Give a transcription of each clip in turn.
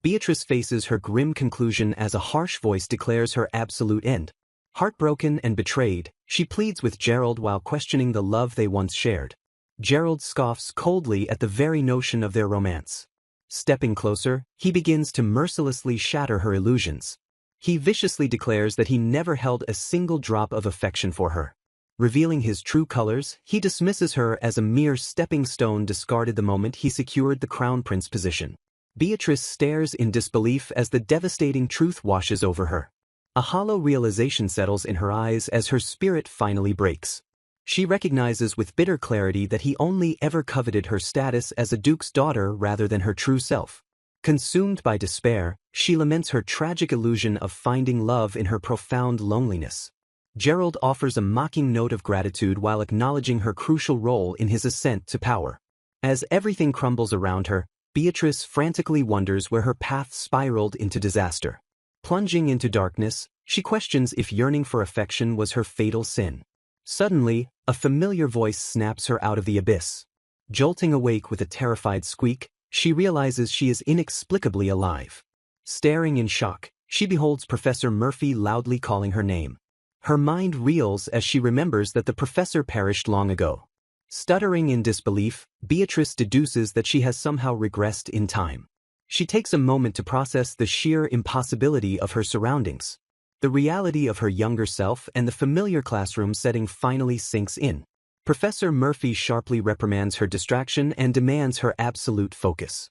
Beatrice faces her grim conclusion as a harsh voice declares her absolute end. Heartbroken and betrayed, she pleads with Gerald while questioning the love they once shared. Gerald scoffs coldly at the very notion of their romance. Stepping closer, he begins to mercilessly shatter her illusions. He viciously declares that he never held a single drop of affection for her. Revealing his true colors, he dismisses her as a mere stepping stone discarded the moment he secured the crown prince position. Beatrice stares in disbelief as the devastating truth washes over her. A hollow realization settles in her eyes as her spirit finally breaks. She recognizes with bitter clarity that he only ever coveted her status as a duke's daughter rather than her true self. Consumed by despair, she laments her tragic illusion of finding love in her profound loneliness. Gerald offers a mocking note of gratitude while acknowledging her crucial role in his ascent to power. As everything crumbles around her, Beatrice frantically wonders where her path spiraled into disaster. Plunging into darkness, she questions if yearning for affection was her fatal sin. Suddenly, a familiar voice snaps her out of the abyss. Jolting awake with a terrified squeak, she realizes she is inexplicably alive. Staring in shock, she beholds Professor Murphy loudly calling her name. Her mind reels as she remembers that the professor perished long ago. Stuttering in disbelief, Beatrice deduces that she has somehow regressed in time. She takes a moment to process the sheer impossibility of her surroundings. The reality of her younger self and the familiar classroom setting finally sinks in. Professor Murphy sharply reprimands her distraction and demands her absolute focus.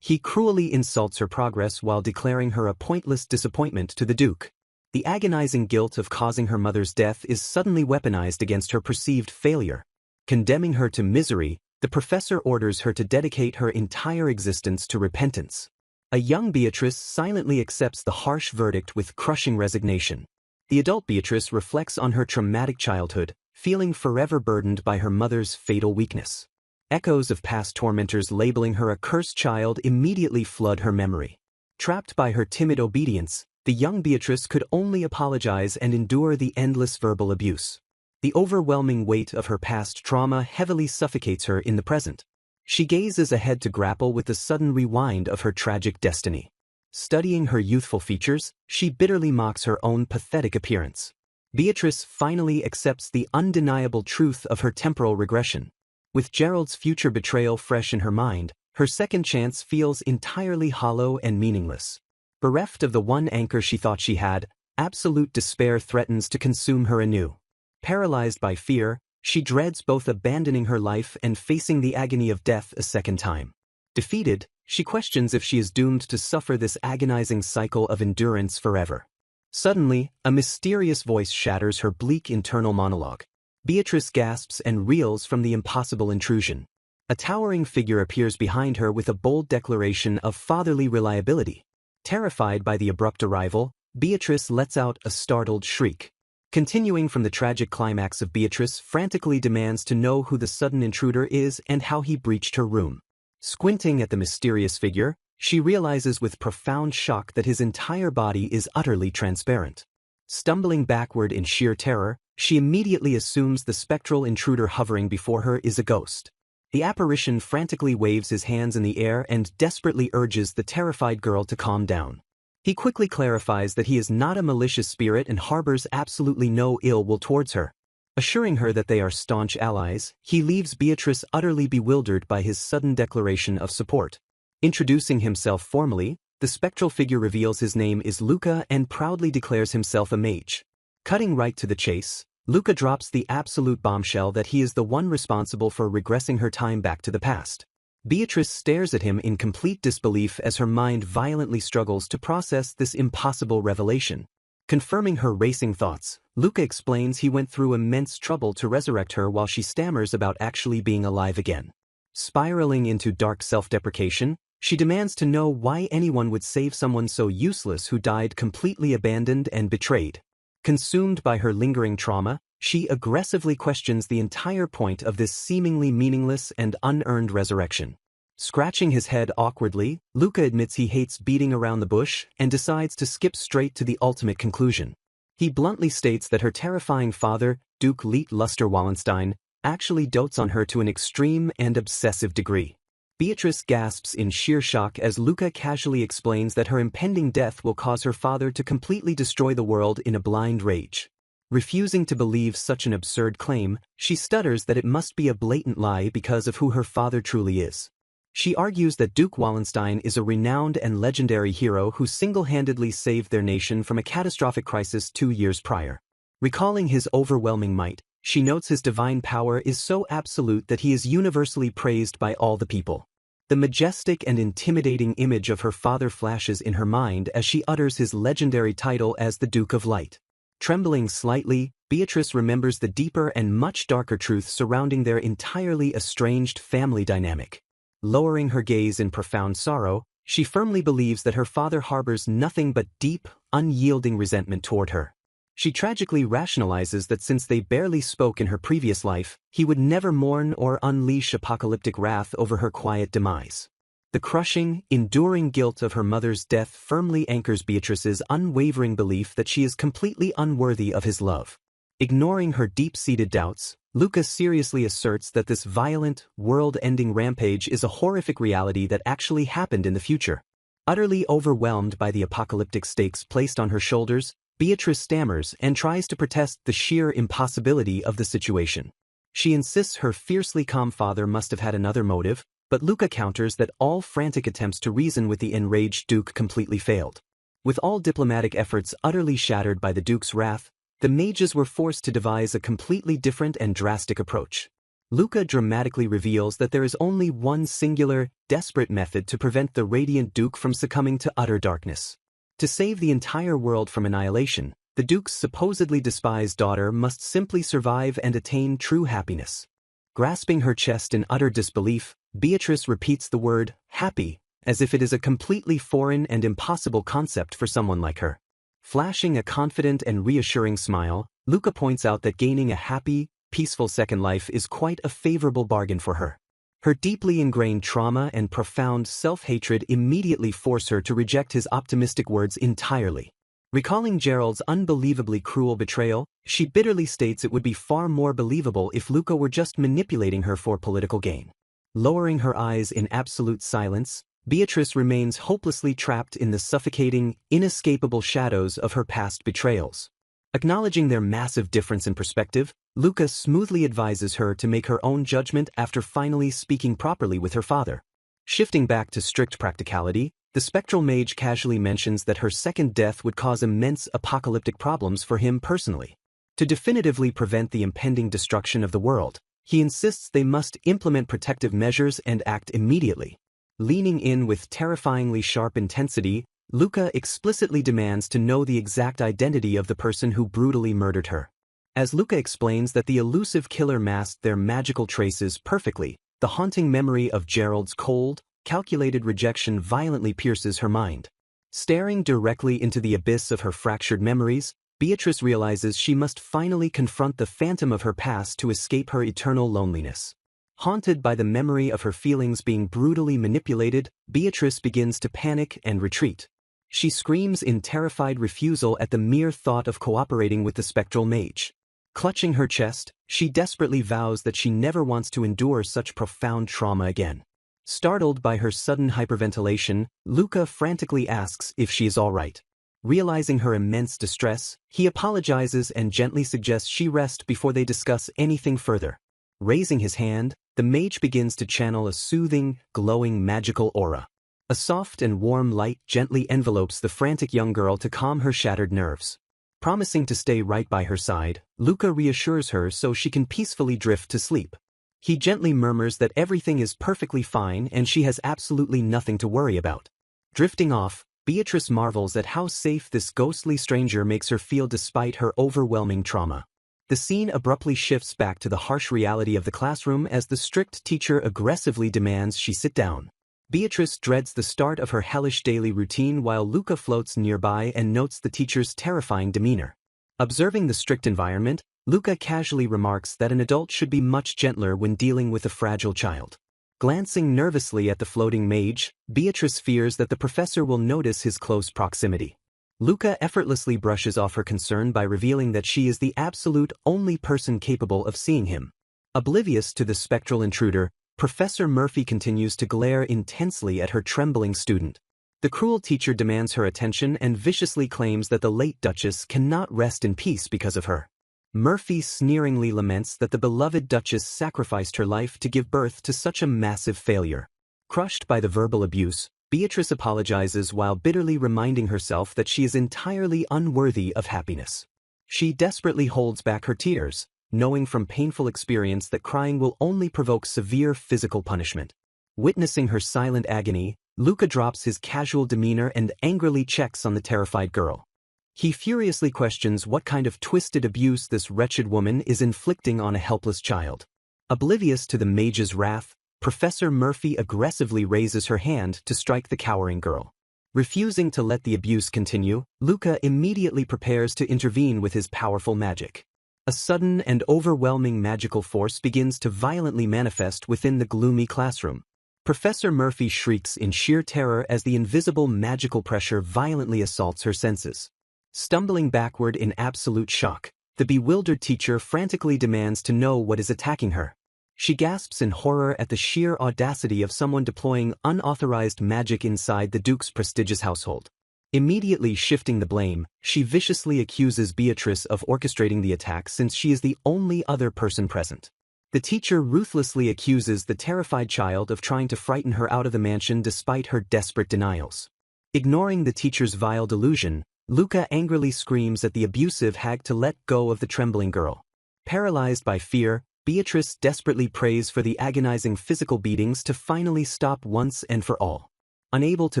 He cruelly insults her progress while declaring her a pointless disappointment to the Duke. The agonizing guilt of causing her mother's death is suddenly weaponized against her perceived failure. Condemning her to misery, the professor orders her to dedicate her entire existence to repentance. A young Beatrice silently accepts the harsh verdict with crushing resignation. The adult Beatrice reflects on her traumatic childhood, feeling forever burdened by her mother's fatal weakness. Echoes of past tormentors labeling her a cursed child immediately flood her memory. Trapped by her timid obedience, the young Beatrice could only apologize and endure the endless verbal abuse. The overwhelming weight of her past trauma heavily suffocates her in the present. She gazes ahead to grapple with the sudden rewind of her tragic destiny. Studying her youthful features, she bitterly mocks her own pathetic appearance. Beatrice finally accepts the undeniable truth of her temporal regression. With Gerald's future betrayal fresh in her mind, her second chance feels entirely hollow and meaningless. Bereft of the one anchor she thought she had, absolute despair threatens to consume her anew. Paralyzed by fear, she dreads both abandoning her life and facing the agony of death a second time. Defeated, she questions if she is doomed to suffer this agonizing cycle of endurance forever. Suddenly, a mysterious voice shatters her bleak internal monologue. Beatrice gasps and reels from the impossible intrusion. A towering figure appears behind her with a bold declaration of fatherly reliability. Terrified by the abrupt arrival, Beatrice lets out a startled shriek. Continuing from the tragic climax of Beatrice frantically demands to know who the sudden intruder is and how he breached her room. Squinting at the mysterious figure, she realizes with profound shock that his entire body is utterly transparent. Stumbling backward in sheer terror, she immediately assumes the spectral intruder hovering before her is a ghost. The apparition frantically waves his hands in the air and desperately urges the terrified girl to calm down. He quickly clarifies that he is not a malicious spirit and harbors absolutely no ill will towards her. Assuring her that they are staunch allies, he leaves Beatrice utterly bewildered by his sudden declaration of support. Introducing himself formally, the spectral figure reveals his name is Luca and proudly declares himself a mage. Cutting right to the chase, Luca drops the absolute bombshell that he is the one responsible for regressing her time back to the past. Beatrice stares at him in complete disbelief as her mind violently struggles to process this impossible revelation. Confirming her racing thoughts, Luca explains he went through immense trouble to resurrect her while she stammers about actually being alive again. Spiraling into dark self-deprecation, she demands to know why anyone would save someone so useless who died completely abandoned and betrayed. Consumed by her lingering trauma, she aggressively questions the entire point of this seemingly meaningless and unearned resurrection. Scratching his head awkwardly, Luca admits he hates beating around the bush and decides to skip straight to the ultimate conclusion. He bluntly states that her terrifying father, Duke Leet Luster Wallenstein, actually dotes on her to an extreme and obsessive degree. Beatrice gasps in sheer shock as Luca casually explains that her impending death will cause her father to completely destroy the world in a blind rage. Refusing to believe such an absurd claim, she stutters that it must be a blatant lie because of who her father truly is. She argues that Duke Wallenstein is a renowned and legendary hero who single-handedly saved their nation from a catastrophic crisis 2 years prior. Recalling his overwhelming might, she notes his divine power is so absolute that he is universally praised by all the people. The majestic and intimidating image of her father flashes in her mind as she utters his legendary title as the Duke of Light. Trembling slightly, Beatrice remembers the deeper and much darker truth surrounding their entirely estranged family dynamic. Lowering her gaze in profound sorrow, she firmly believes that her father harbors nothing but deep, unyielding resentment toward her. She tragically rationalizes that since they barely spoke in her previous life, he would never mourn or unleash apocalyptic wrath over her quiet demise. The crushing, enduring guilt of her mother's death firmly anchors Beatrice's unwavering belief that she is completely unworthy of his love. Ignoring her deep-seated doubts, Luca seriously asserts that this violent, world-ending rampage is a horrific reality that actually happened in the future. Utterly overwhelmed by the apocalyptic stakes placed on her shoulders, Beatrice stammers and tries to protest the sheer impossibility of the situation. She insists her fiercely calm father must have had another motive, but Luca counters that all frantic attempts to reason with the enraged Duke completely failed. With all diplomatic efforts utterly shattered by the Duke's wrath, the mages were forced to devise a completely different and drastic approach. Luca dramatically reveals that there is only one singular, desperate method to prevent the radiant Duke from succumbing to utter darkness. To save the entire world from annihilation, the Duke's supposedly despised daughter must simply survive and attain true happiness. Grasping her chest in utter disbelief, Beatrice repeats the word, happy, as if it is a completely foreign and impossible concept for someone like her. Flashing a confident and reassuring smile, Luca points out that gaining a happy, peaceful second life is quite a favorable bargain for her. Her deeply ingrained trauma and profound self-hatred immediately force her to reject his optimistic words entirely. Recalling Gerald's unbelievably cruel betrayal, she bitterly states it would be far more believable if Luca were just manipulating her for political gain. Lowering her eyes in absolute silence, Beatrice remains hopelessly trapped in the suffocating, inescapable shadows of her past betrayals. Acknowledging their massive difference in perspective, Luca smoothly advises her to make her own judgment after finally speaking properly with her father. Shifting back to strict practicality, the spectral mage casually mentions that her second death would cause immense apocalyptic problems for him personally. To definitively prevent the impending destruction of the world, he insists they must implement protective measures and act immediately. Leaning in with terrifyingly sharp intensity, Luca explicitly demands to know the exact identity of the person who brutally murdered her. As Luca explains that the elusive killer masked their magical traces perfectly, the haunting memory of Gerald's cold, calculated rejection violently pierces her mind. Staring directly into the abyss of her fractured memories, Beatrice realizes she must finally confront the phantom of her past to escape her eternal loneliness. Haunted by the memory of her feelings being brutally manipulated, Beatrice begins to panic and retreat. She screams in terrified refusal at the mere thought of cooperating with the spectral mage. Clutching her chest, she desperately vows that she never wants to endure such profound trauma again. Startled by her sudden hyperventilation, Luca frantically asks if she is all right. Realizing her immense distress, he apologizes and gently suggests she rest before they discuss anything further. Raising his hand, the mage begins to channel a soothing, glowing magical aura. A soft and warm light gently envelopes the frantic young girl to calm her shattered nerves. Promising to stay right by her side, Luca reassures her so she can peacefully drift to sleep. He gently murmurs that everything is perfectly fine and she has absolutely nothing to worry about. Drifting off, Beatrice marvels at how safe this ghostly stranger makes her feel despite her overwhelming trauma. The scene abruptly shifts back to the harsh reality of the classroom as the strict teacher aggressively demands she sit down. Beatrice dreads the start of her hellish daily routine while Luca floats nearby and notes the teacher's terrifying demeanor. Observing the strict environment, Luca casually remarks that an adult should be much gentler when dealing with a fragile child. Glancing nervously at the floating mage, Beatrice fears that the professor will notice his close proximity. Luca effortlessly brushes off her concern by revealing that she is the absolute only person capable of seeing him. Oblivious to the spectral intruder, Professor Murphy continues to glare intensely at her trembling student. The cruel teacher demands her attention and viciously claims that the late Duchess cannot rest in peace because of her. Murphy sneeringly laments that the beloved Duchess sacrificed her life to give birth to such a massive failure. Crushed by the verbal abuse, Beatrice apologizes while bitterly reminding herself that she is entirely unworthy of happiness. She desperately holds back her tears, knowing from painful experience that crying will only provoke severe physical punishment. Witnessing her silent agony, Luca drops his casual demeanor and angrily checks on the terrified girl. He furiously questions what kind of twisted abuse this wretched woman is inflicting on a helpless child. Oblivious to the mage's wrath, Professor Murphy aggressively raises her hand to strike the cowering girl. Refusing to let the abuse continue, Luca immediately prepares to intervene with his powerful magic. A sudden and overwhelming magical force begins to violently manifest within the gloomy classroom. Professor Murphy shrieks in sheer terror as the invisible magical pressure violently assaults her senses. Stumbling backward in absolute shock, the bewildered teacher frantically demands to know what is attacking her. She gasps in horror at the sheer audacity of someone deploying unauthorized magic inside the Duke's prestigious household. Immediately shifting the blame, she viciously accuses Beatrice of orchestrating the attack since she is the only other person present. The teacher ruthlessly accuses the terrified child of trying to frighten her out of the mansion despite her desperate denials. Ignoring the teacher's vile delusion, Luca angrily screams at the abusive hag to let go of the trembling girl. Paralyzed by fear, Beatrice desperately prays for the agonizing physical beatings to finally stop once and for all. Unable to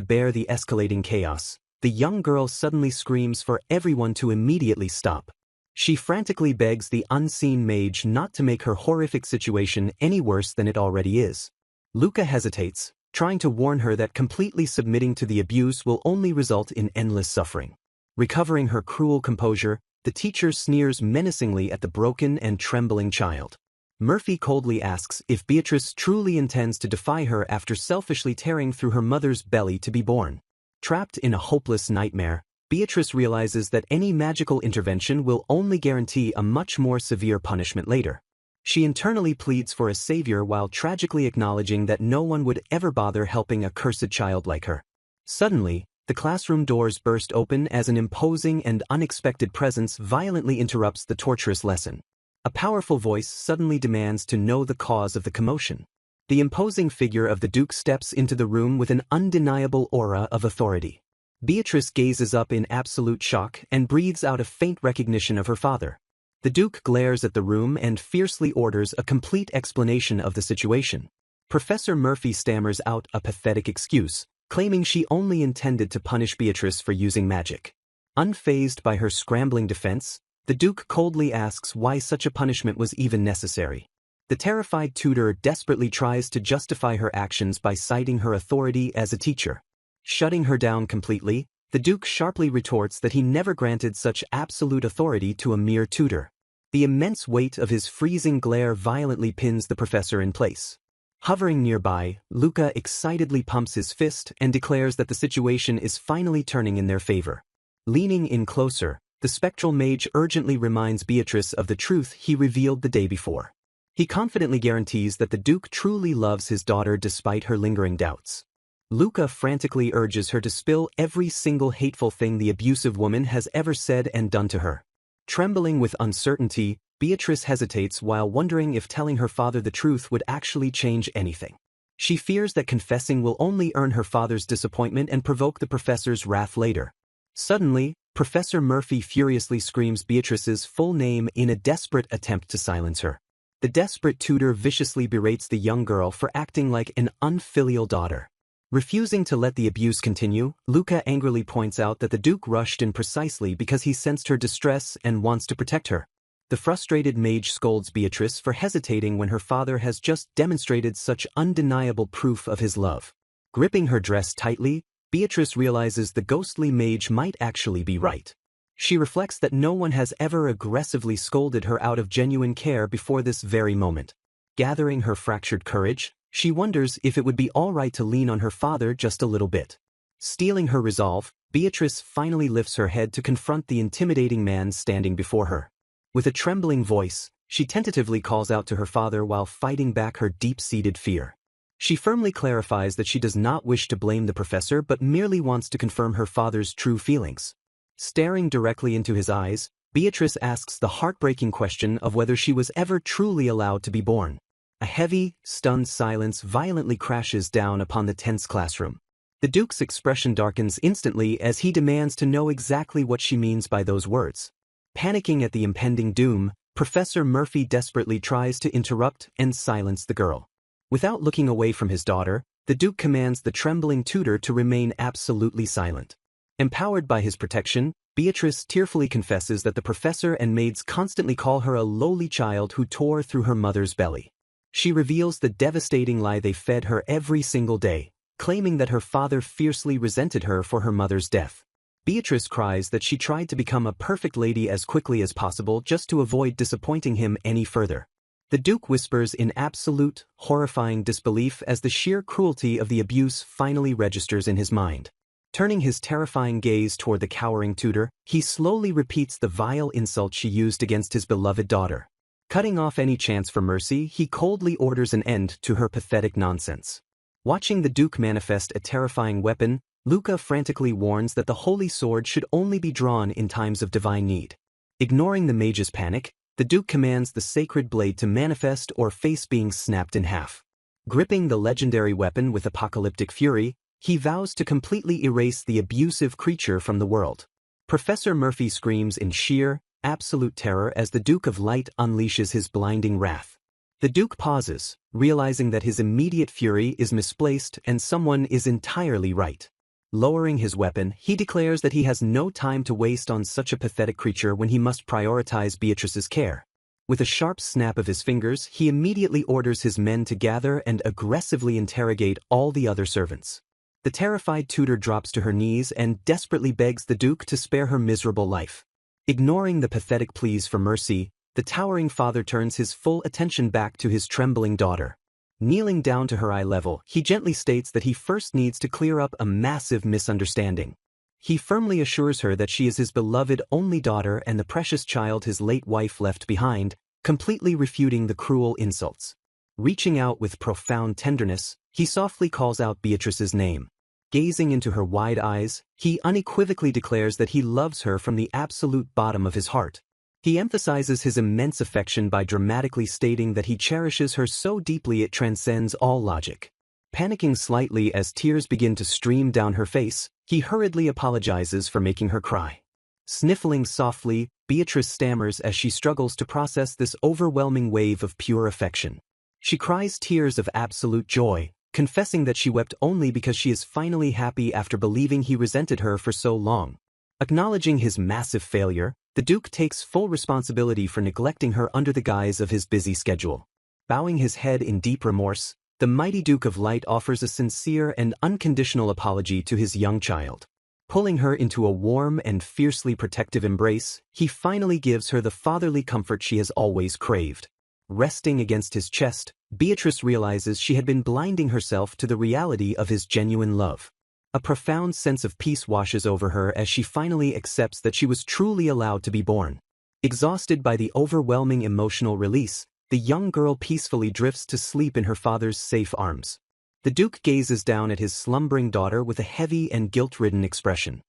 bear the escalating chaos, the young girl suddenly screams for everyone to immediately stop. She frantically begs the unseen mage not to make her horrific situation any worse than it already is. Luca hesitates, trying to warn her that completely submitting to the abuse will only result in endless suffering. Recovering her cruel composure, the teacher sneers menacingly at the broken and trembling child. Murphy coldly asks if Beatrice truly intends to defy her after selfishly tearing through her mother's belly to be born. Trapped in a hopeless nightmare, Beatrice realizes that any magical intervention will only guarantee a much more severe punishment later. She internally pleads for a savior while tragically acknowledging that no one would ever bother helping a cursed child like her. Suddenly, the classroom doors burst open as an imposing and unexpected presence violently interrupts the torturous lesson. A powerful voice suddenly demands to know the cause of the commotion. The imposing figure of the Duke steps into the room with an undeniable aura of authority. Beatrice gazes up in absolute shock and breathes out a faint recognition of her father. The Duke glares at the room and fiercely orders a complete explanation of the situation. Professor Murphy stammers out a pathetic excuse, claiming she only intended to punish Beatrice for using magic. Unfazed by her scrambling defense, the Duke coldly asks why such a punishment was even necessary. The terrified tutor desperately tries to justify her actions by citing her authority as a teacher. Shutting her down completely, the Duke sharply retorts that he never granted such absolute authority to a mere tutor. The immense weight of his freezing glare violently pins the professor in place. Hovering nearby, Luca excitedly pumps his fist and declares that the situation is finally turning in their favor. Leaning in closer, the spectral mage urgently reminds Beatrice of the truth he revealed the day before. He confidently guarantees that the Duke truly loves his daughter despite her lingering doubts. Luca frantically urges her to spill every single hateful thing the abusive woman has ever said and done to her. Trembling with uncertainty, Beatrice hesitates while wondering if telling her father the truth would actually change anything. She fears that confessing will only earn her father's disappointment and provoke the professor's wrath later. Suddenly, Professor Murphy furiously screams Beatrice's full name in a desperate attempt to silence her. The desperate tutor viciously berates the young girl for acting like an unfilial daughter. Refusing to let the abuse continue, Luca angrily points out that the Duke rushed in precisely because he sensed her distress and wants to protect her. The frustrated mage scolds Beatrice for hesitating when her father has just demonstrated such undeniable proof of his love. Gripping her dress tightly, Beatrice realizes the ghostly mage might actually be right. She reflects that no one has ever aggressively scolded her out of genuine care before this very moment. Gathering her fractured courage, she wonders if it would be all right to lean on her father just a little bit. Steeling her resolve, Beatrice finally lifts her head to confront the intimidating man standing before her. With a trembling voice, She tentatively calls out to her father while fighting back her deep-seated fear. She firmly clarifies that she does not wish to blame the professor but merely wants to confirm her father's true feelings. Staring directly into his eyes, Beatrice asks the heartbreaking question of whether she was ever truly allowed to be born. A heavy, stunned silence violently crashes down upon the tense classroom. The Duke's expression darkens instantly as he demands to know exactly what she means by those words. Panicking at the impending doom, Professor Murphy desperately tries to interrupt and silence the girl. Without looking away from his daughter, the Duke commands the trembling tutor to remain absolutely silent. Empowered by his protection, Beatrice tearfully confesses that the professor and maids constantly call her a lowly child who tore through her mother's belly. She reveals the devastating lie they fed her every single day, claiming that her father fiercely resented her for her mother's death. Beatrice cries that she tried to become a perfect lady as quickly as possible just to avoid disappointing him any further. The Duke whispers in absolute, horrifying disbelief as the sheer cruelty of the abuse finally registers in his mind. Turning his terrifying gaze toward the cowering tutor, he slowly repeats the vile insult she used against his beloved daughter. Cutting off any chance for mercy, he coldly orders an end to her pathetic nonsense. Watching the Duke manifest a terrifying weapon, Luca frantically warns that the holy sword should only be drawn in times of divine need. Ignoring the mage's panic, the Duke commands the sacred blade to manifest or face being snapped in half. Gripping the legendary weapon with apocalyptic fury, he vows to completely erase the abusive creature from the world. Professor Murphy screams in sheer, absolute terror as the Duke of Light unleashes his blinding wrath. The Duke pauses, realizing that his immediate fury is misplaced and someone is entirely right. Lowering his weapon, he declares that he has no time to waste on such a pathetic creature when he must prioritize Beatrice's care. With a sharp snap of his fingers, he immediately orders his men to gather and aggressively interrogate all the other servants. The terrified tutor drops to her knees and desperately begs the Duke to spare her miserable life. Ignoring the pathetic pleas for mercy, the towering father turns his full attention back to his trembling daughter. Kneeling down to her eye level, he gently states that he first needs to clear up a massive misunderstanding. He firmly assures her that she is his beloved only daughter and the precious child his late wife left behind, completely refuting the cruel insults. Reaching out with profound tenderness, he softly calls out Beatrice's name. Gazing into her wide eyes, he unequivocally declares that he loves her from the absolute bottom of his heart. He emphasizes his immense affection by dramatically stating that he cherishes her so deeply it transcends all logic. Panicking slightly as tears begin to stream down her face, he hurriedly apologizes for making her cry. Sniffling softly, Beatrice stammers as she struggles to process this overwhelming wave of pure affection. She cries tears of absolute joy, confessing that she wept only because she is finally happy after believing he resented her for so long. Acknowledging his massive failure, the Duke takes full responsibility for neglecting her under the guise of his busy schedule. Bowing his head in deep remorse, the mighty Duke of Light offers a sincere and unconditional apology to his young child. Pulling her into a warm and fiercely protective embrace, he finally gives her the fatherly comfort she has always craved. Resting against his chest, Beatrice realizes she had been blinding herself to the reality of his genuine love. A profound sense of peace washes over her as she finally accepts that she was truly allowed to be born. Exhausted by the overwhelming emotional release, the young girl peacefully drifts to sleep in her father's safe arms. The Duke gazes down at his slumbering daughter with a heavy and guilt-ridden expression.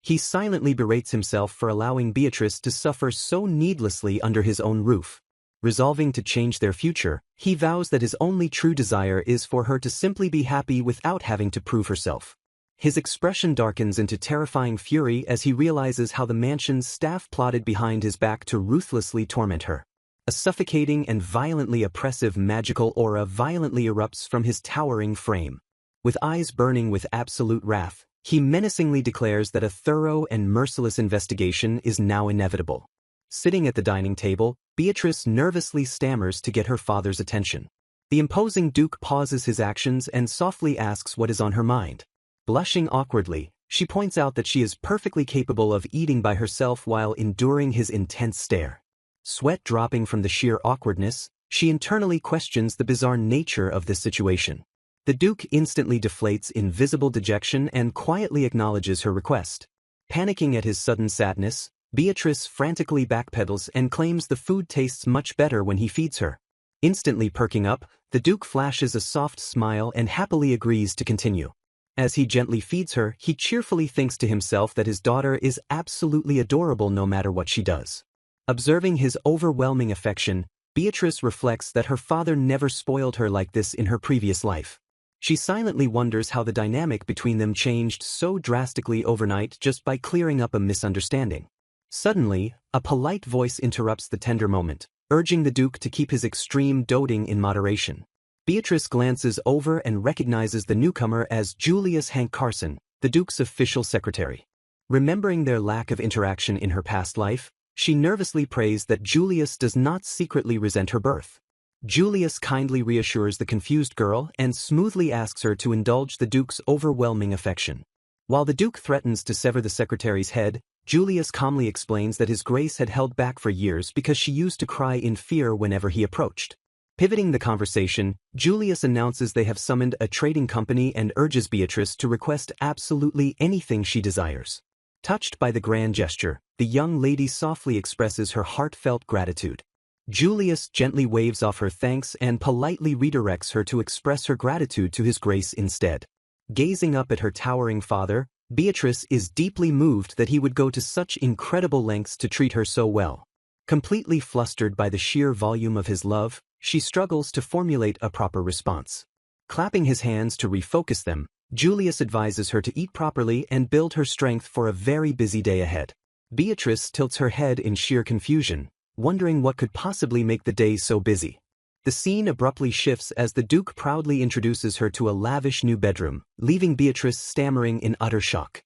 He silently berates himself for allowing Beatrice to suffer so needlessly under his own roof. Resolving to change their future, he vows that his only true desire is for her to simply be happy without having to prove herself. His expression darkens into terrifying fury as he realizes how the mansion's staff plotted behind his back to ruthlessly torment her. A suffocating and violently oppressive magical aura violently erupts from his towering frame. With eyes burning with absolute wrath, he menacingly declares that a thorough and merciless investigation is now inevitable. Sitting at the dining table, Beatrice nervously stammers to get her father's attention. The imposing Duke pauses his actions and softly asks what is on her mind. Blushing awkwardly, she points out that she is perfectly capable of eating by herself while enduring his intense stare. Sweat dropping from the sheer awkwardness, she internally questions the bizarre nature of this situation. The Duke instantly deflates in visible dejection and quietly acknowledges her request. Panicking at his sudden sadness, Beatrice frantically backpedals and claims the food tastes much better when he feeds her. Instantly perking up, the Duke flashes a soft smile and happily agrees to continue. As he gently feeds her, he cheerfully thinks to himself that his daughter is absolutely adorable no matter what she does. Observing his overwhelming affection, Beatrice reflects that her father never spoiled her like this in her previous life. She silently wonders how the dynamic between them changed so drastically overnight just by clearing up a misunderstanding. Suddenly, a polite voice interrupts the tender moment, urging the Duke to keep his extreme doting in moderation. Beatrice glances over and recognizes the newcomer as Julius Hank Carson, the Duke's official secretary. Remembering their lack of interaction in her past life, she nervously prays that Julius does not secretly resent her birth. Julius kindly reassures the confused girl and smoothly asks her to indulge the Duke's overwhelming affection. While the Duke threatens to sever the secretary's head, Julius calmly explains that his Grace had held back for years because she used to cry in fear whenever he approached. Pivoting the conversation, Julius announces they have summoned a trading company and urges Beatrice to request absolutely anything she desires. Touched by the grand gesture, the young lady softly expresses her heartfelt gratitude. Julius gently waves off her thanks and politely redirects her to express her gratitude to his Grace instead. Gazing up at her towering father, Beatrice is deeply moved that he would go to such incredible lengths to treat her so well. Completely flustered by the sheer volume of his love, she struggles to formulate a proper response. Clapping his hands to refocus them, Julius advises her to eat properly and build her strength for a very busy day ahead. Beatrice tilts her head in sheer confusion, wondering what could possibly make the day so busy. The scene abruptly shifts as the Duke proudly introduces her to a lavish new bedroom, leaving Beatrice stammering in utter shock.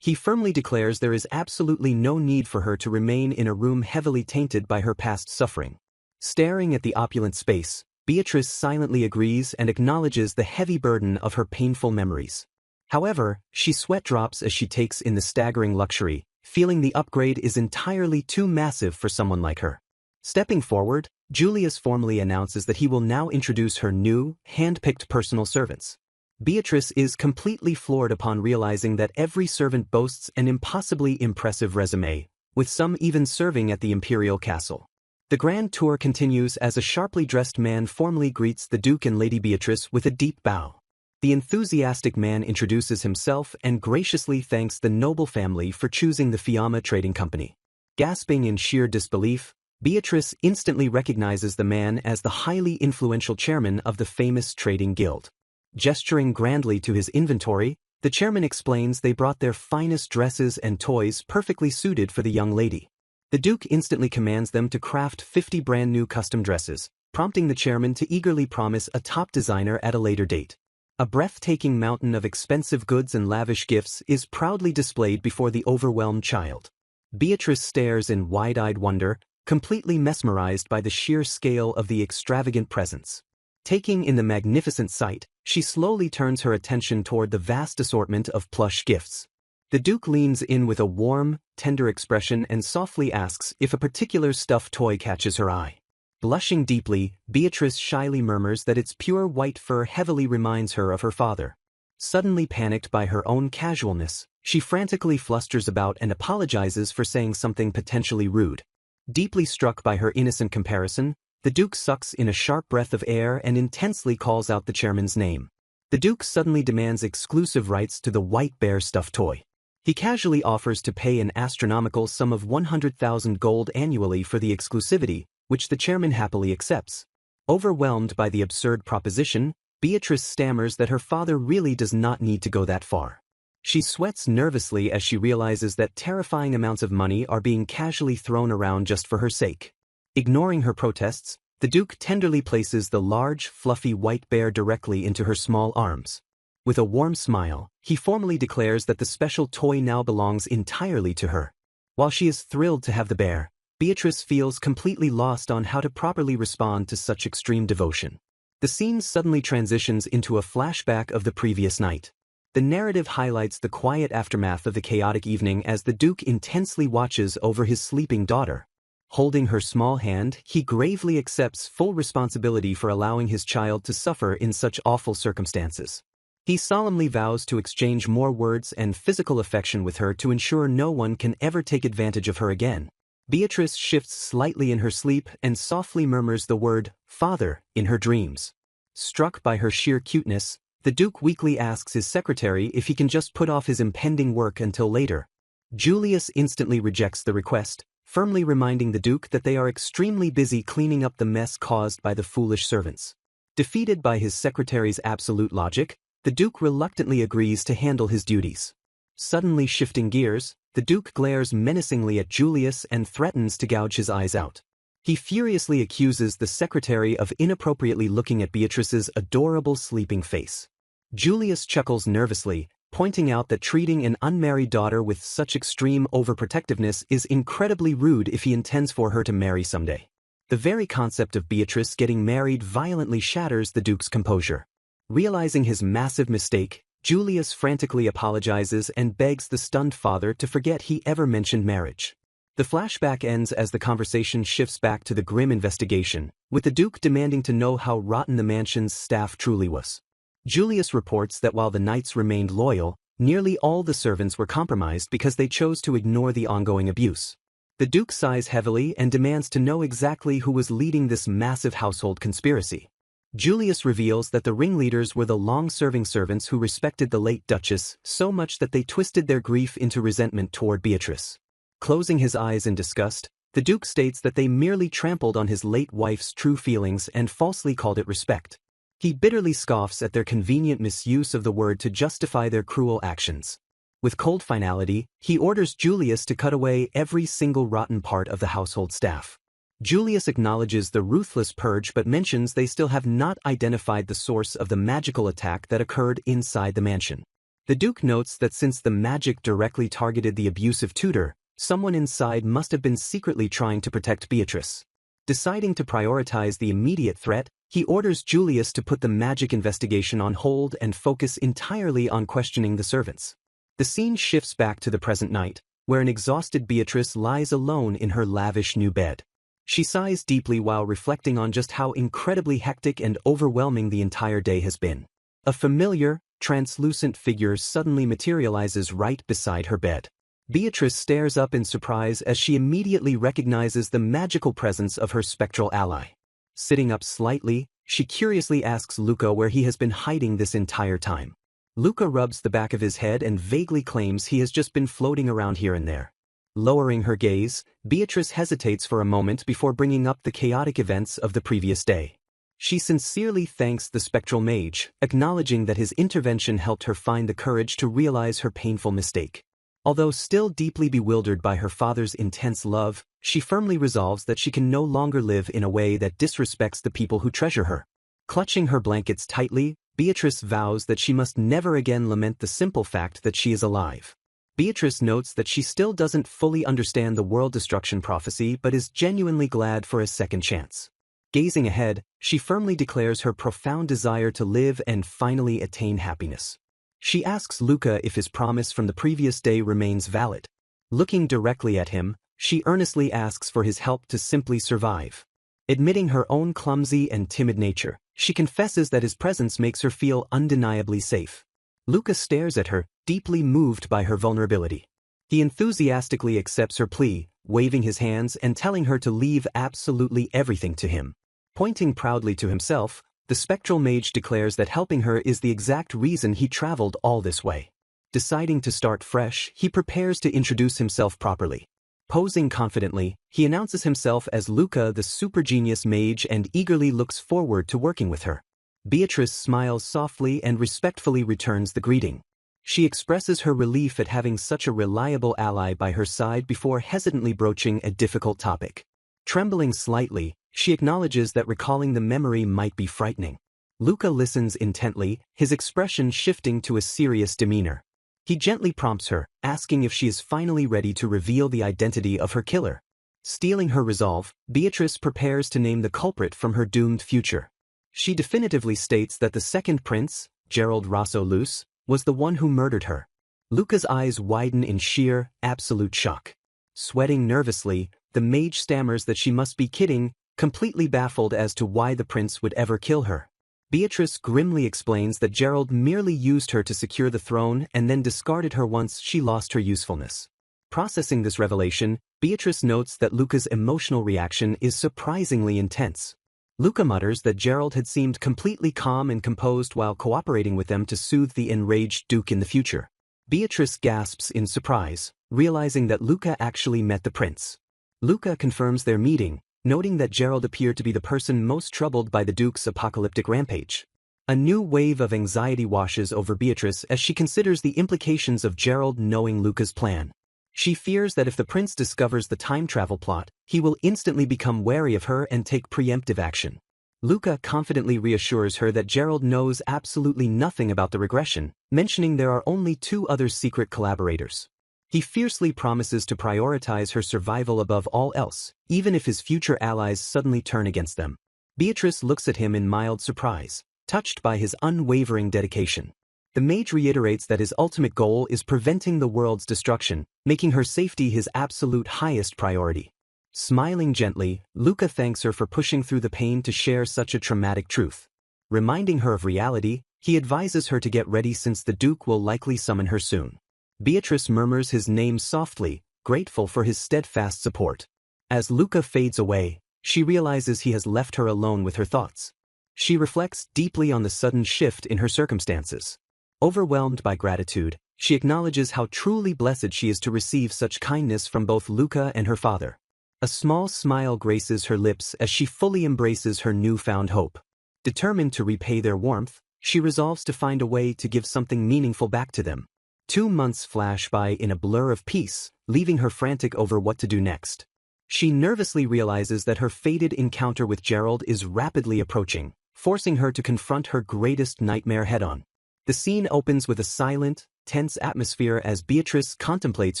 He firmly declares there is absolutely no need for her to remain in a room heavily tainted by her past suffering. Staring at the opulent space, Beatrice silently agrees and acknowledges the heavy burden of her painful memories. However, she sweat drops as she takes in the staggering luxury, feeling the upgrade is entirely too massive for someone like her. Stepping forward, Julius formally announces that he will now introduce her new, hand-picked personal servants. Beatrice is completely floored upon realizing that every servant boasts an impossibly impressive resume, with some even serving at the imperial castle. The grand tour continues as a sharply dressed man formally greets the Duke and Lady Beatrice with a deep bow. The enthusiastic man introduces himself and graciously thanks the noble family for choosing the Fiamma Trading Company. Gasping in sheer disbelief, Beatrice instantly recognizes the man as the highly influential chairman of the famous trading guild. Gesturing grandly to his inventory, the chairman explains they brought their finest dresses and toys perfectly suited for the young lady. The Duke instantly commands them to craft 50 brand new custom dresses, prompting the chairman to eagerly promise a top designer at a later date. A breathtaking mountain of expensive goods and lavish gifts is proudly displayed before the overwhelmed child. Beatrice stares in wide-eyed wonder, completely mesmerized by the sheer scale of the extravagant presents. Taking in the magnificent sight, she slowly turns her attention toward the vast assortment of plush gifts. The Duke leans in with a warm, tender expression and softly asks if a particular stuffed toy catches her eye. Blushing deeply, Beatrice shyly murmurs that its pure white fur heavily reminds her of her father. Suddenly panicked by her own casualness, she frantically flusters about and apologizes for saying something potentially rude. Deeply struck by her innocent comparison, the Duke sucks in a sharp breath of air and intensely calls out the chairman's name. The Duke suddenly demands exclusive rights to the white bear stuffed toy. He casually offers to pay an astronomical sum of 100,000 gold annually for the exclusivity, which the chairman happily accepts. Overwhelmed by the absurd proposition, Beatrice stammers that her father really does not need to go that far. She sweats nervously as she realizes that terrifying amounts of money are being casually thrown around just for her sake. Ignoring her protests, the Duke tenderly places the large, fluffy white bear directly into her small arms. With a warm smile, he formally declares that the special toy now belongs entirely to her. While she is thrilled to have the bear, Beatrice feels completely lost on how to properly respond to such extreme devotion. The scene suddenly transitions into a flashback of the previous night. The narrative highlights the quiet aftermath of the chaotic evening as the Duke intensely watches over his sleeping daughter. Holding her small hand, he gravely accepts full responsibility for allowing his child to suffer in such awful circumstances. He solemnly vows to exchange more words and physical affection with her to ensure no one can ever take advantage of her again. Beatrice shifts slightly in her sleep and softly murmurs the word, "Father," in her dreams. Struck by her sheer cuteness, the Duke weakly asks his secretary if he can just put off his impending work until later. Julius instantly rejects the request, firmly reminding the Duke that they are extremely busy cleaning up the mess caused by the foolish servants. Defeated by his secretary's absolute logic, the Duke reluctantly agrees to handle his duties. Suddenly shifting gears, the Duke glares menacingly at Julius and threatens to gouge his eyes out. He furiously accuses the secretary of inappropriately looking at Beatrice's adorable sleeping face. Julius chuckles nervously, pointing out that treating an unmarried daughter with such extreme overprotectiveness is incredibly rude if he intends for her to marry someday. The very concept of Beatrice getting married violently shatters the Duke's composure. Realizing his massive mistake, Julius frantically apologizes and begs the stunned father to forget he ever mentioned marriage. The flashback ends as the conversation shifts back to the grim investigation, with the Duke demanding to know how rotten the mansion's staff truly was. Julius reports that while the knights remained loyal, nearly all the servants were compromised because they chose to ignore the ongoing abuse. The Duke sighs heavily and demands to know exactly who was leading this massive household conspiracy. Julius reveals that the ringleaders were the long-serving servants who respected the late Duchess so much that they twisted their grief into resentment toward Beatrice. Closing his eyes in disgust, the Duke states that they merely trampled on his late wife's true feelings and falsely called it respect. He bitterly scoffs at their convenient misuse of the word to justify their cruel actions. With cold finality, he orders Julius to cut away every single rotten part of the household staff. Julius acknowledges the ruthless purge but mentions they still have not identified the source of the magical attack that occurred inside the mansion. The Duke notes that since the magic directly targeted the abusive tutor, someone inside must have been secretly trying to protect Beatrice. Deciding to prioritize the immediate threat, he orders Julius to put the magic investigation on hold and focus entirely on questioning the servants. The scene shifts back to the present night, where an exhausted Beatrice lies alone in her lavish new bed. She sighs deeply while reflecting on just how incredibly hectic and overwhelming the entire day has been. A familiar, translucent figure suddenly materializes right beside her bed. Beatrice stares up in surprise as she immediately recognizes the magical presence of her spectral ally. Sitting up slightly, she curiously asks Luca where he has been hiding this entire time. Luca rubs the back of his head and vaguely claims he has just been floating around here and there. Lowering her gaze, Beatrice hesitates for a moment before bringing up the chaotic events of the previous day. She sincerely thanks the spectral mage, acknowledging that his intervention helped her find the courage to realize her painful mistake. Although still deeply bewildered by her father's intense love, she firmly resolves that she can no longer live in a way that disrespects the people who treasure her. Clutching her blankets tightly, Beatrice vows that she must never again lament the simple fact that she is alive. Beatrice notes that she still doesn't fully understand the world destruction prophecy but is genuinely glad for a second chance. Gazing ahead, she firmly declares her profound desire to live and finally attain happiness. She asks Luca if his promise from the previous day remains valid. Looking directly at him, she earnestly asks for his help to simply survive. Admitting her own clumsy and timid nature, she confesses that his presence makes her feel undeniably safe. Luca stares at her, deeply moved by her vulnerability. He enthusiastically accepts her plea, waving his hands and telling her to leave absolutely everything to him. Pointing proudly to himself, the spectral mage declares that helping her is the exact reason he traveled all this way. Deciding to start fresh, he prepares to introduce himself properly. Posing confidently, he announces himself as Luca the super genius mage and eagerly looks forward to working with her. Beatrice smiles softly and respectfully returns the greeting. She expresses her relief at having such a reliable ally by her side before hesitantly broaching a difficult topic. Trembling slightly, she acknowledges that recalling the memory might be frightening. Luca listens intently, his expression shifting to a serious demeanor. He gently prompts her, asking if she is finally ready to reveal the identity of her killer. Steeling her resolve, Beatrice prepares to name the culprit from her doomed future. She definitively states that the second prince, Gerald Rosso-Luce, was the one who murdered her. Luca's eyes widen in sheer, absolute shock. Sweating nervously, the mage stammers that she must be kidding, completely baffled as to why the prince would ever kill her. Beatrice grimly explains that Gerald merely used her to secure the throne and then discarded her once she lost her usefulness. Processing this revelation, Beatrice notes that Luca's emotional reaction is surprisingly intense. Luca mutters that Gerald had seemed completely calm and composed while cooperating with them to soothe the enraged Duke in the future. Beatrice gasps in surprise, realizing that Luca actually met the prince. Luca confirms their meeting, noting that Gerald appeared to be the person most troubled by the Duke's apocalyptic rampage. A new wave of anxiety washes over Beatrice as she considers the implications of Gerald knowing Luca's plan. She fears that if the prince discovers the time travel plot, he will instantly become wary of her and take preemptive action. Luca confidently reassures her that Gerald knows absolutely nothing about the regression, mentioning there are only 2 other secret collaborators. He fiercely promises to prioritize her survival above all else, even if his future allies suddenly turn against them. Beatrice looks at him in mild surprise, touched by his unwavering dedication. The mage reiterates that his ultimate goal is preventing the world's destruction, making her safety his absolute highest priority. Smiling gently, Luca thanks her for pushing through the pain to share such a traumatic truth. Reminding her of reality, he advises her to get ready since the Duke will likely summon her soon. Beatrice murmurs his name softly, grateful for his steadfast support. As Luca fades away, she realizes he has left her alone with her thoughts. She reflects deeply on the sudden shift in her circumstances. Overwhelmed by gratitude, she acknowledges how truly blessed she is to receive such kindness from both Luca and her father. A small smile graces her lips as she fully embraces her newfound hope. Determined to repay their warmth, she resolves to find a way to give something meaningful back to them. 2 months flash by in a blur of peace, leaving her frantic over what to do next. She nervously realizes that her fated encounter with Gerald is rapidly approaching, forcing her to confront her greatest nightmare head-on. The scene opens with a silent, tense atmosphere as Beatrice contemplates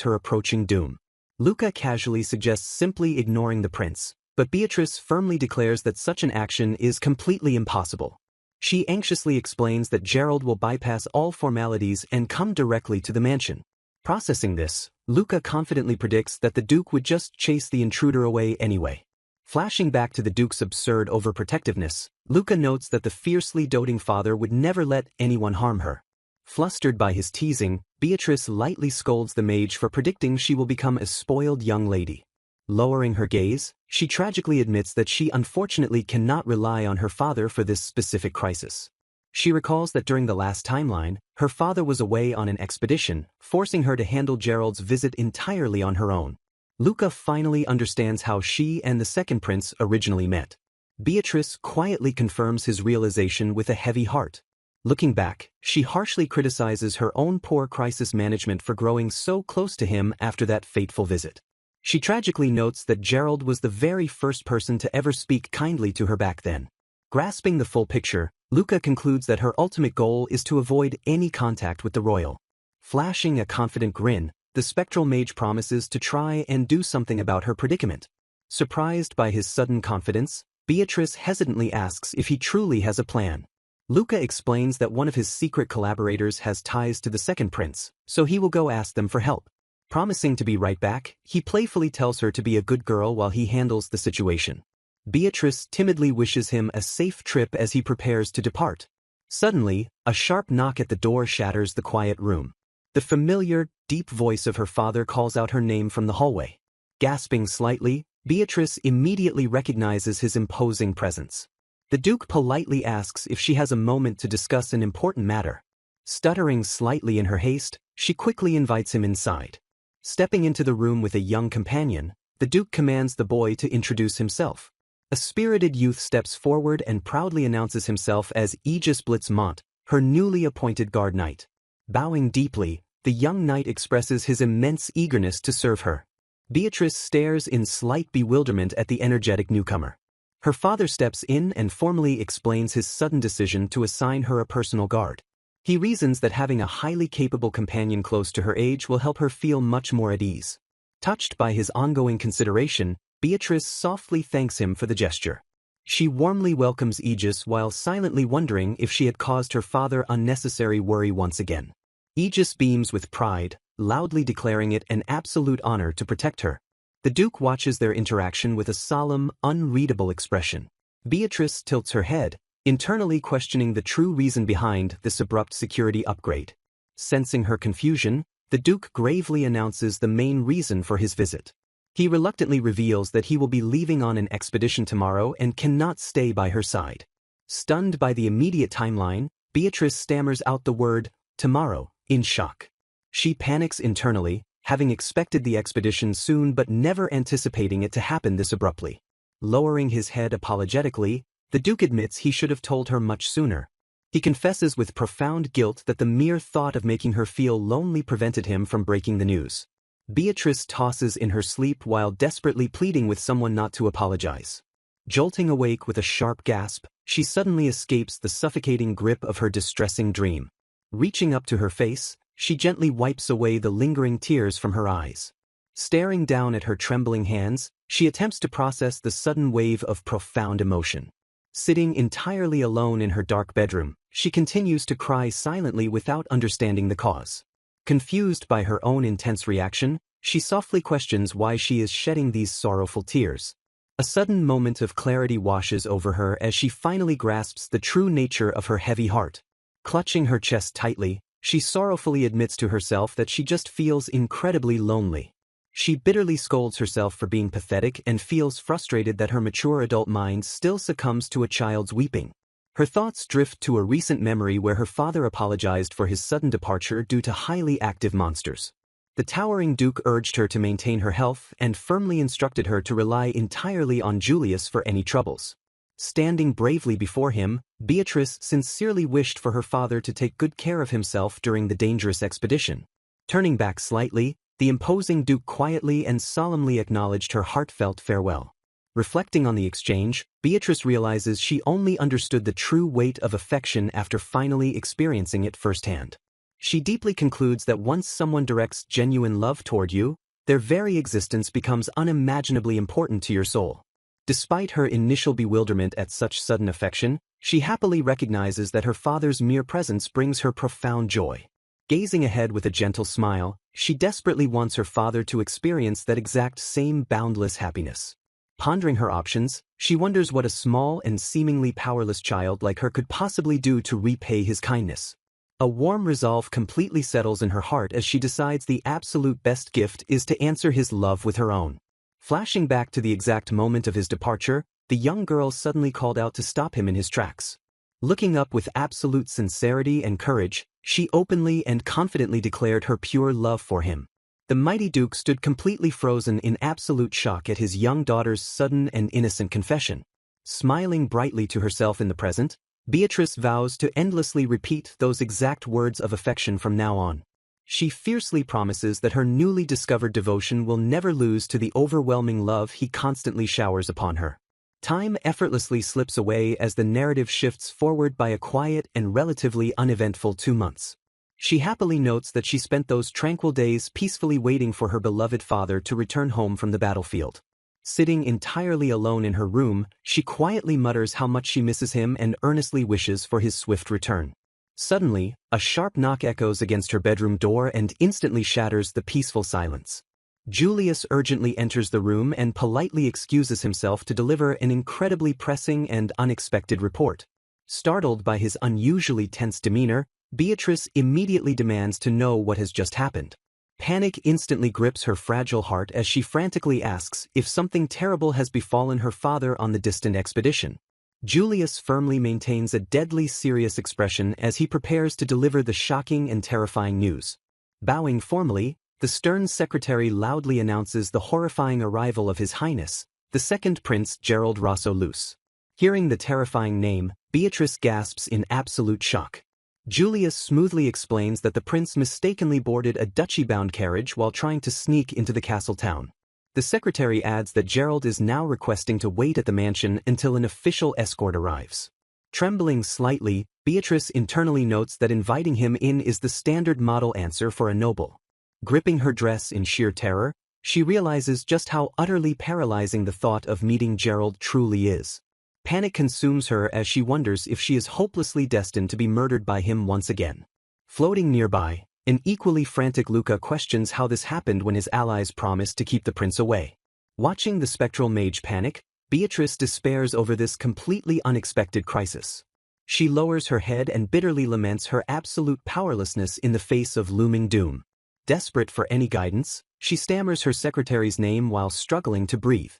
her approaching doom. Luca casually suggests simply ignoring the prince, but Beatrice firmly declares that such an action is completely impossible. She anxiously explains that Gerald will bypass all formalities and come directly to the mansion. Processing this, Luca confidently predicts that the Duke would just chase the intruder away anyway. Flashing back to the Duke's absurd overprotectiveness, Luca notes that the fiercely doting father would never let anyone harm her. Flustered by his teasing, Beatrice lightly scolds the mage for predicting she will become a spoiled young lady. Lowering her gaze, she tragically admits that she unfortunately cannot rely on her father for this specific crisis. She recalls that during the last timeline, her father was away on an expedition, forcing her to handle Gerald's visit entirely on her own. Luca finally understands how she and the second prince originally met. Beatrice quietly confirms his realization with a heavy heart. Looking back, she harshly criticizes her own poor crisis management for growing so close to him after that fateful visit. She tragically notes that Gerald was the very first person to ever speak kindly to her back then. Grasping the full picture, Luca concludes that her ultimate goal is to avoid any contact with the royal. Flashing a confident grin, the spectral mage promises to try and do something about her predicament. Surprised by his sudden confidence, Beatrice hesitantly asks if he truly has a plan. Luca explains that one of his secret collaborators has ties to the second prince, so he will go ask them for help. Promising to be right back, he playfully tells her to be a good girl while he handles the situation. Beatrice timidly wishes him a safe trip as he prepares to depart. Suddenly, a sharp knock at the door shatters the quiet room. The familiar, deep voice of her father calls out her name from the hallway. Gasping slightly, Beatrice immediately recognizes his imposing presence. The Duke politely asks if she has a moment to discuss an important matter. Stuttering slightly in her haste, she quickly invites him inside. Stepping into the room with a young companion, the Duke commands the boy to introduce himself. A spirited youth steps forward and proudly announces himself as Aegis Blitzmont, her newly appointed guard knight. Bowing deeply, the young knight expresses his immense eagerness to serve her. Beatrice stares in slight bewilderment at the energetic newcomer. Her father steps in and formally explains his sudden decision to assign her a personal guard. He reasons that having a highly capable companion close to her age will help her feel much more at ease. Touched by his ongoing consideration, Beatrice softly thanks him for the gesture. She warmly welcomes Aegis while silently wondering if she had caused her father unnecessary worry once again. Aegis beams with pride, loudly declaring it an absolute honor to protect her. The Duke watches their interaction with a solemn, unreadable expression. Beatrice tilts her head, internally questioning the true reason behind this abrupt security upgrade. Sensing her confusion, the Duke gravely announces the main reason for his visit. He reluctantly reveals that he will be leaving on an expedition tomorrow and cannot stay by her side. Stunned by the immediate timeline, Beatrice stammers out the word, tomorrow, in shock. She panics internally, having expected the expedition soon but never anticipating it to happen this abruptly. Lowering his head apologetically, the Duke admits he should have told her much sooner. He confesses with profound guilt that the mere thought of making her feel lonely prevented him from breaking the news. Beatrice tosses in her sleep while desperately pleading with someone not to apologize. Jolting awake with a sharp gasp, she suddenly escapes the suffocating grip of her distressing dream. Reaching up to her face, she gently wipes away the lingering tears from her eyes. Staring down at her trembling hands, she attempts to process the sudden wave of profound emotion. Sitting entirely alone in her dark bedroom, she continues to cry silently without understanding the cause. Confused by her own intense reaction, she softly questions why she is shedding these sorrowful tears. A sudden moment of clarity washes over her as she finally grasps the true nature of her heavy heart. Clutching her chest tightly, she sorrowfully admits to herself that she just feels incredibly lonely. She bitterly scolds herself for being pathetic and feels frustrated that her mature adult mind still succumbs to a child's weeping. Her thoughts drift to a recent memory where her father apologized for his sudden departure due to highly active monsters. The towering Duke urged her to maintain her health and firmly instructed her to rely entirely on Julius for any troubles. Standing bravely before him, Beatrice sincerely wished for her father to take good care of himself during the dangerous expedition. Turning back slightly, the imposing Duke quietly and solemnly acknowledged her heartfelt farewell. Reflecting on the exchange, Beatrice realizes she only understood the true weight of affection after finally experiencing it firsthand. She deeply concludes that once someone directs genuine love toward you, their very existence becomes unimaginably important to your soul. Despite her initial bewilderment at such sudden affection, she happily recognizes that her father's mere presence brings her profound joy. Gazing ahead with a gentle smile, she desperately wants her father to experience that exact same boundless happiness. Pondering her options, she wonders what a small and seemingly powerless child like her could possibly do to repay his kindness. A warm resolve completely settles in her heart as she decides the absolute best gift is to answer his love with her own. Flashing back to the exact moment of his departure, the young girl suddenly called out to stop him in his tracks. Looking up with absolute sincerity and courage, she openly and confidently declared her pure love for him. The mighty Duke stood completely frozen in absolute shock at his young daughter's sudden and innocent confession. Smiling brightly to herself in the present, Beatrice vows to endlessly repeat those exact words of affection from now on. She fiercely promises that her newly discovered devotion will never lose to the overwhelming love he constantly showers upon her. Time effortlessly slips away as the narrative shifts forward by a quiet and relatively uneventful 2 months. She happily notes that she spent those tranquil days peacefully waiting for her beloved father to return home from the battlefield. Sitting entirely alone in her room, she quietly mutters how much she misses him and earnestly wishes for his swift return. Suddenly, a sharp knock echoes against her bedroom door and instantly shatters the peaceful silence. Julius urgently enters the room and politely excuses himself to deliver an incredibly pressing and unexpected report. Startled by his unusually tense demeanor, Beatrice immediately demands to know what has just happened. Panic instantly grips her fragile heart as she frantically asks if something terrible has befallen her father on the distant expedition. Julius firmly maintains a deadly serious expression as he prepares to deliver the shocking and terrifying news. Bowing formally, the stern secretary loudly announces the horrifying arrival of His Highness, the second Prince Gerald Rosso-Luce. Hearing the terrifying name, Beatrice gasps in absolute shock. Julius smoothly explains that the prince mistakenly boarded a duchy-bound carriage while trying to sneak into the castle town. The secretary adds that Gerald is now requesting to wait at the mansion until an official escort arrives. Trembling slightly, Beatrice internally notes that inviting him in is the standard model answer for a noble. Gripping her dress in sheer terror, she realizes just how utterly paralyzing the thought of meeting Gerald truly is. Panic consumes her as she wonders if she is hopelessly destined to be murdered by him once again. Floating nearby, an equally frantic Luca questions how this happened when his allies promised to keep the prince away. Watching the spectral mage panic, Beatrice despairs over this completely unexpected crisis. She lowers her head and bitterly laments her absolute powerlessness in the face of looming doom. Desperate for any guidance, she stammers her secretary's name while struggling to breathe.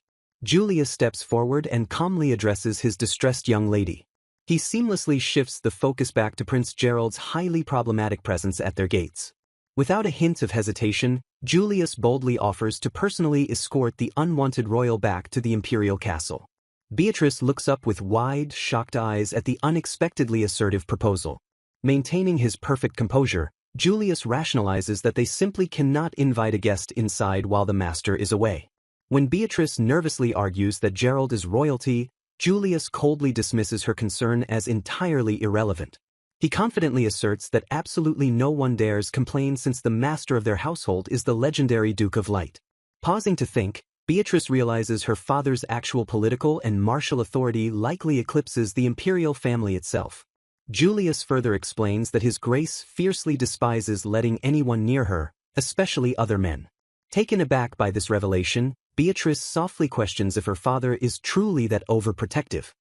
Julius steps forward and calmly addresses his distressed young lady. He seamlessly shifts the focus back to Prince Gerald's highly problematic presence at their gates. Without a hint of hesitation, Julius boldly offers to personally escort the unwanted royal back to the imperial castle. Beatrice looks up with wide, shocked eyes at the unexpectedly assertive proposal. Maintaining his perfect composure, Julius rationalizes that they simply cannot invite a guest inside while the master is away. When Beatrice nervously argues that Gerald is royalty, Julius coldly dismisses her concern as entirely irrelevant. He confidently asserts that absolutely no one dares complain since the master of their household is the legendary Duke of Light. Pausing to think, Beatrice realizes her father's actual political and martial authority likely eclipses the imperial family itself. Julius further explains that His Grace fiercely despises letting anyone near her, especially other men. Taken aback by this revelation, Beatrice softly questions if her father is truly that overprotective.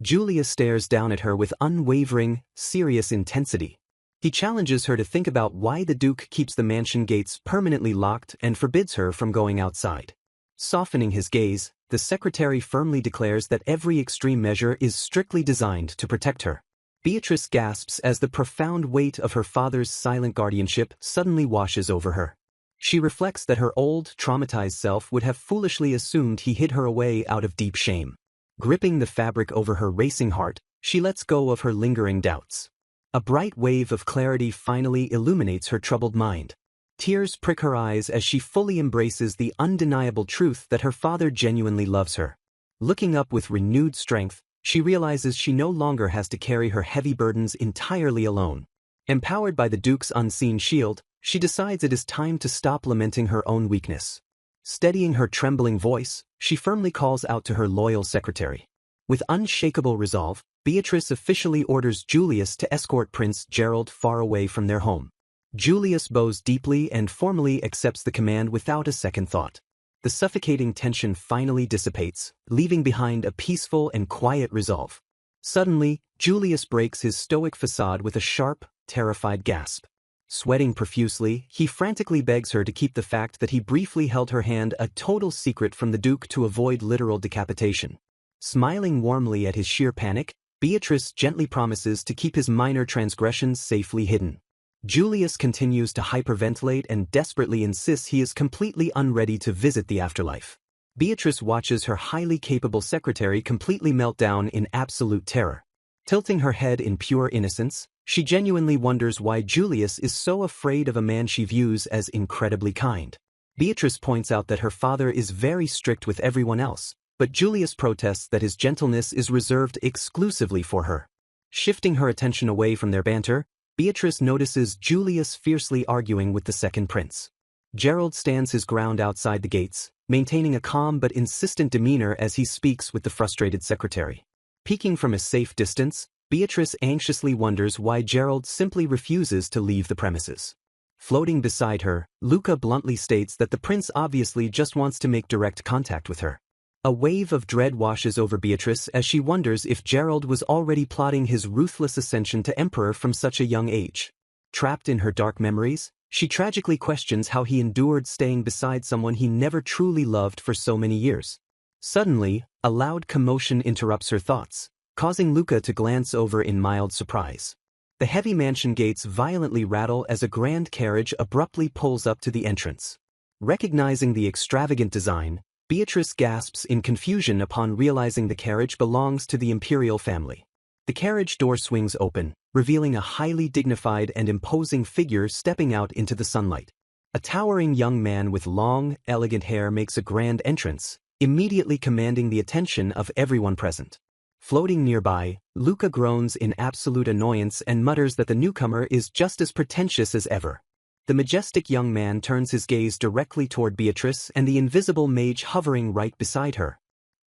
Julius stares down at her with unwavering, serious intensity. He challenges her to think about why the Duke keeps the mansion gates permanently locked and forbids her from going outside. Softening his gaze, the secretary firmly declares that every extreme measure is strictly designed to protect her. Beatrice gasps as the profound weight of her father's silent guardianship suddenly washes over her. She reflects that her old, traumatized self would have foolishly assumed he hid her away out of deep shame. Gripping the fabric over her racing heart, she lets go of her lingering doubts. A bright wave of clarity finally illuminates her troubled mind. Tears prick her eyes as she fully embraces the undeniable truth that her father genuinely loves her. Looking up with renewed strength, she realizes she no longer has to carry her heavy burdens entirely alone. Empowered by the Duke's unseen shield, she decides it is time to stop lamenting her own weakness. Steadying her trembling voice, she firmly calls out to her loyal secretary. With unshakable resolve, Beatrice officially orders Julius to escort Prince Gerald far away from their home. Julius bows deeply and formally accepts the command without a second thought. The suffocating tension finally dissipates, leaving behind a peaceful and quiet resolve. Suddenly, Julius breaks his stoic facade with a sharp, terrified gasp. Sweating profusely, he frantically begs her to keep the fact that he briefly held her hand a total secret from the Duke to avoid literal decapitation. Smiling warmly at his sheer panic, Beatrice gently promises to keep his minor transgressions safely hidden. Julius continues to hyperventilate and desperately insists he is completely unready to visit the afterlife. Beatrice watches her highly capable secretary completely melt down in absolute terror. Tilting her head in pure innocence, she genuinely wonders why Julius is so afraid of a man she views as incredibly kind. Beatrice points out that her father is very strict with everyone else, but Julius protests that his gentleness is reserved exclusively for her. Shifting her attention away from their banter, Beatrice notices Julius fiercely arguing with the second prince. Gerald stands his ground outside the gates, maintaining a calm but insistent demeanor as he speaks with the frustrated secretary. Peeking from a safe distance, Beatrice anxiously wonders why Gerald simply refuses to leave the premises. Floating beside her, Luca bluntly states that the prince obviously just wants to make direct contact with her. A wave of dread washes over Beatrice as she wonders if Gerald was already plotting his ruthless ascension to emperor from such a young age. Trapped in her dark memories, she tragically questions how he endured staying beside someone he never truly loved for so many years. Suddenly, a loud commotion interrupts her thoughts, causing Luca to glance over in mild surprise. The heavy mansion gates violently rattle as a grand carriage abruptly pulls up to the entrance. Recognizing the extravagant design, Beatrice gasps in confusion upon realizing the carriage belongs to the imperial family. The carriage door swings open, revealing a highly dignified and imposing figure stepping out into the sunlight. A towering young man with long, elegant hair makes a grand entrance, immediately commanding the attention of everyone present. Floating nearby, Luca groans in absolute annoyance and mutters that the newcomer is just as pretentious as ever. The majestic young man turns his gaze directly toward Beatrice and the invisible mage hovering right beside her.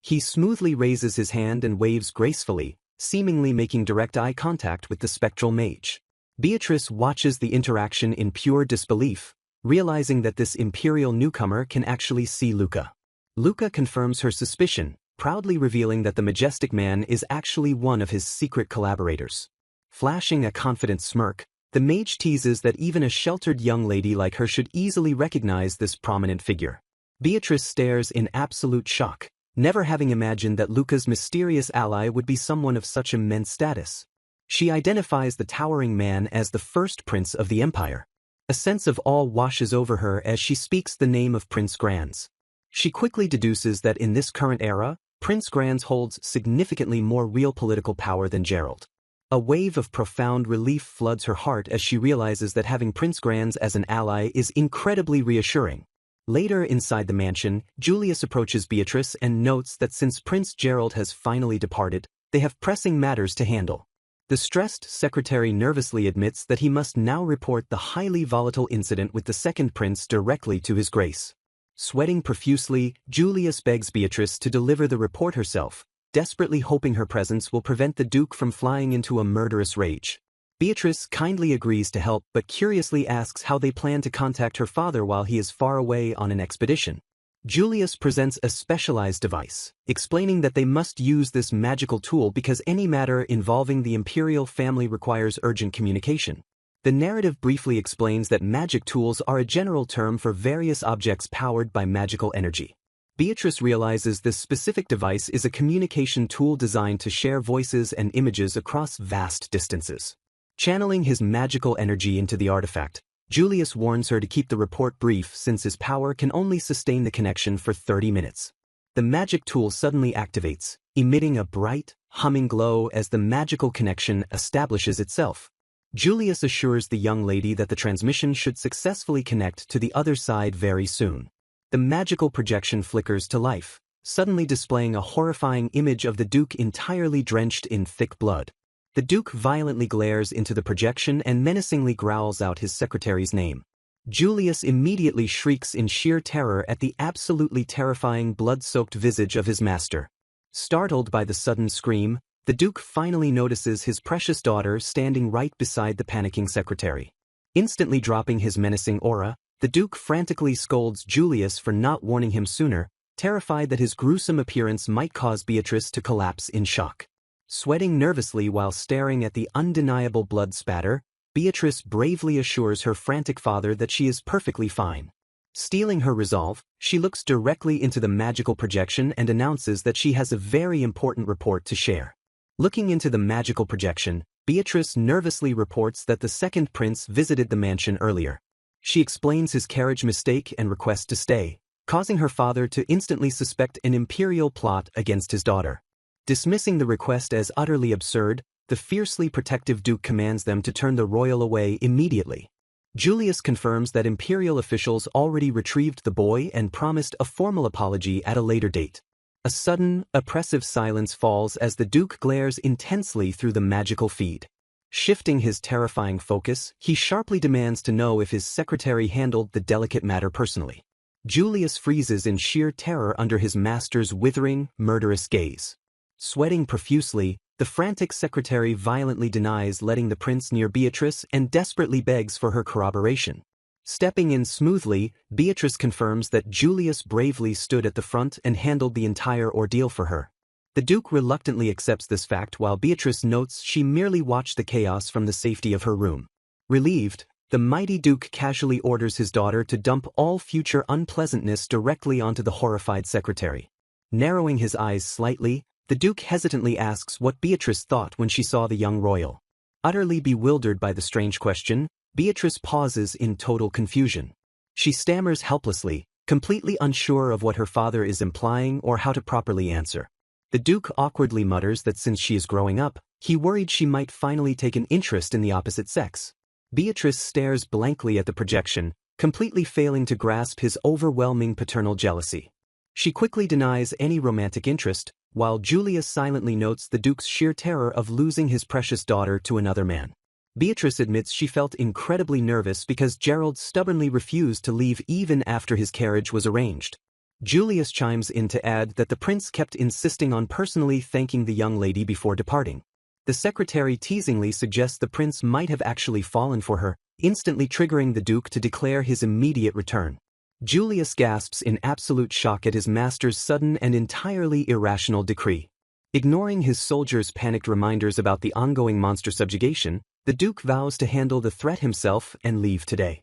He smoothly raises his hand and waves gracefully, seemingly making direct eye contact with the spectral mage. Beatrice watches the interaction in pure disbelief, realizing that this imperial newcomer can actually see Luca. Luca confirms her suspicion, proudly revealing that the majestic man is actually one of his secret collaborators. Flashing a confident smirk, the mage teases that even a sheltered young lady like her should easily recognize this prominent figure. Beatrice stares in absolute shock, never having imagined that Luca's mysterious ally would be someone of such immense status. She identifies the towering man as the first prince of the empire. A sense of awe washes over her as she speaks the name of Prince Granz. She quickly deduces that in this current era, Prince Granz holds significantly more real political power than Gerald. A wave of profound relief floods her heart as she realizes that having Prince Granz as an ally is incredibly reassuring. Later inside the mansion, Julius approaches Beatrice and notes that since Prince Gerald has finally departed, they have pressing matters to handle. The stressed secretary nervously admits that he must now report the highly volatile incident with the second prince directly to his grace. Sweating profusely, Julius begs Beatrice to deliver the report herself, desperately hoping her presence will prevent the Duke from flying into a murderous rage. Beatrice kindly agrees to help but curiously asks how they plan to contact her father while he is far away on an expedition. Julius presents a specialized device, explaining that they must use this magical tool because any matter involving the imperial family requires urgent communication. The narrative briefly explains that magic tools are a general term for various objects powered by magical energy. Beatrice realizes this specific device is a communication tool designed to share voices and images across vast distances. Channeling his magical energy into the artifact, Julius warns her to keep the report brief since his power can only sustain the connection for 30 minutes. The magic tool suddenly activates, emitting a bright, humming glow as the magical connection establishes itself. Julius assures the young lady that the transmission should successfully connect to the other side very soon. The magical projection flickers to life, suddenly displaying a horrifying image of the Duke entirely drenched in thick blood. The Duke violently glares into the projection and menacingly growls out his secretary's name. Julius immediately shrieks in sheer terror at the absolutely terrifying blood-soaked visage of his master. Startled by the sudden scream, the Duke finally notices his precious daughter standing right beside the panicking secretary. Instantly dropping his menacing aura, the Duke frantically scolds Julius for not warning him sooner, terrified that his gruesome appearance might cause Beatrice to collapse in shock. Sweating nervously while staring at the undeniable blood spatter, Beatrice bravely assures her frantic father that she is perfectly fine. Stealing her resolve, she looks directly into the magical projection and announces that she has a very important report to share. Looking into the magical projection, Beatrice nervously reports that the second prince visited the mansion earlier. She explains his carriage mistake and requests to stay, causing her father to instantly suspect an imperial plot against his daughter. Dismissing the request as utterly absurd, the fiercely protective Duke commands them to turn the royal away immediately. Julius confirms that imperial officials already retrieved the boy and promised a formal apology at a later date. A sudden, oppressive silence falls as the Duke glares intensely through the magical feed. Shifting his terrifying focus, he sharply demands to know if his secretary handled the delicate matter personally. Julius freezes in sheer terror under his master's withering, murderous gaze. Sweating profusely, the frantic secretary violently denies letting the prince near Beatrice and desperately begs for her corroboration. Stepping in smoothly, Beatrice confirms that Julius bravely stood at the front and handled the entire ordeal for her. The Duke reluctantly accepts this fact while Beatrice notes she merely watched the chaos from the safety of her room. Relieved, the mighty Duke casually orders his daughter to dump all future unpleasantness directly onto the horrified secretary. Narrowing his eyes slightly, the Duke hesitantly asks what Beatrice thought when she saw the young royal. Utterly bewildered by the strange question, Beatrice pauses in total confusion. She stammers helplessly, completely unsure of what her father is implying or how to properly answer. The Duke awkwardly mutters that since she is growing up, he worried she might finally take an interest in the opposite sex. Beatrice stares blankly at the projection, completely failing to grasp his overwhelming paternal jealousy. She quickly denies any romantic interest, while Julius silently notes the Duke's sheer terror of losing his precious daughter to another man. Beatrice admits she felt incredibly nervous because Gerald stubbornly refused to leave even after his carriage was arranged. Julius chimes in to add that the prince kept insisting on personally thanking the young lady before departing. The secretary teasingly suggests the prince might have actually fallen for her, instantly triggering the Duke to declare his immediate return. Julius gasps in absolute shock at his master's sudden and entirely irrational decree. Ignoring his soldiers' panicked reminders about the ongoing monster subjugation, the Duke vows to handle the threat himself and leave today.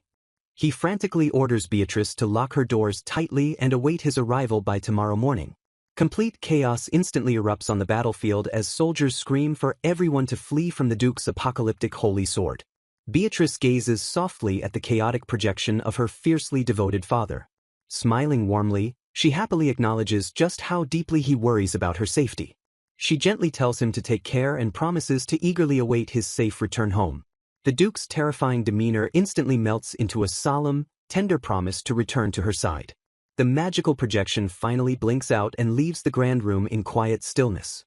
He frantically orders Beatrice to lock her doors tightly and await his arrival by tomorrow morning. Complete chaos instantly erupts on the battlefield as soldiers scream for everyone to flee from the Duke's apocalyptic holy sword. Beatrice gazes softly at the chaotic projection of her fiercely devoted father. Smiling warmly, she happily acknowledges just how deeply he worries about her safety. She gently tells him to take care and promises to eagerly await his safe return home. The Duke's terrifying demeanor instantly melts into a solemn, tender promise to return to her side. The magical projection finally blinks out and leaves the grand room in quiet stillness.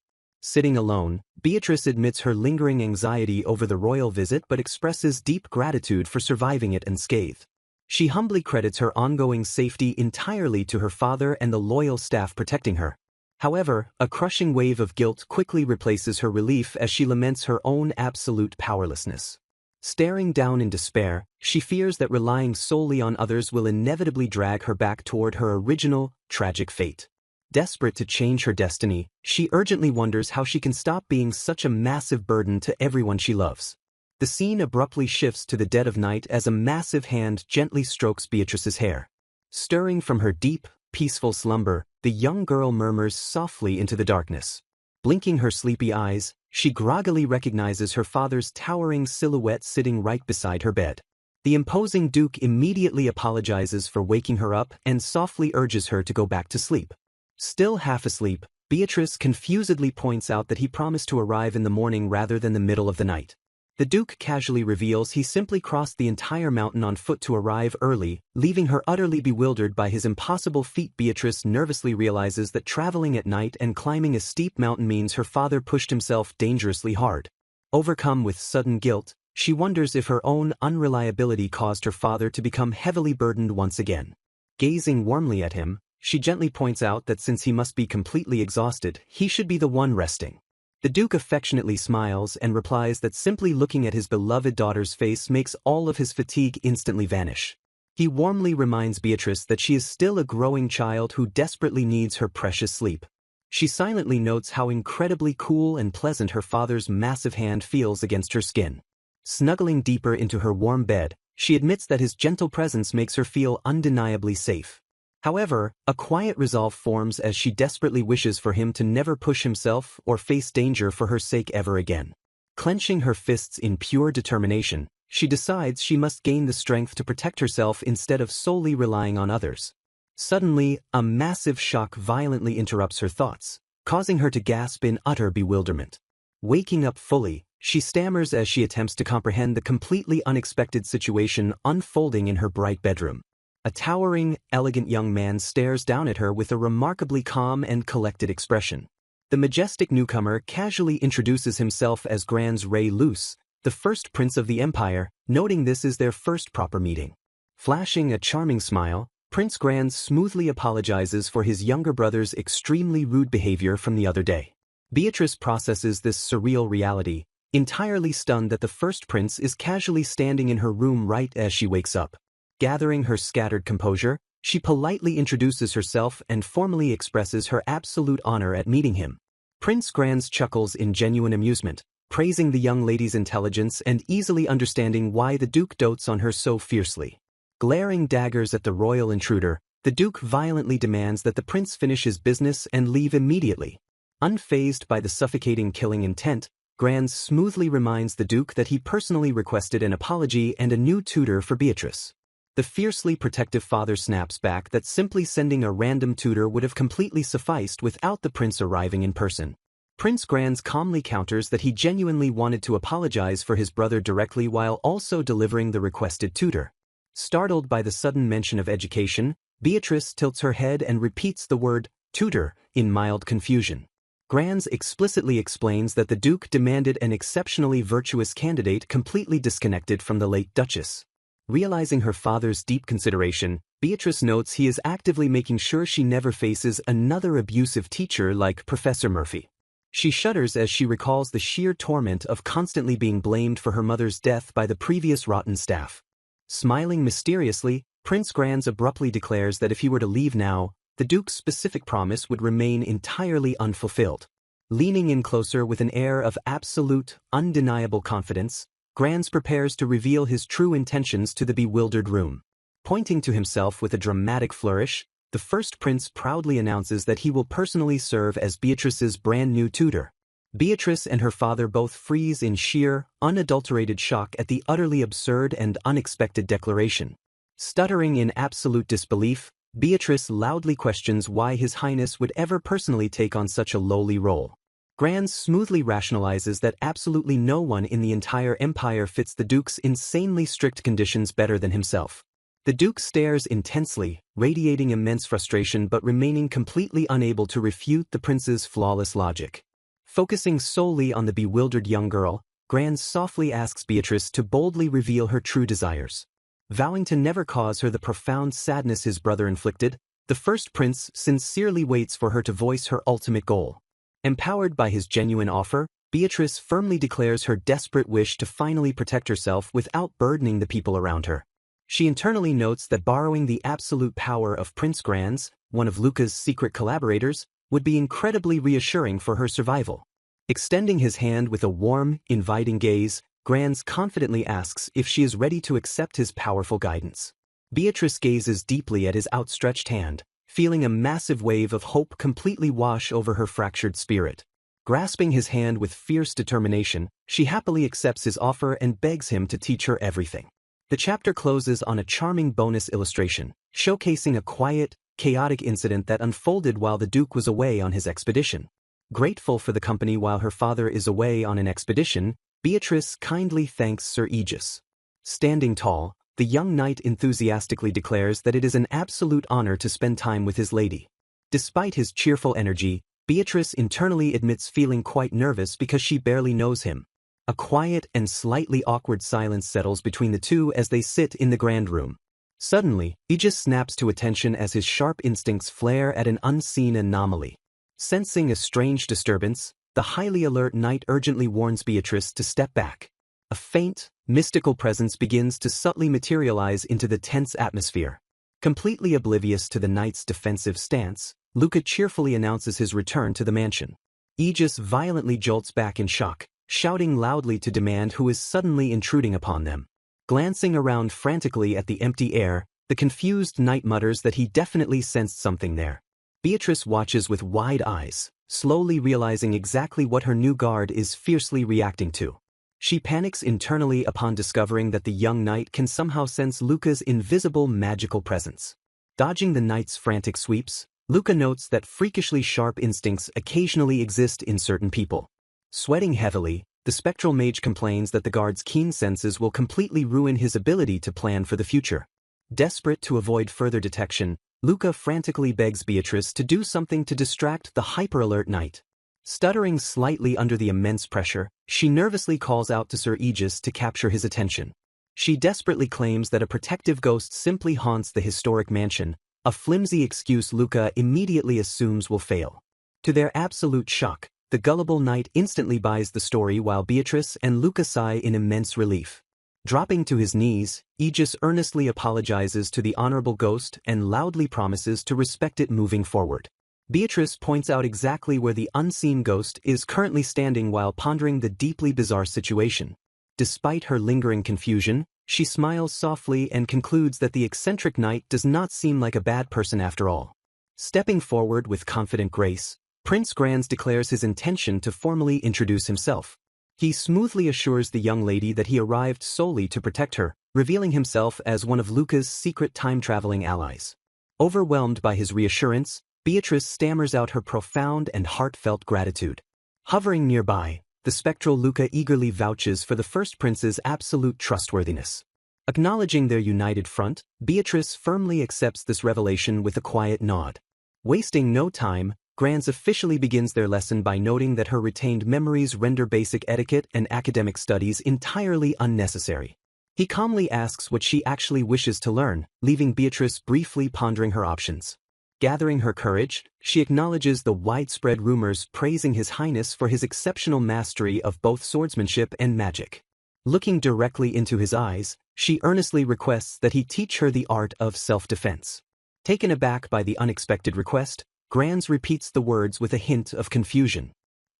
Sitting alone, Beatrice admits her lingering anxiety over the royal visit but expresses deep gratitude for surviving it unscathed. She humbly credits her ongoing safety entirely to her father and the loyal staff protecting her. However, a crushing wave of guilt quickly replaces her relief as she laments her own absolute powerlessness. Staring down in despair, she fears that relying solely on others will inevitably drag her back toward her original, tragic fate. Desperate to change her destiny, she urgently wonders how she can stop being such a massive burden to everyone she loves. The scene abruptly shifts to the dead of night as a massive hand gently strokes Beatrice's hair. Stirring from her deep, peaceful slumber, the young girl murmurs softly into the darkness. Blinking her sleepy eyes, she groggily recognizes her father's towering silhouette sitting right beside her bed. The imposing Duke immediately apologizes for waking her up and softly urges her to go back to sleep. Still half asleep, Beatrice confusedly points out that he promised to arrive in the morning rather than the middle of the night. The Duke casually reveals he simply crossed the entire mountain on foot to arrive early, leaving her utterly bewildered by his impossible feat. Beatrice nervously realizes that traveling at night and climbing a steep mountain means her father pushed himself dangerously hard. Overcome with sudden guilt, she wonders if her own unreliability caused her father to become heavily burdened once again. Gazing warmly at him, she gently points out that since he must be completely exhausted, he should be the one resting. The Duke affectionately smiles and replies that simply looking at his beloved daughter's face makes all of his fatigue instantly vanish. He warmly reminds Beatrice that she is still a growing child who desperately needs her precious sleep. She silently notes how incredibly cool and pleasant her father's massive hand feels against her skin. Snuggling deeper into her warm bed, she admits that his gentle presence makes her feel undeniably safe. However, a quiet resolve forms as she desperately wishes for him to never push himself or face danger for her sake ever again. Clenching her fists in pure determination, she decides she must gain the strength to protect herself instead of solely relying on others. Suddenly, a massive shock violently interrupts her thoughts, causing her to gasp in utter bewilderment. Waking up fully, she stammers as she attempts to comprehend the completely unexpected situation unfolding in her bright bedroom. A towering, elegant young man stares down at her with a remarkably calm and collected expression. The majestic newcomer casually introduces himself as Granz Ray Luce, the first prince of the empire, noting this is their first proper meeting. Flashing a charming smile, Prince Granz smoothly apologizes for his younger brother's extremely rude behavior from the other day. Beatrice processes this surreal reality, entirely stunned that the first prince is casually standing in her room right as she wakes up. Gathering her scattered composure, she politely introduces herself and formally expresses her absolute honor at meeting him. Prince Granz chuckles in genuine amusement, praising the young lady's intelligence and easily understanding why the Duke dotes on her so fiercely. Glaring daggers at the royal intruder, the Duke violently demands that the prince finish his business and leave immediately. Unfazed by the suffocating killing intent, Granz smoothly reminds the Duke that he personally requested an apology and a new tutor for Beatrice. The fiercely protective father snaps back that simply sending a random tutor would have completely sufficed without the prince arriving in person. Prince Granz calmly counters that he genuinely wanted to apologize for his brother directly while also delivering the requested tutor. Startled by the sudden mention of education, Beatrice tilts her head and repeats the word, tutor, in mild confusion. Granz explicitly explains that the Duke demanded an exceptionally virtuous candidate completely disconnected from the late Duchess. Realizing her father's deep consideration, Beatrice notes he is actively making sure she never faces another abusive teacher like Professor Murphy. She shudders as she recalls the sheer torment of constantly being blamed for her mother's death by the previous rotten staff. Smiling mysteriously, Prince Granz abruptly declares that if he were to leave now, the Duke's specific promise would remain entirely unfulfilled. Leaning in closer with an air of absolute, undeniable confidence, Granz prepares to reveal his true intentions to the bewildered room. Pointing to himself with a dramatic flourish, the first prince proudly announces that he will personally serve as Beatrice's brand new tutor. Beatrice and her father both freeze in sheer, unadulterated shock at the utterly absurd and unexpected declaration. Stuttering in absolute disbelief, Beatrice loudly questions why His Highness would ever personally take on such a lowly role. Granz smoothly rationalizes that absolutely no one in the entire empire fits the Duke's insanely strict conditions better than himself. The Duke stares intensely, radiating immense frustration but remaining completely unable to refute the prince's flawless logic. Focusing solely on the bewildered young girl, Granz softly asks Beatrice to boldly reveal her true desires. Vowing to never cause her the profound sadness his brother inflicted, the first prince sincerely waits for her to voice her ultimate goal. Empowered by his genuine offer, Beatrice firmly declares her desperate wish to finally protect herself without burdening the people around her. She internally notes that borrowing the absolute power of Prince Granz, one of Luca's secret collaborators, would be incredibly reassuring for her survival. Extending his hand with a warm, inviting gaze, Granz confidently asks if she is ready to accept his powerful guidance. Beatrice gazes deeply at his outstretched hand, feeling a massive wave of hope completely wash over her fractured spirit. Grasping his hand with fierce determination, she happily accepts his offer and begs him to teach her everything. The chapter closes on a charming bonus illustration, showcasing a quiet, chaotic incident that unfolded while the Duke was away on his expedition. Grateful for the company while her father is away on an expedition, Beatrice kindly thanks Sir Aegis. Standing tall, the young knight enthusiastically declares that it is an absolute honor to spend time with his lady. Despite his cheerful energy, Beatrice internally admits feeling quite nervous because she barely knows him. A quiet and slightly awkward silence settles between the two as they sit in the grand room. Suddenly, Aegis snaps to attention as his sharp instincts flare at an unseen anomaly. Sensing a strange disturbance, the highly alert knight urgently warns Beatrice to step back. A faint, mystical presence begins to subtly materialize into the tense atmosphere. Completely oblivious to the knight's defensive stance, Luca cheerfully announces his return to the mansion. Aegis violently jolts back in shock, shouting loudly to demand who is suddenly intruding upon them. Glancing around frantically at the empty air, the confused knight mutters that he definitely sensed something there. Beatrice watches with wide eyes, slowly realizing exactly what her new guard is fiercely reacting to. She panics internally upon discovering that the young knight can somehow sense Luca's invisible magical presence. Dodging the knight's frantic sweeps, Luca notes that freakishly sharp instincts occasionally exist in certain people. Sweating heavily, the spectral mage complains that the guard's keen senses will completely ruin his ability to plan for the future. Desperate to avoid further detection, Luca frantically begs Beatrice to do something to distract the hyper-alert knight. Stuttering slightly under the immense pressure, she nervously calls out to Sir Aegis to capture his attention. She desperately claims that a protective ghost simply haunts the historic mansion, a flimsy excuse Luca immediately assumes will fail. To their absolute shock, the gullible knight instantly buys the story while Beatrice and Luca sigh in immense relief. Dropping to his knees, Aegis earnestly apologizes to the honorable ghost and loudly promises to respect it moving forward. Beatrice points out exactly where the unseen ghost is currently standing while pondering the deeply bizarre situation. Despite her lingering confusion, she smiles softly and concludes that the eccentric knight does not seem like a bad person after all. Stepping forward with confident grace, Prince Granz declares his intention to formally introduce himself. He smoothly assures the young lady that he arrived solely to protect her, revealing himself as one of Luca's secret time-traveling allies. Overwhelmed by his reassurance, Beatrice stammers out her profound and heartfelt gratitude. Hovering nearby, the spectral Luca eagerly vouches for the first prince's absolute trustworthiness. Acknowledging their united front, Beatrice firmly accepts this revelation with a quiet nod. Wasting no time, Granz officially begins their lesson by noting that her retained memories render basic etiquette and academic studies entirely unnecessary. He calmly asks what she actually wishes to learn, leaving Beatrice briefly pondering her options. Gathering her courage, she acknowledges the widespread rumors praising His Highness for his exceptional mastery of both swordsmanship and magic. Looking directly into his eyes, She earnestly requests that he teach her the art of self-defense. Taken aback by the unexpected request, Granz repeats the words with a hint of confusion.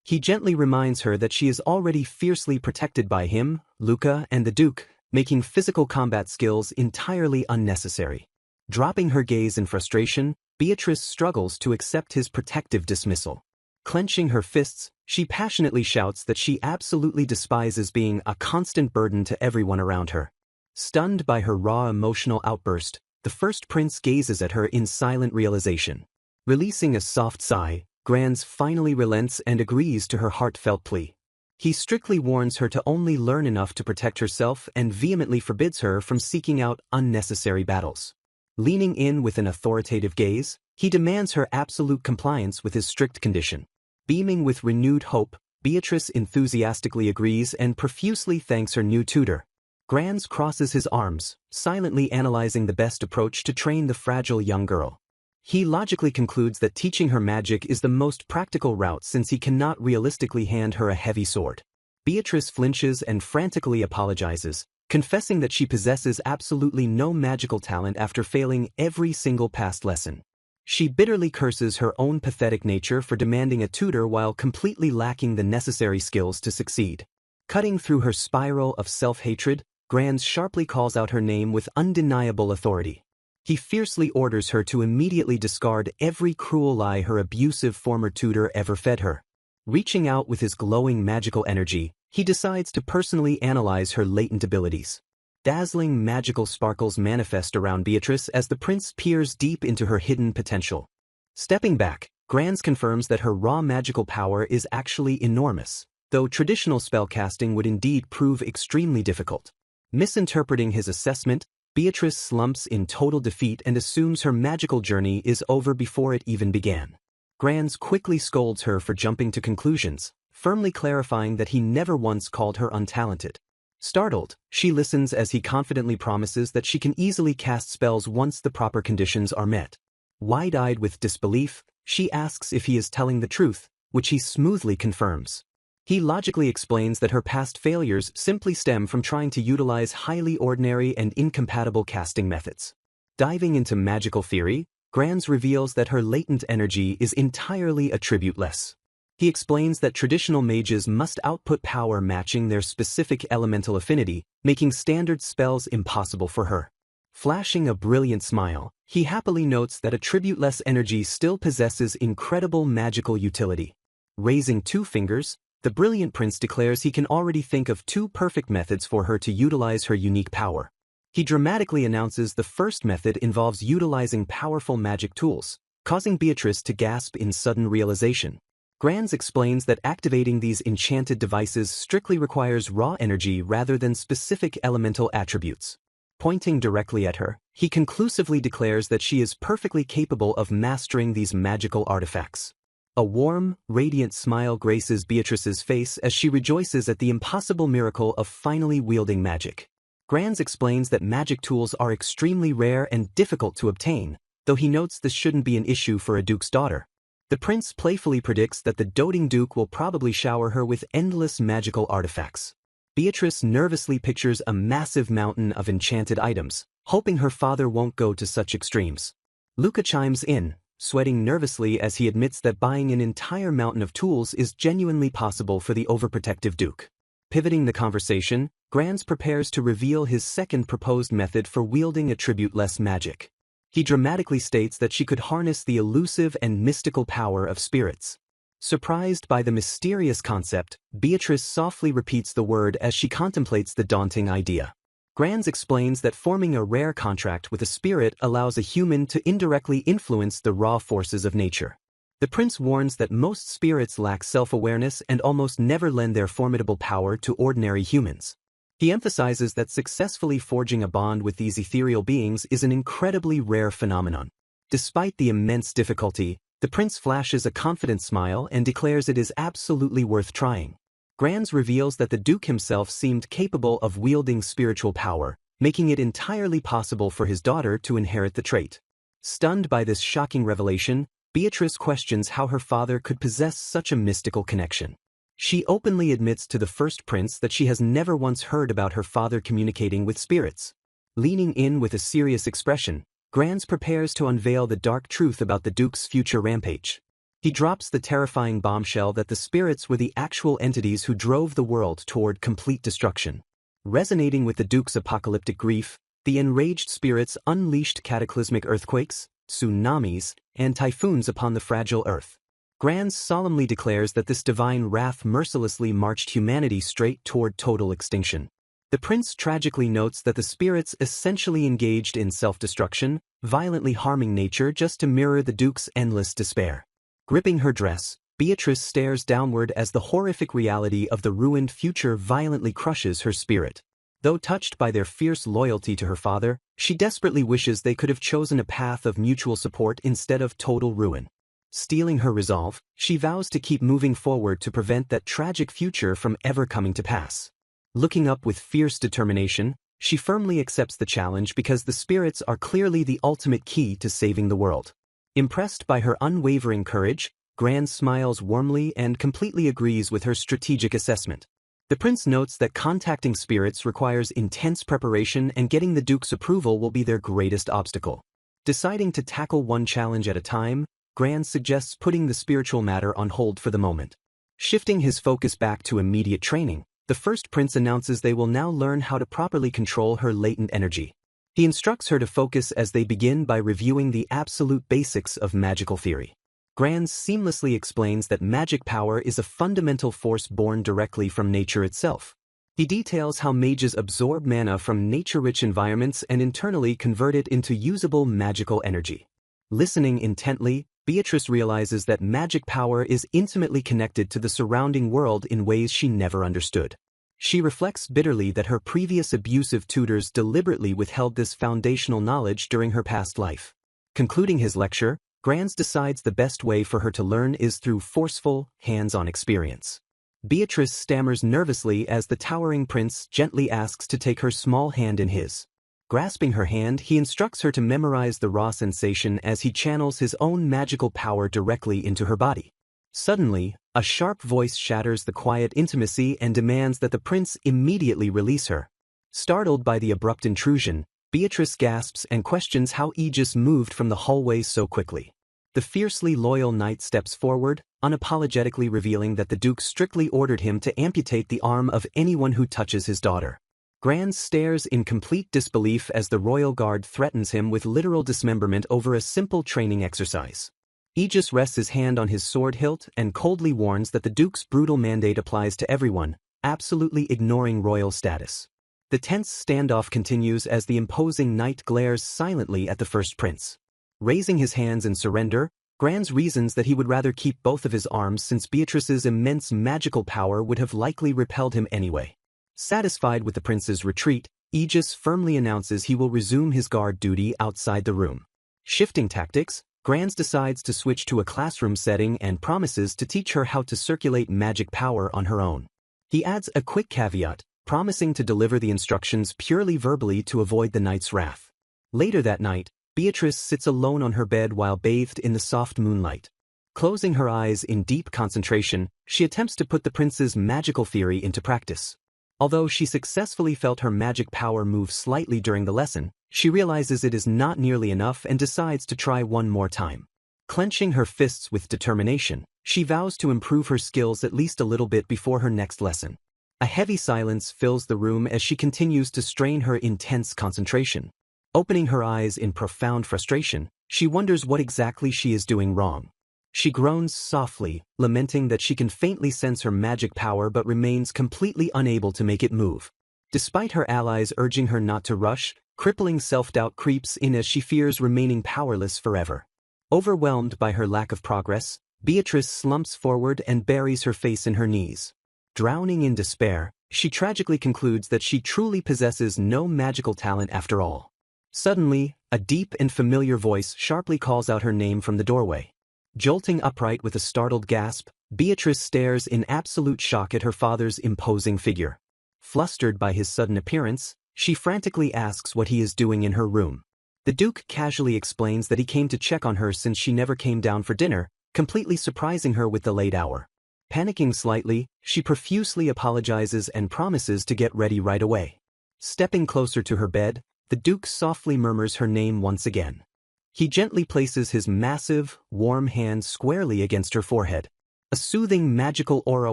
He gently reminds her that she is already fiercely protected by him, Luca, and the Duke, making physical combat skills entirely unnecessary. Dropping her gaze in frustration, Beatrice struggles to accept his protective dismissal. Clenching her fists, she passionately shouts that she absolutely despises being a constant burden to everyone around her. Stunned by her raw emotional outburst, the first prince gazes at her in silent realization. Releasing a soft sigh, Granz finally relents and agrees to her heartfelt plea. He strictly warns her to only learn enough to protect herself and vehemently forbids her from seeking out unnecessary battles. Leaning in with an authoritative gaze, he demands her absolute compliance with his strict condition. Beaming with renewed hope, Beatrice enthusiastically agrees and profusely thanks her new tutor. Granz crosses his arms, silently analyzing the best approach to train the fragile young girl. He logically concludes that teaching her magic is the most practical route since he cannot realistically hand her a heavy sword. Beatrice flinches and frantically apologizes, confessing that she possesses absolutely no magical talent after failing every single past lesson. She bitterly curses her own pathetic nature for demanding a tutor while completely lacking the necessary skills to succeed. Cutting through her spiral of self-hatred, Granz sharply calls out her name with undeniable authority. He fiercely orders her to immediately discard every cruel lie her abusive former tutor ever fed her. Reaching out with his glowing magical energy, he decides to personally analyze her latent abilities. Dazzling magical sparkles manifest around Beatrice as the prince peers deep into her hidden potential. Stepping back, Granz confirms that her raw magical power is actually enormous, though traditional spellcasting would indeed prove extremely difficult. Misinterpreting his assessment, Beatrice slumps in total defeat and assumes her magical journey is over before it even began. Granz quickly scolds her for jumping to conclusions, firmly clarifying that he never once called her untalented. Startled, she listens as he confidently promises that she can easily cast spells once the proper conditions are met. Wide-eyed with disbelief, she asks if he is telling the truth, which he smoothly confirms. He logically explains that her past failures simply stem from trying to utilize highly ordinary and incompatible casting methods. Diving into magical theory, Granz reveals that her latent energy is entirely attributeless. He explains that traditional mages must output power matching their specific elemental affinity, making standard spells impossible for her. Flashing a brilliant smile, he happily notes that attributeless energy still possesses incredible magical utility. Raising two fingers, the brilliant prince declares he can already think of two perfect methods for her to utilize her unique power. He dramatically announces the first method involves utilizing powerful magic tools, causing Beatrice to gasp in sudden realization. Granz explains that activating these enchanted devices strictly requires raw energy rather than specific elemental attributes. Pointing directly at her, he conclusively declares that she is perfectly capable of mastering these magical artifacts. A warm, radiant smile graces Beatrice's face as she rejoices at the impossible miracle of finally wielding magic. Granz explains that magic tools are extremely rare and difficult to obtain, though he notes this shouldn't be an issue for a duke's daughter. The prince playfully predicts that the doting duke will probably shower her with endless magical artifacts. Beatrice nervously pictures a massive mountain of enchanted items, hoping her father won't go to such extremes. Luca chimes in, sweating nervously as he admits that buying an entire mountain of tools is genuinely possible for the overprotective duke. Pivoting the conversation, Granz prepares to reveal his second proposed method for wielding attribute-less magic. He dramatically states that she could harness the elusive and mystical power of spirits. Surprised by the mysterious concept, Beatrice softly repeats the word as she contemplates the daunting idea. Granz explains that forming a rare contract with a spirit allows a human to indirectly influence the raw forces of nature. The prince warns that most spirits lack self-awareness and almost never lend their formidable power to ordinary humans. He emphasizes that successfully forging a bond with these ethereal beings is an incredibly rare phenomenon. Despite the immense difficulty, the prince flashes a confident smile and declares it is absolutely worth trying. Granz reveals that the duke himself seemed capable of wielding spiritual power, making it entirely possible for his daughter to inherit the trait. Stunned by this shocking revelation, Beatrice questions how her father could possess such a mystical connection. She openly admits to the first prince that she has never once heard about her father communicating with spirits. Leaning in with a serious expression, Granz prepares to unveil the dark truth about the Duke's future rampage. He drops the terrifying bombshell that the spirits were the actual entities who drove the world toward complete destruction. Resonating with the Duke's apocalyptic grief, the enraged spirits unleashed cataclysmic earthquakes, tsunamis, and typhoons upon the fragile Earth. Granz solemnly declares that this divine wrath mercilessly marched humanity straight toward total extinction. The prince tragically notes that the spirits essentially engaged in self-destruction, violently harming nature just to mirror the Duke's endless despair. Gripping her dress, Beatrice stares downward as the horrific reality of the ruined future violently crushes her spirit. Though touched by their fierce loyalty to her father, she desperately wishes they could have chosen a path of mutual support instead of total ruin. Steeling her resolve, she vows to keep moving forward to prevent that tragic future from ever coming to pass. Looking up with fierce determination, she firmly accepts the challenge because the spirits are clearly the ultimate key to saving the world. Impressed by her unwavering courage, Granz smiles warmly and completely agrees with her strategic assessment. The prince notes that contacting spirits requires intense preparation and getting the Duke's approval will be their greatest obstacle. Deciding to tackle one challenge at a time, Granz suggests putting the spiritual matter on hold for the moment. Shifting his focus back to immediate training, the first prince announces they will now learn how to properly control her latent energy. He instructs her to focus as they begin by reviewing the absolute basics of magical theory. Granz seamlessly explains that magic power is a fundamental force born directly from nature itself. He details how mages absorb mana from nature-rich environments and internally convert it into usable magical energy. Listening intently, Beatrice realizes that magic power is intimately connected to the surrounding world in ways she never understood. She reflects bitterly that her previous abusive tutors deliberately withheld this foundational knowledge during her past life. Concluding his lecture, Granz decides the best way for her to learn is through forceful, hands-on experience. Beatrice stammers nervously as the towering prince gently asks to take her small hand in his. Grasping her hand, he instructs her to memorize the raw sensation as he channels his own magical power directly into her body. Suddenly, a sharp voice shatters the quiet intimacy and demands that the prince immediately release her. Startled by the abrupt intrusion, Beatrice gasps and questions how Aegis moved from the hallway so quickly. The fiercely loyal knight steps forward, unapologetically revealing that the Duke strictly ordered him to amputate the arm of anyone who touches his daughter. Granz stares in complete disbelief as the royal guard threatens him with literal dismemberment over a simple training exercise. Aegis rests his hand on his sword hilt and coldly warns that the Duke's brutal mandate applies to everyone, absolutely ignoring royal status. The tense standoff continues as the imposing knight glares silently at the first prince. Raising his hands in surrender, Granz reasons that he would rather keep both of his arms since Beatrice's immense magical power would have likely repelled him anyway. Satisfied with the prince's retreat, Aegis firmly announces he will resume his guard duty outside the room. Shifting tactics, Granz decides to switch to a classroom setting and promises to teach her how to circulate magic power on her own. He adds a quick caveat, promising to deliver the instructions purely verbally to avoid the knight's wrath. Later that night, Beatrice sits alone on her bed while bathed in the soft moonlight. Closing her eyes in deep concentration, she attempts to put the prince's magical theory into practice. Although she successfully felt her magic power move slightly during the lesson, she realizes it is not nearly enough and decides to try one more time. Clenching her fists with determination, she vows to improve her skills at least a little bit before her next lesson. A heavy silence fills the room as she continues to strain her intense concentration. Opening her eyes in profound frustration, she wonders what exactly she is doing wrong. She groans softly, lamenting that she can faintly sense her magic power but remains completely unable to make it move. Despite her allies urging her not to rush, crippling self-doubt creeps in as she fears remaining powerless forever. Overwhelmed by her lack of progress, Beatrice slumps forward and buries her face in her knees. Drowning in despair, she tragically concludes that she truly possesses no magical talent after all. Suddenly, a deep and familiar voice sharply calls out her name from the doorway. Jolting upright with a startled gasp, Beatrice stares in absolute shock at her father's imposing figure. Flustered by his sudden appearance, she frantically asks what he is doing in her room. The Duke casually explains that he came to check on her since she never came down for dinner, completely surprising her with the late hour. Panicking slightly, she profusely apologizes and promises to get ready right away. Stepping closer to her bed, the Duke softly murmurs her name once again. He gently places his massive, warm hand squarely against her forehead. A soothing magical aura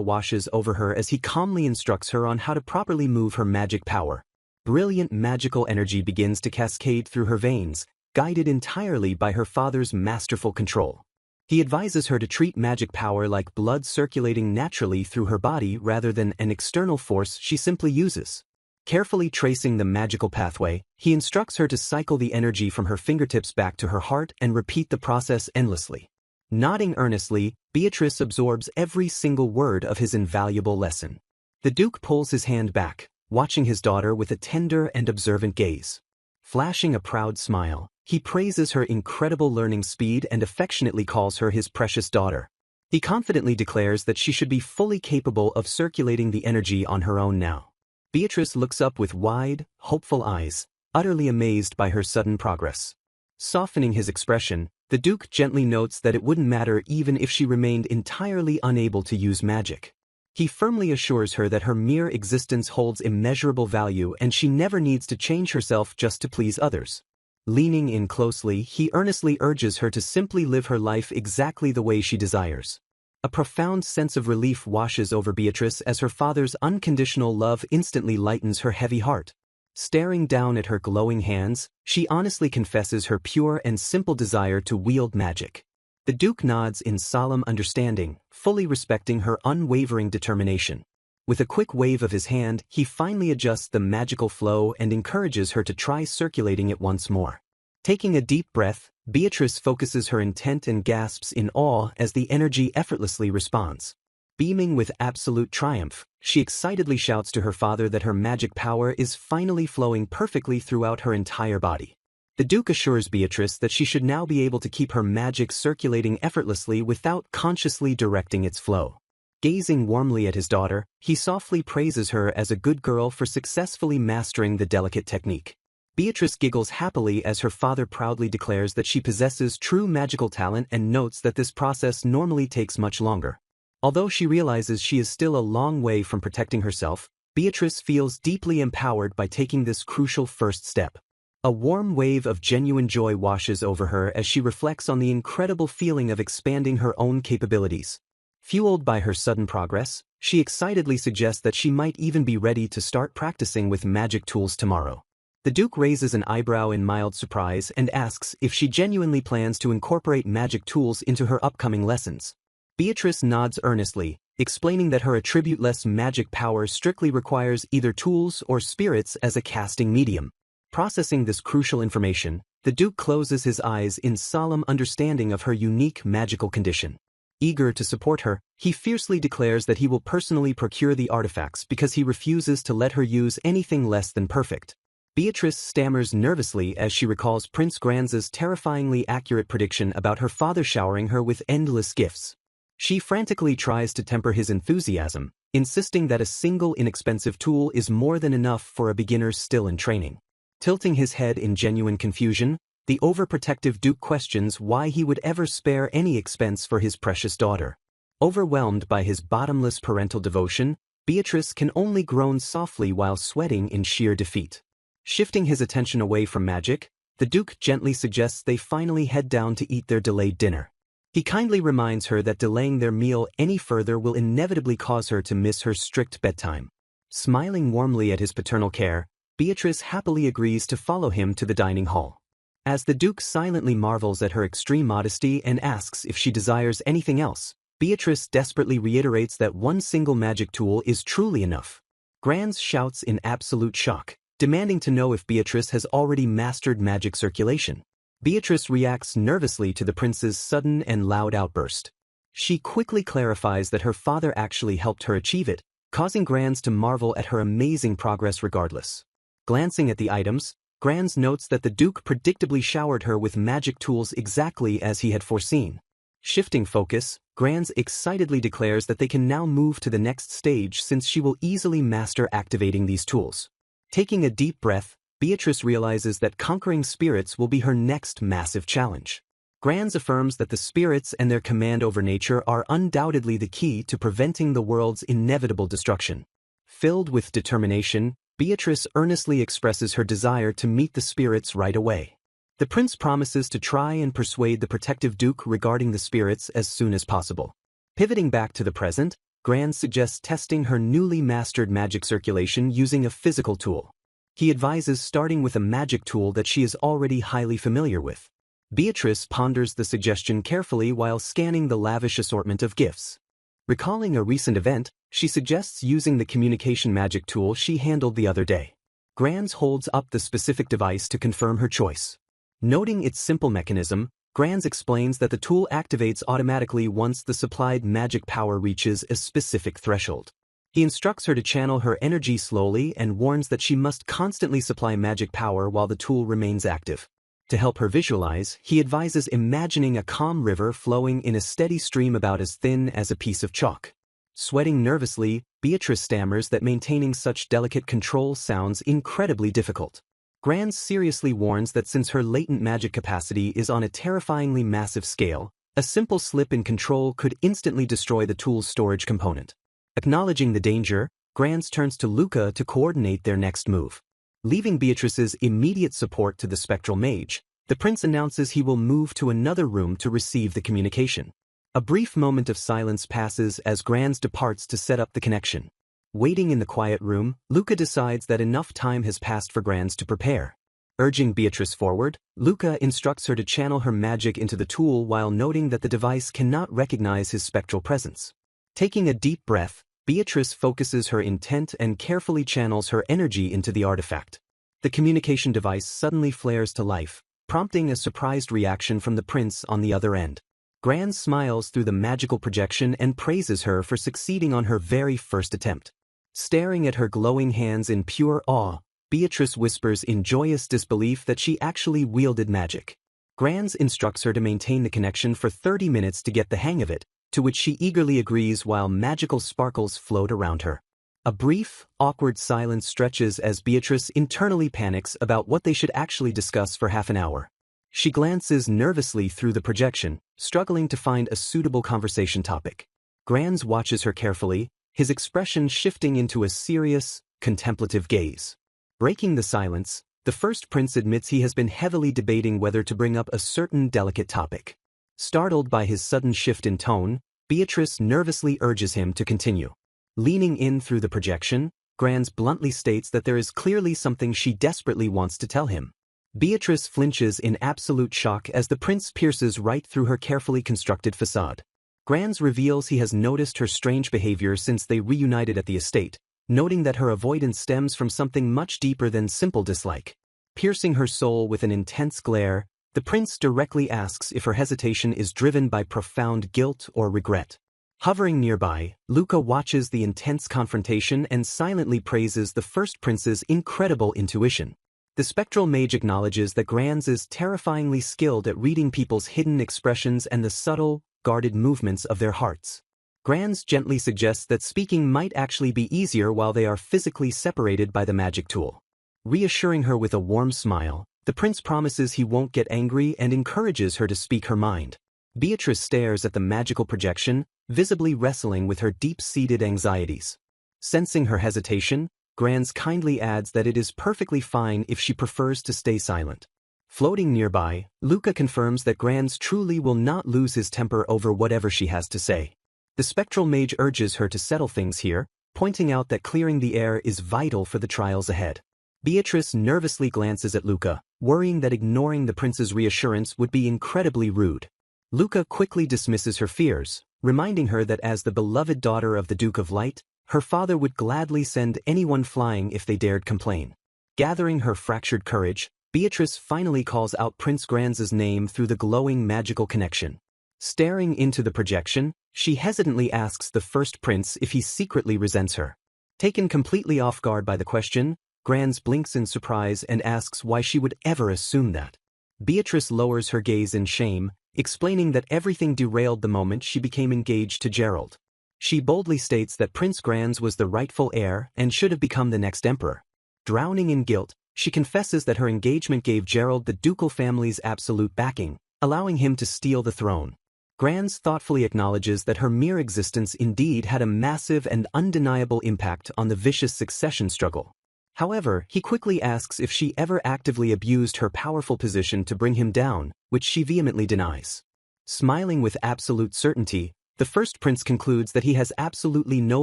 washes over her as he calmly instructs her on how to properly move her magic power. Brilliant magical energy begins to cascade through her veins, guided entirely by her father's masterful control. He advises her to treat magic power like blood circulating naturally through her body rather than an external force she simply uses. Carefully tracing the magical pathway, he instructs her to cycle the energy from her fingertips back to her heart and repeat the process endlessly. Nodding earnestly, Beatrice absorbs every single word of his invaluable lesson. The Duke pulls his hand back, watching his daughter with a tender and observant gaze. Flashing a proud smile, he praises her incredible learning speed and affectionately calls her his precious daughter. He confidently declares that she should be fully capable of circulating the energy on her own now. Beatrice looks up with wide, hopeful eyes, utterly amazed by her sudden progress. Softening his expression, the Duke gently notes that it wouldn't matter even if she remained entirely unable to use magic. He firmly assures her that her mere existence holds immeasurable value and she never needs to change herself just to please others. Leaning in closely, he earnestly urges her to simply live her life exactly the way she desires. A profound sense of relief washes over Beatrice as her father's unconditional love instantly lightens her heavy heart. Staring down at her glowing hands, she honestly confesses her pure and simple desire to wield magic. The Duke nods in solemn understanding, fully respecting her unwavering determination. With a quick wave of his hand, he finally adjusts the magical flow and encourages her to try circulating it once more. Taking a deep breath, Beatrice focuses her intent and gasps in awe as the energy effortlessly responds. Beaming with absolute triumph, she excitedly shouts to her father that her magic power is finally flowing perfectly throughout her entire body. The Duke assures Beatrice that she should now be able to keep her magic circulating effortlessly without consciously directing its flow. Gazing warmly at his daughter, he softly praises her as a good girl for successfully mastering the delicate technique. Beatrice giggles happily as her father proudly declares that she possesses true magical talent and notes that this process normally takes much longer. Although she realizes she is still a long way from protecting herself, Beatrice feels deeply empowered by taking this crucial first step. A warm wave of genuine joy washes over her as she reflects on the incredible feeling of expanding her own capabilities. Fueled by her sudden progress, she excitedly suggests that she might even be ready to start practicing with magic tools tomorrow. The Duke raises an eyebrow in mild surprise and asks if she genuinely plans to incorporate magic tools into her upcoming lessons. Beatrice nods earnestly, explaining that her attribute-less magic power strictly requires either tools or spirits as a casting medium. Processing this crucial information, the Duke closes his eyes in solemn understanding of her unique magical condition. Eager to support her, he fiercely declares that he will personally procure the artifacts because he refuses to let her use anything less than perfect. Beatrice stammers nervously as she recalls Prince Granz's terrifyingly accurate prediction about her father showering her with endless gifts. She frantically tries to temper his enthusiasm, insisting that a single inexpensive tool is more than enough for a beginner still in training. Tilting his head in genuine confusion, the overprotective Duke questions why he would ever spare any expense for his precious daughter. Overwhelmed by his bottomless parental devotion, Beatrice can only groan softly while sweating in sheer defeat. Shifting his attention away from magic, the Duke gently suggests they finally head down to eat their delayed dinner. He kindly reminds her that delaying their meal any further will inevitably cause her to miss her strict bedtime. Smiling warmly at his paternal care, Beatrice happily agrees to follow him to the dining hall. As the Duke silently marvels at her extreme modesty and asks if she desires anything else, Beatrice desperately reiterates that one single magic tool is truly enough. Granz shouts in absolute shock, demanding to know if Beatrice has already mastered magic circulation. Beatrice reacts nervously to the prince's sudden and loud outburst. She quickly clarifies that her father actually helped her achieve it, causing Granz to marvel at her amazing progress regardless. Glancing at the items, Granz notes that the Duke predictably showered her with magic tools exactly as he had foreseen. Shifting focus, Granz excitedly declares that they can now move to the next stage since she will easily master activating these tools. Taking a deep breath, Beatrice realizes that conquering spirits will be her next massive challenge. Granz affirms that the spirits and their command over nature are undoubtedly the key to preventing the world's inevitable destruction. Filled with determination, Beatrice earnestly expresses her desire to meet the spirits right away. The prince promises to try and persuade the protective duke regarding the spirits as soon as possible. Pivoting back to the present, Granz suggests testing her newly mastered magic circulation using a physical tool. He advises starting with a magic tool that she is already highly familiar with. Beatrice ponders the suggestion carefully while scanning the lavish assortment of gifts. Recalling a recent event, she suggests using the communication magic tool she handled the other day. Granz holds up the specific device to confirm her choice. Noting its simple mechanism, Granz explains that the tool activates automatically once the supplied magic power reaches a specific threshold. He instructs her to channel her energy slowly and warns that she must constantly supply magic power while the tool remains active. To help her visualize, he advises imagining a calm river flowing in a steady stream about as thin as a piece of chalk. Sweating nervously, Beatrice stammers that maintaining such delicate control sounds incredibly difficult. Granz seriously warns that since her latent magic capacity is on a terrifyingly massive scale, a simple slip in control could instantly destroy the tool's storage component. Acknowledging the danger, Granz turns to Luca to coordinate their next move. Leaving Beatrice's immediate support to the spectral mage, the prince announces he will move to another room to receive the communication. A brief moment of silence passes as Granz departs to set up the connection. Waiting in the quiet room, Luca decides that enough time has passed for Granz to prepare. Urging Beatrice forward, Luca instructs her to channel her magic into the tool while noting that the device cannot recognize his spectral presence. Taking a deep breath, Beatrice focuses her intent and carefully channels her energy into the artifact. The communication device suddenly flares to life, prompting a surprised reaction from the prince on the other end. Granz smiles through the magical projection and praises her for succeeding on her very first attempt. Staring at her glowing hands in pure awe, Beatrice whispers in joyous disbelief that she actually wielded magic. Granz instructs her to maintain the connection for 30 minutes to get the hang of it, to which she eagerly agrees while magical sparkles float around her. A brief, awkward silence stretches as Beatrice internally panics about what they should actually discuss for half an hour. She glances nervously through the projection, struggling to find a suitable conversation topic. Granz watches her carefully, his expression shifting into a serious, contemplative gaze. Breaking the silence, the first prince admits he has been heavily debating whether to bring up a certain delicate topic. Startled by his sudden shift in tone, Beatrice nervously urges him to continue. Leaning in through the projection, Granz bluntly states that there is clearly something she desperately wants to tell him. Beatrice flinches in absolute shock as the prince pierces right through her carefully constructed facade. Granz reveals he has noticed her strange behavior since they reunited at the estate, noting that her avoidance stems from something much deeper than simple dislike. Piercing her soul with an intense glare, the prince directly asks if her hesitation is driven by profound guilt or regret. Hovering nearby, Luca watches the intense confrontation and silently praises the first prince's incredible intuition. The spectral mage acknowledges that Granz is terrifyingly skilled at reading people's hidden expressions and the subtle, guarded movements of their hearts. Granz gently suggests that speaking might actually be easier while they are physically separated by the magic tool. Reassuring her with a warm smile, the prince promises he won't get angry and encourages her to speak her mind. Beatrice stares at the magical projection, visibly wrestling with her deep-seated anxieties. Sensing her hesitation, Granz kindly adds that it is perfectly fine if she prefers to stay silent. Floating nearby, Luca confirms that Granz truly will not lose his temper over whatever she has to say. The spectral mage urges her to settle things here, pointing out that clearing the air is vital for the trials ahead. Beatrice nervously glances at Luca, worrying that ignoring the prince's reassurance would be incredibly rude. Luca quickly dismisses her fears, reminding her that as the beloved daughter of the Duke of Light, her father would gladly send anyone flying if they dared complain. Gathering her fractured courage, Beatrice finally calls out Prince Granz's name through the glowing magical connection. Staring into the projection, she hesitantly asks the first prince if he secretly resents her. Taken completely off guard by the question, Granz blinks in surprise and asks why she would ever assume that. Beatrice lowers her gaze in shame, explaining that everything derailed the moment she became engaged to Gerald. She boldly states that Prince Granz was the rightful heir and should have become the next emperor. Drowning in guilt, she confesses that her engagement gave Gerald the ducal family's absolute backing, allowing him to steal the throne. Grans thoughtfully acknowledges that her mere existence indeed had a massive and undeniable impact on the vicious succession struggle. However, he quickly asks if she ever actively abused her powerful position to bring him down, which she vehemently denies. Smiling with absolute certainty, the first prince concludes that he has absolutely no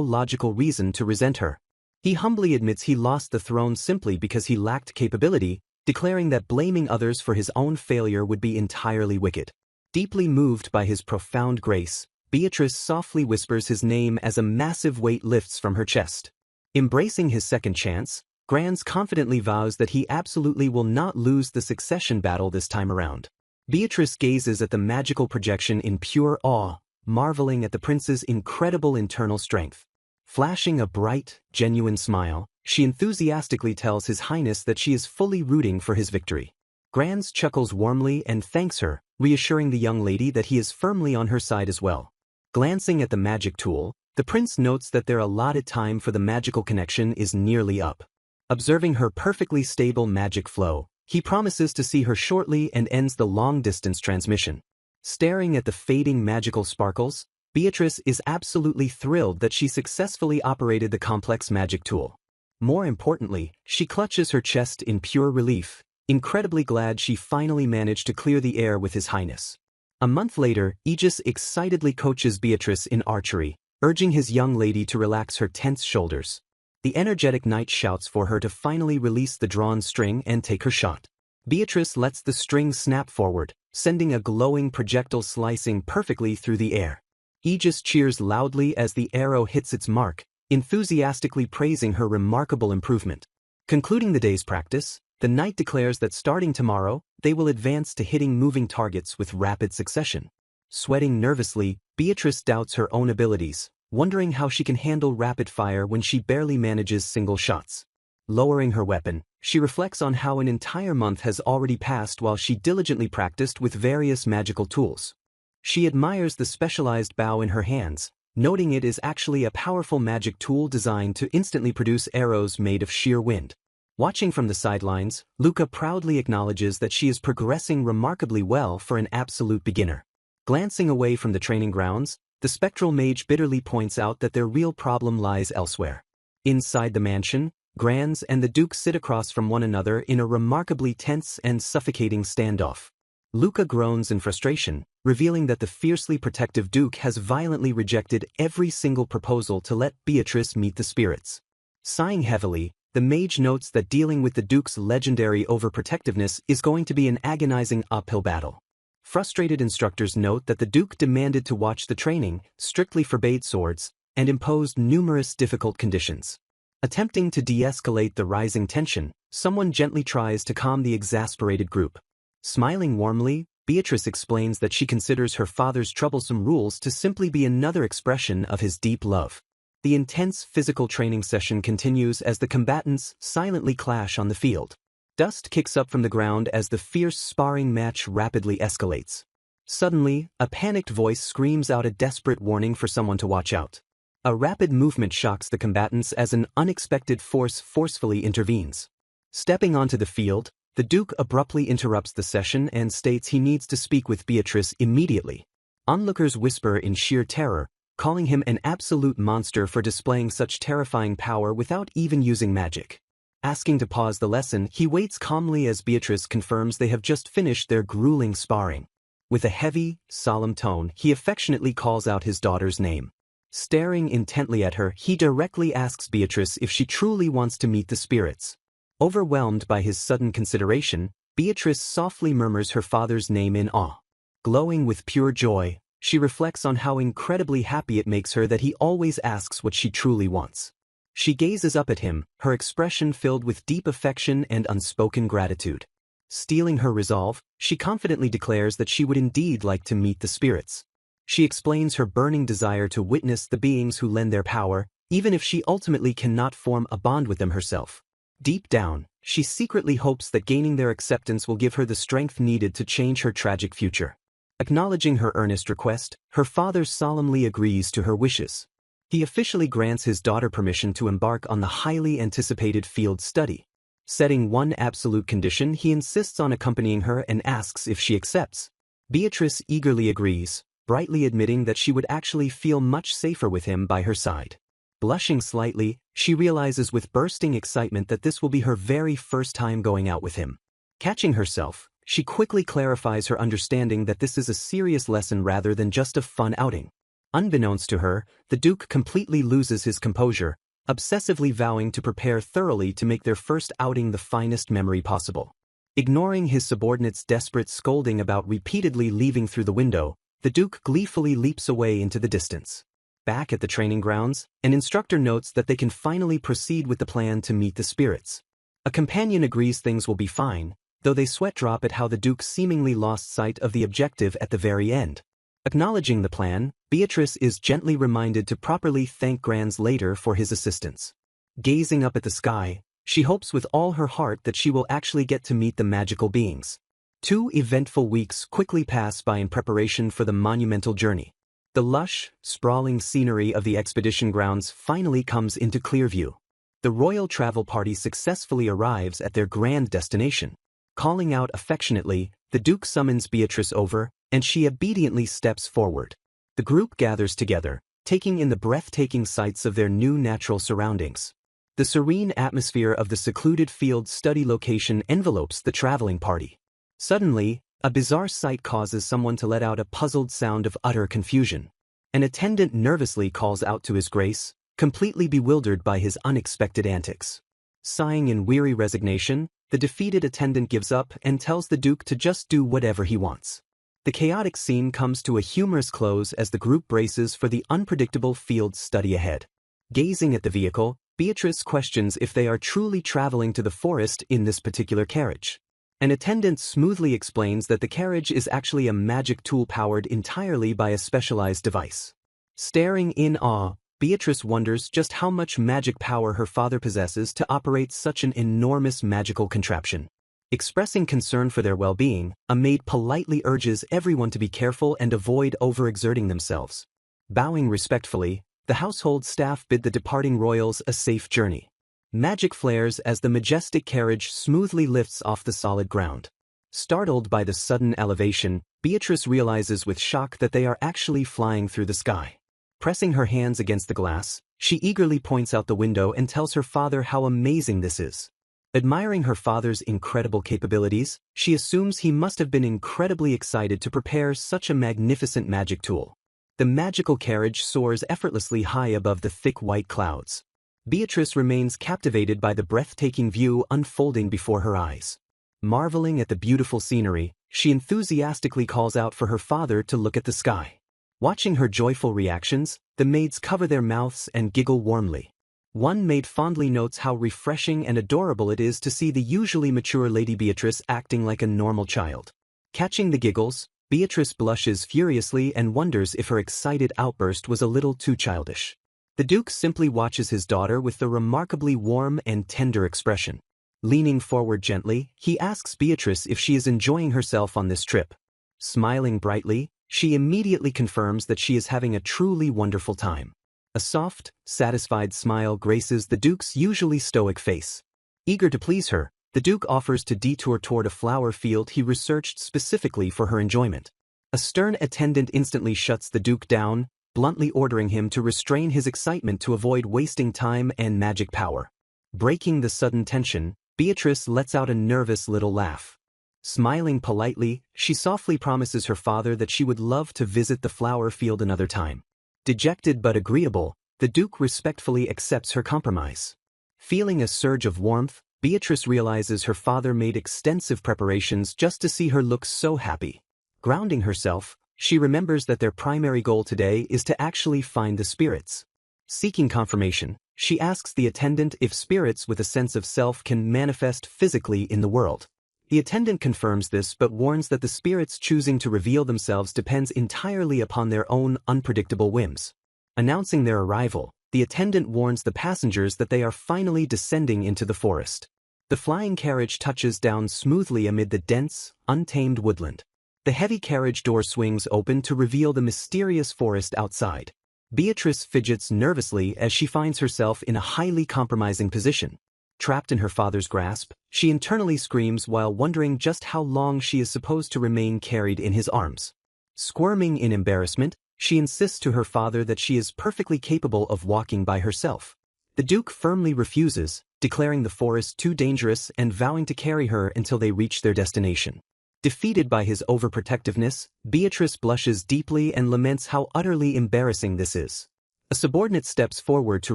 logical reason to resent her. He humbly admits he lost the throne simply because he lacked capability, declaring that blaming others for his own failure would be entirely wicked. Deeply moved by his profound grace, Beatrice softly whispers his name as a massive weight lifts from her chest. Embracing his second chance, Grans confidently vows that he absolutely will not lose the succession battle this time around. Beatrice gazes at the magical projection in pure awe, marveling at the prince's incredible internal strength. Flashing a bright, genuine smile, she enthusiastically tells His Highness that she is fully rooting for his victory. Grans chuckles warmly and thanks her, reassuring the young lady that he is firmly on her side as well. Glancing at the magic tool, the prince notes that their allotted time for the magical connection is nearly up. Observing her perfectly stable magic flow, he promises to see her shortly and ends the long-distance transmission. Staring at the fading magical sparkles, Beatrice is absolutely thrilled that she successfully operated the complex magic tool. More importantly, she clutches her chest in pure relief, incredibly glad she finally managed to clear the air with His Highness. A month later, Aegis excitedly coaches Beatrice in archery, urging his young lady to relax her tense shoulders. The energetic knight shouts for her to finally release the drawn string and take her shot. Beatrice lets the string snap forward, sending a glowing projectile slicing perfectly through the air. Aegis cheers loudly as the arrow hits its mark, enthusiastically praising her remarkable improvement. Concluding the day's practice, the knight declares that starting tomorrow, they will advance to hitting moving targets with rapid succession. Sweating nervously, Beatrice doubts her own abilities, wondering how she can handle rapid fire when she barely manages single shots. Lowering her weapon, she reflects on how an entire month has already passed while she diligently practiced with various magical tools. She admires the specialized bow in her hands, noting it is actually a powerful magic tool designed to instantly produce arrows made of sheer wind. Watching from the sidelines, Luca proudly acknowledges that she is progressing remarkably well for an absolute beginner. Glancing away from the training grounds, the spectral mage bitterly points out that their real problem lies elsewhere. Inside the mansion, Grans and the Duke sit across from one another in a remarkably tense and suffocating standoff. Luca groans in frustration, revealing that the fiercely protective Duke has violently rejected every single proposal to let Beatrice meet the spirits. Sighing heavily, the mage notes that dealing with the Duke's legendary overprotectiveness is going to be an agonizing uphill battle. Frustrated instructors note that the Duke demanded to watch the training, strictly forbade swords, and imposed numerous difficult conditions. Attempting to de-escalate the rising tension, someone gently tries to calm the exasperated group. Smiling warmly, Beatrice explains that she considers her father's troublesome rules to simply be another expression of his deep love. The intense physical training session continues as the combatants silently clash on the field. Dust kicks up from the ground as the fierce sparring match rapidly escalates. Suddenly, a panicked voice screams out a desperate warning for someone to watch out. A rapid movement shocks the combatants as an unexpected force forcefully intervenes. Stepping onto the field, the Duke abruptly interrupts the session and states he needs to speak with Beatrice immediately. Onlookers whisper in sheer terror, calling him an absolute monster for displaying such terrifying power without even using magic. Asking to pause the lesson, he waits calmly as Beatrice confirms they have just finished their grueling sparring. With a heavy, solemn tone, he affectionately calls out his daughter's name. Staring intently at her, he directly asks Beatrice if she truly wants to meet the spirits. Overwhelmed by his sudden consideration, Beatrice softly murmurs her father's name in awe. Glowing with pure joy, she reflects on how incredibly happy it makes her that he always asks what she truly wants. She gazes up at him, her expression filled with deep affection and unspoken gratitude. Steeling her resolve, she confidently declares that she would indeed like to meet the spirits. She explains her burning desire to witness the beings who lend their power, even if she ultimately cannot form a bond with them herself. Deep down, she secretly hopes that gaining their acceptance will give her the strength needed to change her tragic future. Acknowledging her earnest request, her father solemnly agrees to her wishes. He officially grants his daughter permission to embark on the highly anticipated field study. Setting one absolute condition, he insists on accompanying her and asks if she accepts. Beatrice eagerly agrees, brightly admitting that she would actually feel much safer with him by her side. Blushing slightly, she realizes with bursting excitement that this will be her very first time going out with him. Catching herself, she quickly clarifies her understanding that this is a serious lesson rather than just a fun outing. Unbeknownst to her, the Duke completely loses his composure, obsessively vowing to prepare thoroughly to make their first outing the finest memory possible. Ignoring his subordinate's desperate scolding about repeatedly leaving through the window, the Duke gleefully leaps away into the distance. Back at the training grounds, an instructor notes that they can finally proceed with the plan to meet the spirits. A companion agrees things will be fine, though they sweat drop at how the Duke seemingly lost sight of the objective at the very end. Acknowledging the plan, Beatrice is gently reminded to properly thank Granz later for his assistance. Gazing up at the sky, she hopes with all her heart that she will actually get to meet the magical beings. 2 eventful weeks quickly pass by in preparation for the monumental journey. The lush, sprawling scenery of the expedition grounds finally comes into clear view. The royal travel party successfully arrives at their grand destination. Calling out affectionately, the Duke summons Beatrice over, and she obediently steps forward. The group gathers together, taking in the breathtaking sights of their new natural surroundings. The serene atmosphere of the secluded field study location envelopes the traveling party. Suddenly, a bizarre sight causes someone to let out a puzzled sound of utter confusion. An attendant nervously calls out to His Grace, completely bewildered by his unexpected antics. Sighing in weary resignation, the defeated attendant gives up and tells the Duke to just do whatever he wants. The chaotic scene comes to a humorous close as the group braces for the unpredictable field study ahead. Gazing at the vehicle, Beatrice questions if they are truly traveling to the forest in this particular carriage. An attendant smoothly explains that the carriage is actually a magic tool powered entirely by a specialized device. Staring in awe, Beatrice wonders just how much magic power her father possesses to operate such an enormous magical contraption. Expressing concern for their well-being, a maid politely urges everyone to be careful and avoid overexerting themselves. Bowing respectfully, the household staff bid the departing royals a safe journey. Magic flares as the majestic carriage smoothly lifts off the solid ground. Startled by the sudden elevation, Beatrice realizes with shock that they are actually flying through the sky. Pressing her hands against the glass, she eagerly points out the window and tells her father how amazing this is. Admiring her father's incredible capabilities, she assumes he must have been incredibly excited to prepare such a magnificent magic tool. The magical carriage soars effortlessly high above the thick white clouds. Beatrice remains captivated by the breathtaking view unfolding before her eyes. Marveling at the beautiful scenery, she enthusiastically calls out for her father to look at the sky. Watching her joyful reactions, the maids cover their mouths and giggle warmly. One maid fondly notes how refreshing and adorable it is to see the usually mature Lady Beatrice acting like a normal child. Catching the giggles, Beatrice blushes furiously and wonders if her excited outburst was a little too childish. The Duke simply watches his daughter with a remarkably warm and tender expression. Leaning forward gently, he asks Beatrice if she is enjoying herself on this trip. Smiling brightly, she immediately confirms that she is having a truly wonderful time. A soft, satisfied smile graces the Duke's usually stoic face. Eager to please her, the Duke offers to detour toward a flower field he researched specifically for her enjoyment. A stern attendant instantly shuts the Duke down, bluntly ordering him to restrain his excitement to avoid wasting time and magic power. Breaking the sudden tension, Beatrice lets out a nervous little laugh. Smiling politely, she softly promises her father that she would love to visit the flower field another time. Dejected but agreeable, the Duke respectfully accepts her compromise. Feeling a surge of warmth, Beatrice realizes her father made extensive preparations just to see her look so happy. Grounding herself, she remembers that their primary goal today is to actually find the spirits. Seeking confirmation, she asks the attendant if spirits with a sense of self can manifest physically in the world. The attendant confirms this but warns that the spirits choosing to reveal themselves depends entirely upon their own unpredictable whims. Announcing their arrival, the attendant warns the passengers that they are finally descending into the forest. The flying carriage touches down smoothly amid the dense, untamed woodland. The heavy carriage door swings open to reveal the mysterious forest outside. Beatrice fidgets nervously as she finds herself in a highly compromising position. Trapped in her father's grasp, she internally screams while wondering just how long she is supposed to remain carried in his arms. Squirming in embarrassment, she insists to her father that she is perfectly capable of walking by herself. The Duke firmly refuses, declaring the forest too dangerous and vowing to carry her until they reach their destination. Defeated by his overprotectiveness, Beatrice blushes deeply and laments how utterly embarrassing this is. A subordinate steps forward to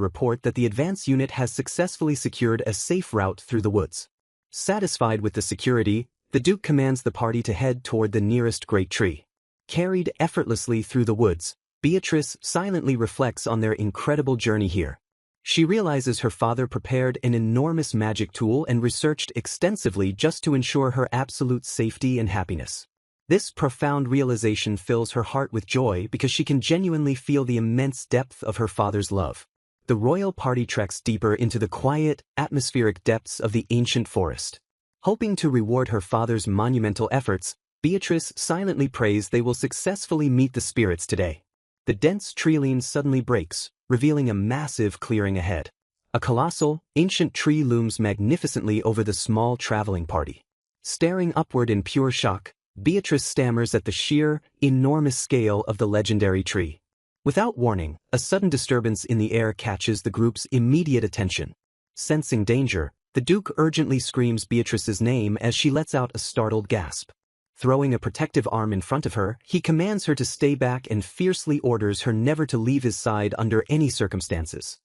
report that the advance unit has successfully secured a safe route through the woods. Satisfied with the security, the Duke commands the party to head toward the nearest great tree. Carried effortlessly through the woods, Beatrice silently reflects on their incredible journey here. She realizes her father prepared an enormous magic tool and researched extensively just to ensure her absolute safety and happiness. This profound realization fills her heart with joy because she can genuinely feel the immense depth of her father's love. The royal party treks deeper into the quiet, atmospheric depths of the ancient forest. Hoping to reward her father's monumental efforts, Beatrice silently prays they will successfully meet the spirits today. The dense treeline suddenly breaks, revealing a massive clearing ahead. A colossal, ancient tree looms magnificently over the small traveling party. Staring upward in pure shock, Beatrice stammers at the sheer, enormous scale of the legendary tree. Without warning, a sudden disturbance in the air catches the group's immediate attention. Sensing danger, the Duke urgently screams Beatrice's name as she lets out a startled gasp. Throwing a protective arm in front of her, he commands her to stay back and fiercely orders her never to leave his side under any circumstances.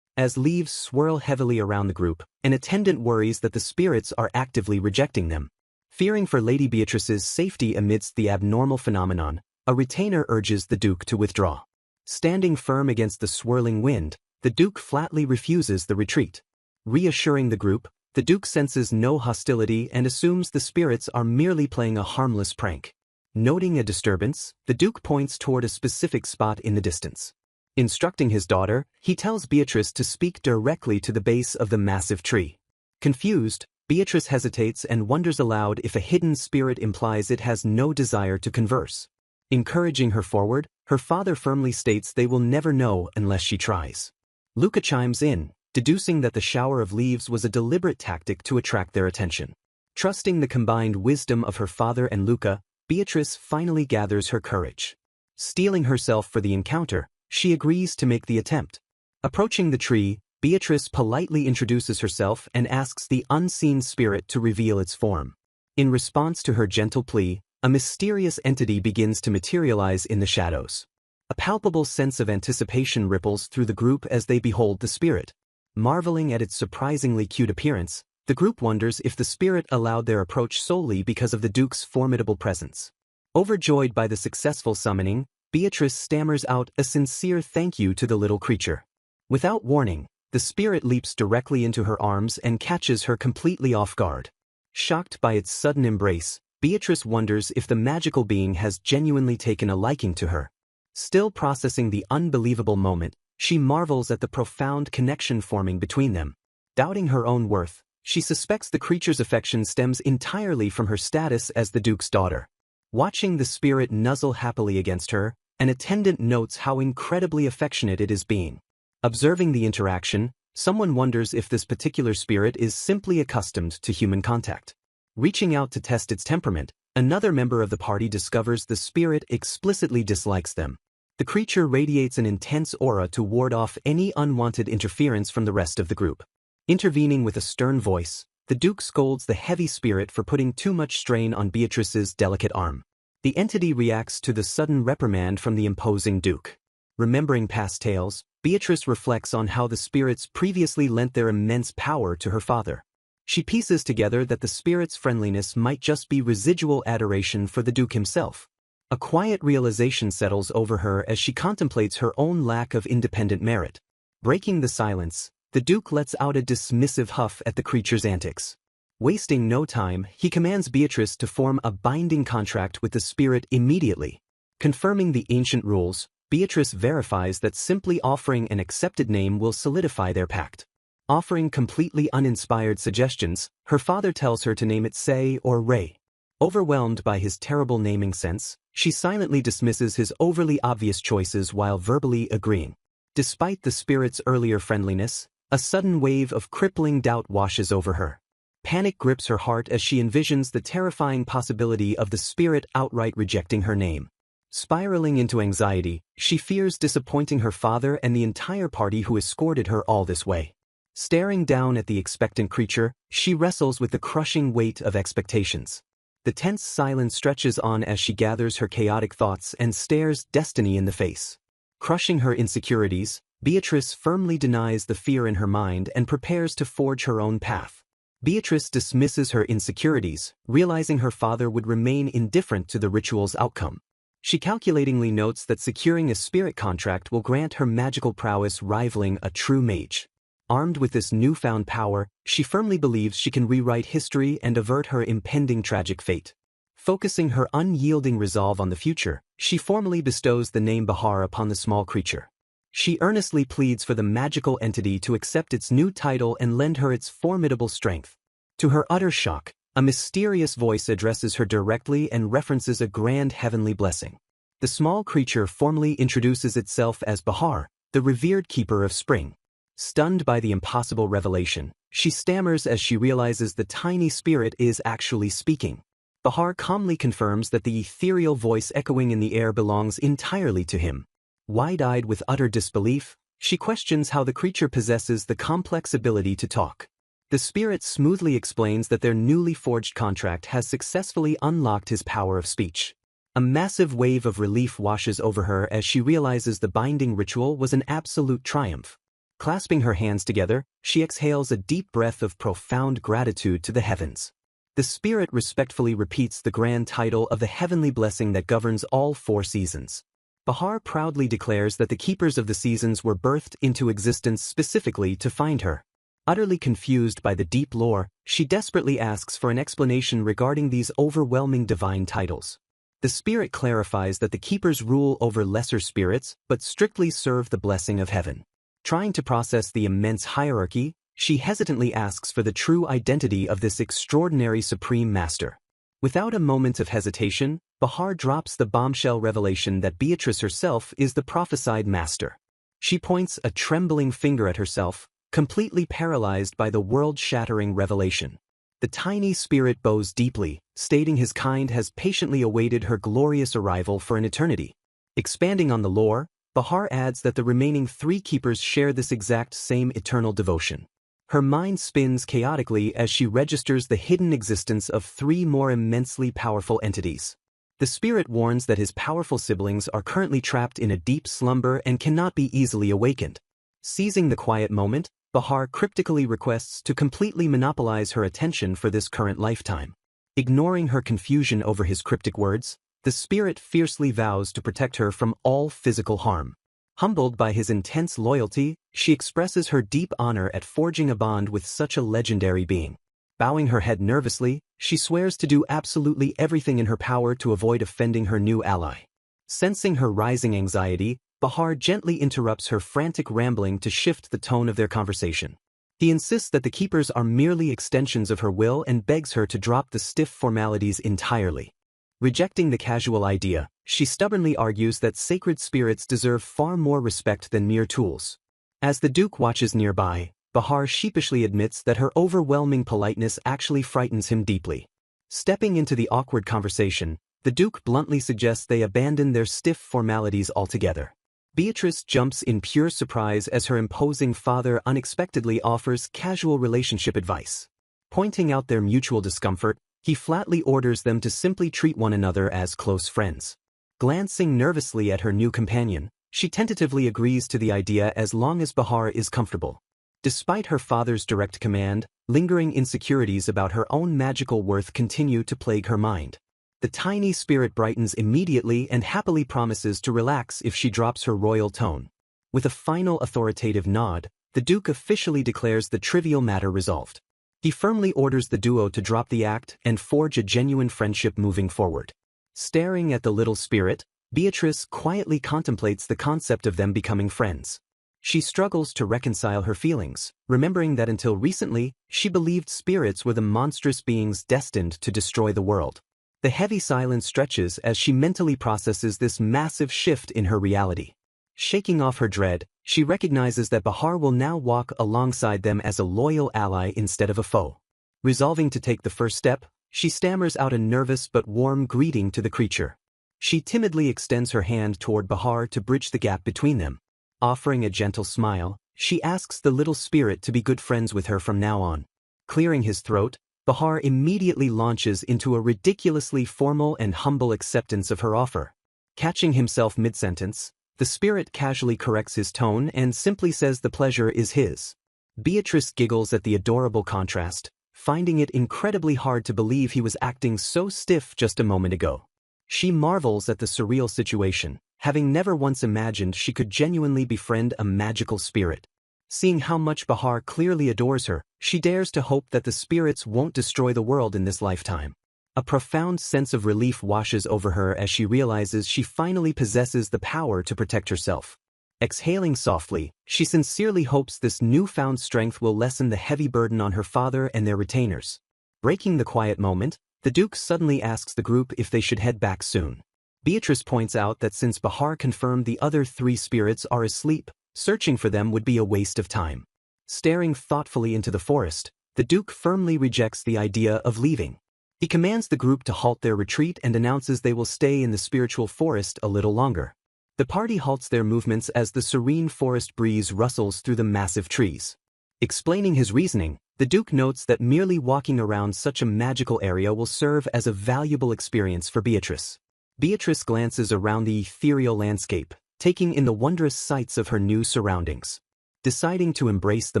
As leaves swirl heavily around the group, an attendant worries that the spirits are actively rejecting them. Fearing for Lady Beatrice's safety amidst the abnormal phenomenon, a retainer urges the Duke to withdraw. Standing firm against the swirling wind, the Duke flatly refuses the retreat. Reassuring the group, the Duke senses no hostility and assumes the spirits are merely playing a harmless prank. Noting a disturbance, the Duke points toward a specific spot in the distance. Instructing his daughter, he tells Beatrice to speak directly to the base of the massive tree. Confused, Beatrice hesitates and wonders aloud if a hidden spirit implies it has no desire to converse. Encouraging her forward, her father firmly states they will never know unless she tries. Luca chimes in, deducing that the shower of leaves was a deliberate tactic to attract their attention. Trusting the combined wisdom of her father and Luca, Beatrice finally gathers her courage. Steeling herself for the encounter, she agrees to make the attempt. Approaching the tree, Beatrice politely introduces herself and asks the unseen spirit to reveal its form. In response to her gentle plea, a mysterious entity begins to materialize in the shadows. A palpable sense of anticipation ripples through the group as they behold the spirit. Marveling at its surprisingly cute appearance, the group wonders if the spirit allowed their approach solely because of the Duke's formidable presence. Overjoyed by the successful summoning, Beatrice stammers out a sincere thank you to the little creature. Without warning, the spirit leaps directly into her arms and catches her completely off guard. Shocked by its sudden embrace, Beatrice wonders if the magical being has genuinely taken a liking to her. Still processing the unbelievable moment, she marvels at the profound connection forming between them. Doubting her own worth, she suspects the creature's affection stems entirely from her status as the Duke's daughter. Watching the spirit nuzzle happily against her, an attendant notes how incredibly affectionate it is being. Observing the interaction, someone wonders if this particular spirit is simply accustomed to human contact. Reaching out to test its temperament, another member of the party discovers the spirit explicitly dislikes them. The creature radiates an intense aura to ward off any unwanted interference from the rest of the group. Intervening with a stern voice, the Duke scolds the heavy spirit for putting too much strain on Beatrice's delicate arm. The entity reacts to the sudden reprimand from the imposing Duke. Remembering past tales, Beatrice reflects on how the spirits previously lent their immense power to her father. She pieces together that the spirit's friendliness might just be residual adoration for the Duke himself. A quiet realization settles over her as she contemplates her own lack of independent merit. Breaking the silence, the Duke lets out a dismissive huff at the creature's antics. Wasting no time, he commands Beatrice to form a binding contract with the spirit immediately. Confirming the ancient rules, Beatrice verifies that simply offering an accepted name will solidify their pact. Offering completely uninspired suggestions, her father tells her to name it Say or Ray. Overwhelmed by his terrible naming sense, she silently dismisses his overly obvious choices while verbally agreeing. Despite the spirit's earlier friendliness, A sudden wave of crippling doubt washes over her. Panic grips her heart as she envisions the terrifying possibility of the spirit outright rejecting her name. Spiraling into anxiety, she fears disappointing her father and the entire party who escorted her all this way. Staring down at the expectant creature, she wrestles with the crushing weight of expectations. The tense silence stretches on as she gathers her chaotic thoughts and stares destiny in the face. Crushing her insecurities, Beatrice firmly denies the fear in her mind and prepares to forge her own path. Beatrice dismisses her insecurities, realizing her father would remain indifferent to the ritual's outcome. She calculatingly notes that securing a spirit contract will grant her magical prowess rivaling a true mage. Armed with this newfound power, she firmly believes she can rewrite history and avert her impending tragic fate. Focusing her unyielding resolve on the future, she formally bestows the name Bahar upon the small creature. She earnestly pleads for the magical entity to accept its new title and lend her its formidable strength. To her utter shock, a mysterious voice addresses her directly and references a grand heavenly blessing. The small creature formally introduces itself as Bahar, the revered keeper of spring. Stunned by the impossible revelation, she stammers as she realizes the tiny spirit is actually speaking. Bahar calmly confirms that the ethereal voice echoing in the air belongs entirely to him. Wide-eyed with utter disbelief, she questions how the creature possesses the complex ability to talk. The spirit smoothly explains that their newly forged contract has successfully unlocked his power of speech. A massive wave of relief washes over her as she realizes the binding ritual was an absolute triumph. Clasping her hands together, she exhales a deep breath of profound gratitude to the heavens. The spirit respectfully repeats the grand title of the heavenly blessing that governs all 4 seasons. Bahar proudly declares that the keepers of the seasons were birthed into existence specifically to find her. Utterly confused by the deep lore, she desperately asks for an explanation regarding these overwhelming divine titles. The spirit clarifies that the keepers rule over lesser spirits but strictly serve the blessing of heaven. Trying to process the immense hierarchy, she hesitantly asks for the true identity of this extraordinary supreme master. Without a moment of hesitation, Bahar drops the bombshell revelation that Beatrice herself is the prophesied master. She points a trembling finger at herself, completely paralyzed by the world-shattering revelation. The tiny spirit bows deeply, stating his kind has patiently awaited her glorious arrival for an eternity. Expanding on the lore, Bahar adds that the remaining 3 keepers share this exact same eternal devotion. Her mind spins chaotically as she registers the hidden existence of 3 more immensely powerful entities. The spirit warns that his powerful siblings are currently trapped in a deep slumber and cannot be easily awakened. Seizing the quiet moment, Bahar cryptically requests to completely monopolize her attention for this current lifetime. Ignoring her confusion over his cryptic words, the spirit fiercely vows to protect her from all physical harm. Humbled by his intense loyalty, she expresses her deep honor at forging a bond with such a legendary being. Bowing her head nervously, she swears to do absolutely everything in her power to avoid offending her new ally. Sensing her rising anxiety, Bahar gently interrupts her frantic rambling to shift the tone of their conversation. He insists that the keepers are merely extensions of her will and begs her to drop the stiff formalities entirely. Rejecting the casual idea, she stubbornly argues that sacred spirits deserve far more respect than mere tools. As the Duke watches nearby, Bahar sheepishly admits that her overwhelming politeness actually frightens him deeply. Stepping into the awkward conversation, the Duke bluntly suggests they abandon their stiff formalities altogether. Beatrice jumps in pure surprise as her imposing father unexpectedly offers casual relationship advice. Pointing out their mutual discomfort, he flatly orders them to simply treat one another as close friends. Glancing nervously at her new companion, she tentatively agrees to the idea as long as Bahar is comfortable. Despite her father's direct command, lingering insecurities about her own magical worth continue to plague her mind. The tiny spirit brightens immediately and happily promises to relax if she drops her royal tone. With a final authoritative nod, the Duke officially declares the trivial matter resolved. He firmly orders the duo to drop the act and forge a genuine friendship moving forward. Staring at the little spirit, Beatrice quietly contemplates the concept of them becoming friends. She struggles to reconcile her feelings, remembering that until recently, she believed spirits were the monstrous beings destined to destroy the world. The heavy silence stretches as she mentally processes this massive shift in her reality. Shaking off her dread, she recognizes that Bahar will now walk alongside them as a loyal ally instead of a foe. Resolving to take the first step, she stammers out a nervous but warm greeting to the creature. She timidly extends her hand toward Bahar to bridge the gap between them. Offering a gentle smile, she asks the little spirit to be good friends with her from now on. Clearing his throat, Bahar immediately launches into a ridiculously formal and humble acceptance of her offer. Catching himself mid-sentence, the spirit casually corrects his tone and simply says the pleasure is his. Beatrice giggles at the adorable contrast, finding it incredibly hard to believe he was acting so stiff just a moment ago. She marvels at the surreal situation, having never once imagined she could genuinely befriend a magical spirit. Seeing how much Bahar clearly adores her, she dares to hope that the spirits won't destroy the world in this lifetime. A profound sense of relief washes over her as she realizes she finally possesses the power to protect herself. Exhaling softly, she sincerely hopes this newfound strength will lessen the heavy burden on her father and their retainers. Breaking the quiet moment, the Duke suddenly asks the group if they should head back soon. Beatrice points out that since Bahar confirmed the other 3 spirits are asleep, searching for them would be a waste of time. Staring thoughtfully into the forest, the Duke firmly rejects the idea of leaving. He commands the group to halt their retreat and announces they will stay in the spiritual forest a little longer. The party halts their movements as the serene forest breeze rustles through the massive trees. Explaining his reasoning, the Duke notes that merely walking around such a magical area will serve as a valuable experience for Beatrice. Beatrice glances around the ethereal landscape, taking in the wondrous sights of her new surroundings. Deciding to embrace the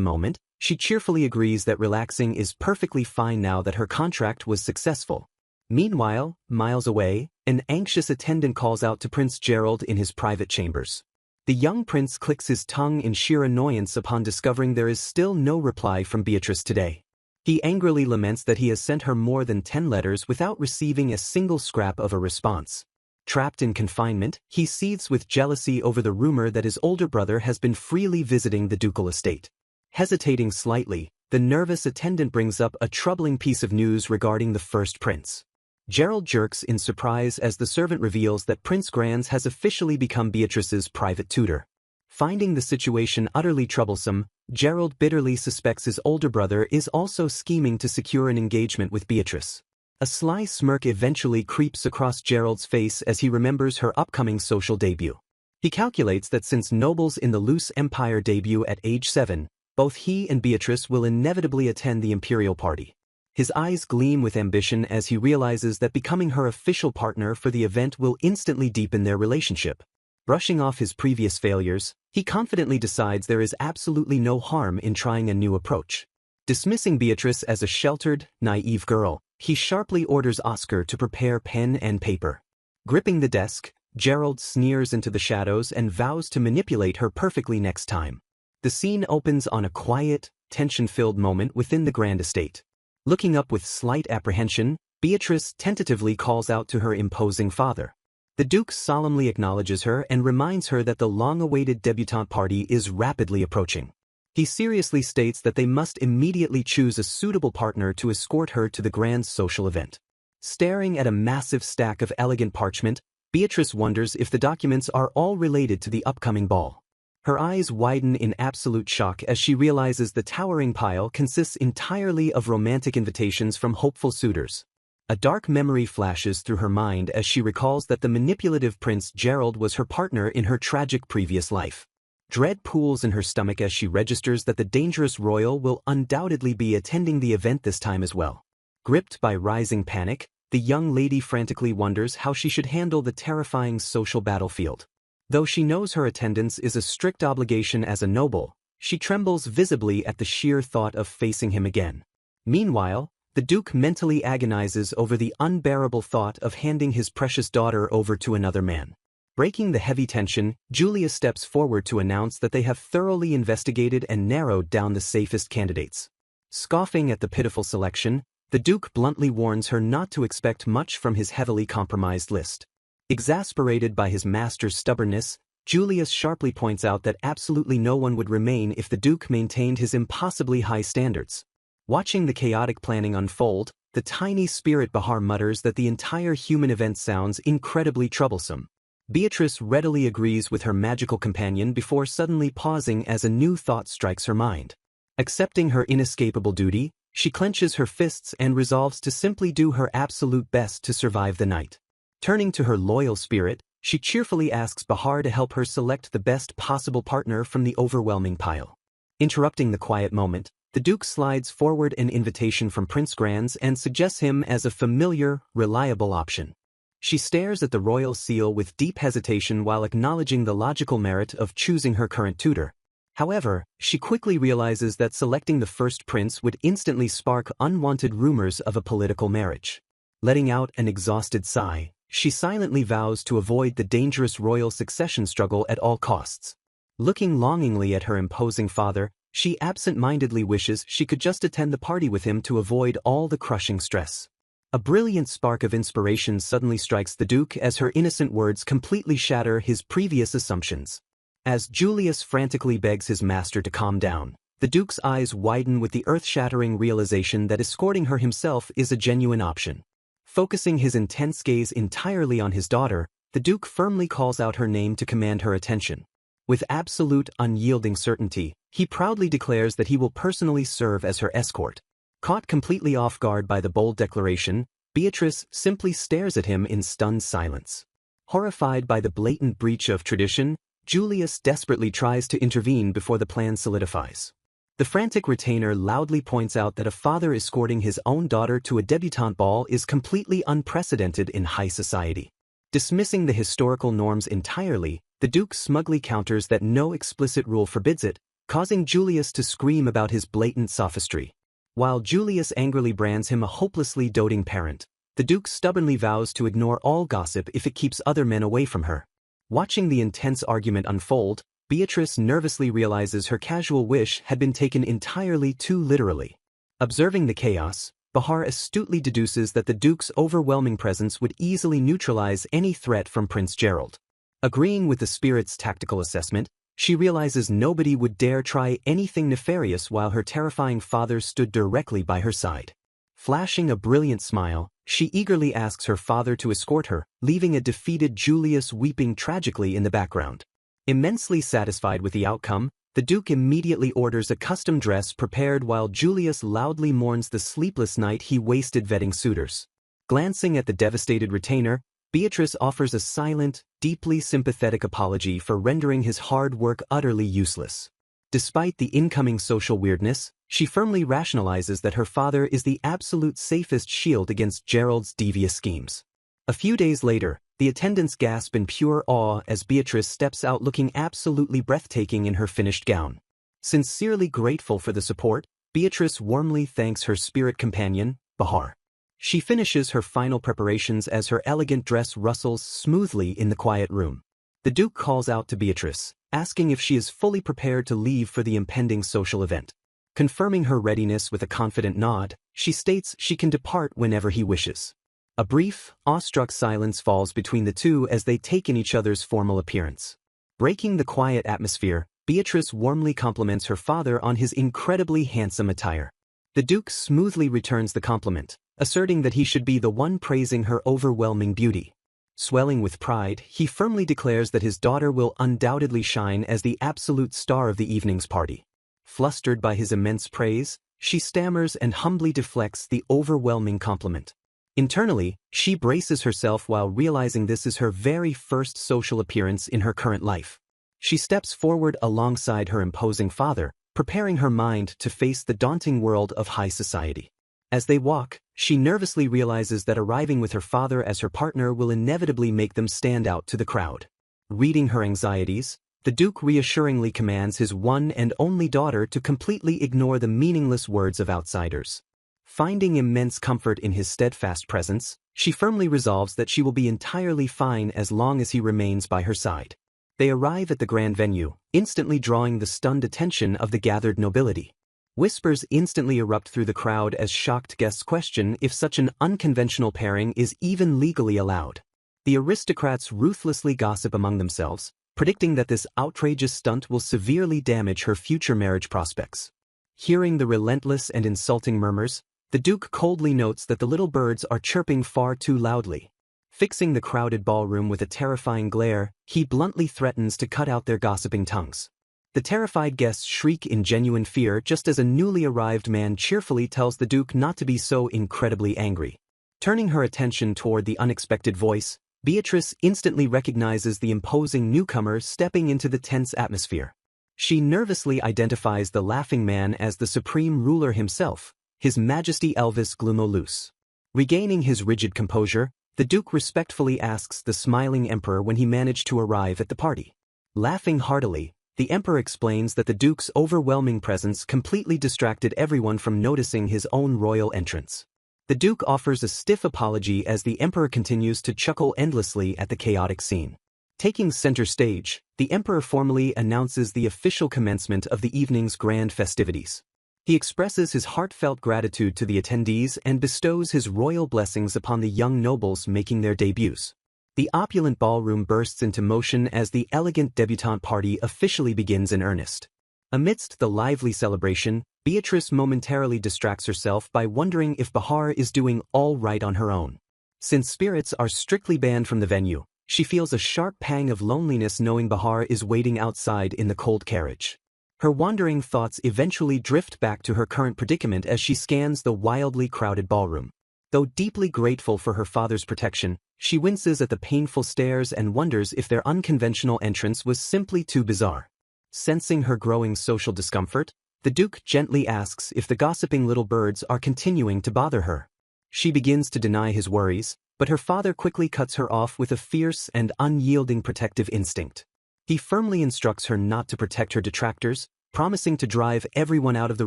moment, she cheerfully agrees that relaxing is perfectly fine now that her contract was successful. Meanwhile, miles away, an anxious attendant calls out to Prince Gerald in his private chambers. The young prince clicks his tongue in sheer annoyance upon discovering there is still no reply from Beatrice today. He angrily laments that he has sent her more than 10 letters without receiving a single scrap of a response. Trapped in confinement, he seethes with jealousy over the rumor that his older brother has been freely visiting the ducal estate. Hesitating slightly, the nervous attendant brings up a troubling piece of news regarding the first prince. Gerald jerks in surprise as the servant reveals that Prince Granz has officially become Beatrice's private tutor. Finding the situation utterly troublesome, Gerald bitterly suspects his older brother is also scheming to secure an engagement with Beatrice. A sly smirk eventually creeps across Gerald's face as he remembers her upcoming social debut. He calculates that since Nobles in the Loose Empire debut at age 7, both he and Beatrice will inevitably attend the Imperial Party. His eyes gleam with ambition as he realizes that becoming her official partner for the event will instantly deepen their relationship. Brushing off his previous failures, he confidently decides there is absolutely no harm in trying a new approach. Dismissing Beatrice as a sheltered, naive girl, he sharply orders Oscar to prepare pen and paper. Gripping the desk, Gerald sneers into the shadows and vows to manipulate her perfectly next time. The scene opens on a quiet, tension-filled moment within the grand estate. Looking up with slight apprehension, Beatrice tentatively calls out to her imposing father. The Duke solemnly acknowledges her and reminds her that the long-awaited debutante party is rapidly approaching. He seriously states that they must immediately choose a suitable partner to escort her to the grand social event. Staring at a massive stack of elegant parchment, Beatrice wonders if the documents are all related to the upcoming ball. Her eyes widen in absolute shock as she realizes the towering pile consists entirely of romantic invitations from hopeful suitors. A dark memory flashes through her mind as she recalls that the manipulative Prince Gerald was her partner in her tragic previous life. Dread pools in her stomach as she registers that the dangerous royal will undoubtedly be attending the event this time as well. Gripped by rising panic, the young lady frantically wonders how she should handle the terrifying social battlefield. Though she knows her attendance is a strict obligation as a noble, she trembles visibly at the sheer thought of facing him again. Meanwhile, the Duke mentally agonizes over the unbearable thought of handing his precious daughter over to another man. Breaking the heavy tension, Julia steps forward to announce that they have thoroughly investigated and narrowed down the safest candidates. Scoffing at the pitiful selection, the Duke bluntly warns her not to expect much from his heavily compromised list. Exasperated by his master's stubbornness, Julia sharply points out that absolutely no one would remain if the Duke maintained his impossibly high standards. Watching the chaotic planning unfold, the tiny spirit Bahar mutters that the entire human event sounds incredibly troublesome. Beatrice readily agrees with her magical companion before suddenly pausing as a new thought strikes her mind. Accepting her inescapable duty, she clenches her fists and resolves to simply do her absolute best to survive the night. Turning to her loyal spirit, she cheerfully asks Bahar to help her select the best possible partner from the overwhelming pile. Interrupting the quiet moment, the Duke slides forward an invitation from Prince Granz and suggests him as a familiar, reliable option. She stares at the royal seal with deep hesitation while acknowledging the logical merit of choosing her current tutor. However, she quickly realizes that selecting the first prince would instantly spark unwanted rumors of a political marriage. Letting out an exhausted sigh, she silently vows to avoid the dangerous royal succession struggle at all costs. Looking longingly at her imposing father, she absent-mindedly wishes she could just attend the party with him to avoid all the crushing stress. A brilliant spark of inspiration suddenly strikes the Duke as her innocent words completely shatter his previous assumptions. As Julius frantically begs his master to calm down, the Duke's eyes widen with the earth-shattering realization that escorting her himself is a genuine option. Focusing his intense gaze entirely on his daughter, the Duke firmly calls out her name to command her attention. With absolute, unyielding certainty, he proudly declares that he will personally serve as her escort. Caught completely off guard by the bold declaration, Beatrice simply stares at him in stunned silence. Horrified by the blatant breach of tradition, Julius desperately tries to intervene before the plan solidifies. The frantic retainer loudly points out that a father escorting his own daughter to a debutante ball is completely unprecedented in high society. Dismissing the historical norms entirely, the Duke smugly counters that no explicit rule forbids it, causing Julius to scream about his blatant sophistry. While Julius angrily brands him a hopelessly doting parent, the Duke stubbornly vows to ignore all gossip if it keeps other men away from her. Watching the intense argument unfold, Beatrice nervously realizes her casual wish had been taken entirely too literally. Observing the chaos, Bahar astutely deduces that the Duke's overwhelming presence would easily neutralize any threat from Prince Gerald. Agreeing with the spirit's tactical assessment, she realizes nobody would dare try anything nefarious while her terrifying father stood directly by her side. Flashing a brilliant smile, she eagerly asks her father to escort her, leaving a defeated Julius weeping tragically in the background. Immensely satisfied with the outcome, the Duke immediately orders a custom dress prepared while Julius loudly mourns the sleepless night he wasted vetting suitors. Glancing at the devastated retainer, Beatrice offers a silent, deeply sympathetic apology for rendering his hard work utterly useless. Despite the incoming social weirdness, she firmly rationalizes that her father is the absolute safest shield against Gerald's devious schemes. A few days later, the attendants gasp in pure awe as Beatrice steps out looking absolutely breathtaking in her finished gown. Sincerely grateful for the support, Beatrice warmly thanks her spirit companion, Bahar. She finishes her final preparations as her elegant dress rustles smoothly in the quiet room. The Duke calls out to Beatrice, asking if she is fully prepared to leave for the impending social event. Confirming her readiness with a confident nod, she states she can depart whenever he wishes. A brief, awestruck silence falls between the two as they take in each other's formal appearance. Breaking the quiet atmosphere, Beatrice warmly compliments her father on his incredibly handsome attire. The Duke smoothly returns the compliment, asserting that he should be the one praising her overwhelming beauty. Swelling with pride, he firmly declares that his daughter will undoubtedly shine as the absolute star of the evening's party. Flustered by his immense praise, she stammers and humbly deflects the overwhelming compliment. Internally, she braces herself while realizing this is her very first social appearance in her current life. She steps forward alongside her imposing father, preparing her mind to face the daunting world of high society. As they walk, she nervously realizes that arriving with her father as her partner will inevitably make them stand out to the crowd. Reading her anxieties, the Duke reassuringly commands his one and only daughter to completely ignore the meaningless words of outsiders. Finding immense comfort in his steadfast presence, she firmly resolves that she will be entirely fine as long as he remains by her side. They arrive at the grand venue, instantly drawing the stunned attention of the gathered nobility. Whispers instantly erupt through the crowd as shocked guests question if such an unconventional pairing is even legally allowed. The aristocrats ruthlessly gossip among themselves, predicting that this outrageous stunt will severely damage her future marriage prospects. Hearing the relentless and insulting murmurs, the Duke coldly notes that the little birds are chirping far too loudly. Fixing the crowded ballroom with a terrifying glare, he bluntly threatens to cut out their gossiping tongues. The terrified guests shriek in genuine fear just as a newly arrived man cheerfully tells the Duke not to be so incredibly angry. Turning her attention toward the unexpected voice, Beatrice instantly recognizes the imposing newcomer stepping into the tense atmosphere. She nervously identifies the laughing man as the supreme ruler himself, His Majesty Elvis Glumolus. Regaining his rigid composure, the Duke respectfully asks the smiling Emperor when he managed to arrive at the party. Laughing heartily, the Emperor explains that the Duke's overwhelming presence completely distracted everyone from noticing his own royal entrance. The Duke offers a stiff apology as the Emperor continues to chuckle endlessly at the chaotic scene. Taking center stage, the Emperor formally announces the official commencement of the evening's grand festivities. He expresses his heartfelt gratitude to the attendees and bestows his royal blessings upon the young nobles making their debuts. The opulent ballroom bursts into motion as the elegant debutante party officially begins in earnest. Amidst the lively celebration, Beatrice momentarily distracts herself by wondering if Bahar is doing all right on her own. Since spirits are strictly banned from the venue, she feels a sharp pang of loneliness knowing Bahar is waiting outside in the cold carriage. Her wandering thoughts eventually drift back to her current predicament as she scans the wildly crowded ballroom. Though deeply grateful for her father's protection, she winces at the painful stares and wonders if their unconventional entrance was simply too bizarre. Sensing her growing social discomfort, the Duke gently asks if the gossiping little birds are continuing to bother her. She begins to deny his worries, but her father quickly cuts her off with a fierce and unyielding protective instinct. He firmly instructs her not to protect her detractors, promising to drive everyone out of the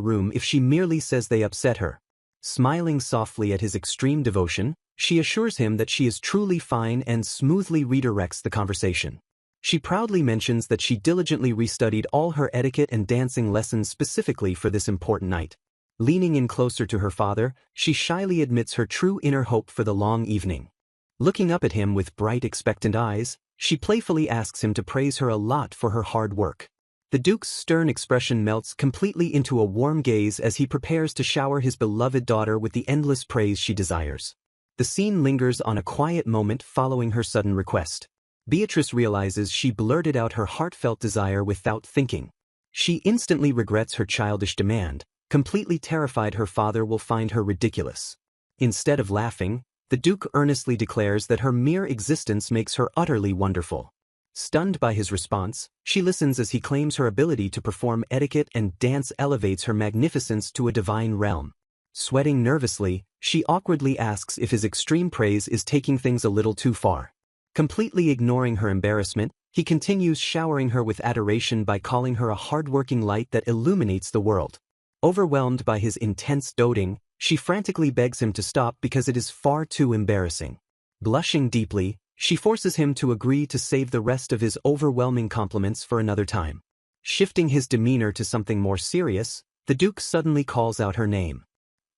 room if she merely says they upset her. Smiling softly at his extreme devotion, she assures him that she is truly fine and smoothly redirects the conversation. She proudly mentions that she diligently restudied all her etiquette and dancing lessons specifically for this important night. Leaning in closer to her father, she shyly admits her true inner hope for the long evening. Looking up at him with bright expectant eyes, she playfully asks him to praise her a lot for her hard work. The Duke's stern expression melts completely into a warm gaze as he prepares to shower his beloved daughter with the endless praise she desires. The scene lingers on a quiet moment following her sudden request. Beatrice realizes she blurted out her heartfelt desire without thinking. She instantly regrets her childish demand, completely terrified her father will find her ridiculous. Instead of laughing, the Duke earnestly declares that her mere existence makes her utterly wonderful. Stunned by his response, she listens as he claims her ability to perform etiquette and dance elevates her magnificence to a divine realm. Sweating nervously, she awkwardly asks if his extreme praise is taking things a little too far. Completely ignoring her embarrassment, he continues showering her with adoration by calling her a hardworking light that illuminates the world. Overwhelmed by his intense doting, she frantically begs him to stop because it is far too embarrassing. Blushing deeply, she forces him to agree to save the rest of his overwhelming compliments for another time. Shifting his demeanor to something more serious, the Duke suddenly calls out her name.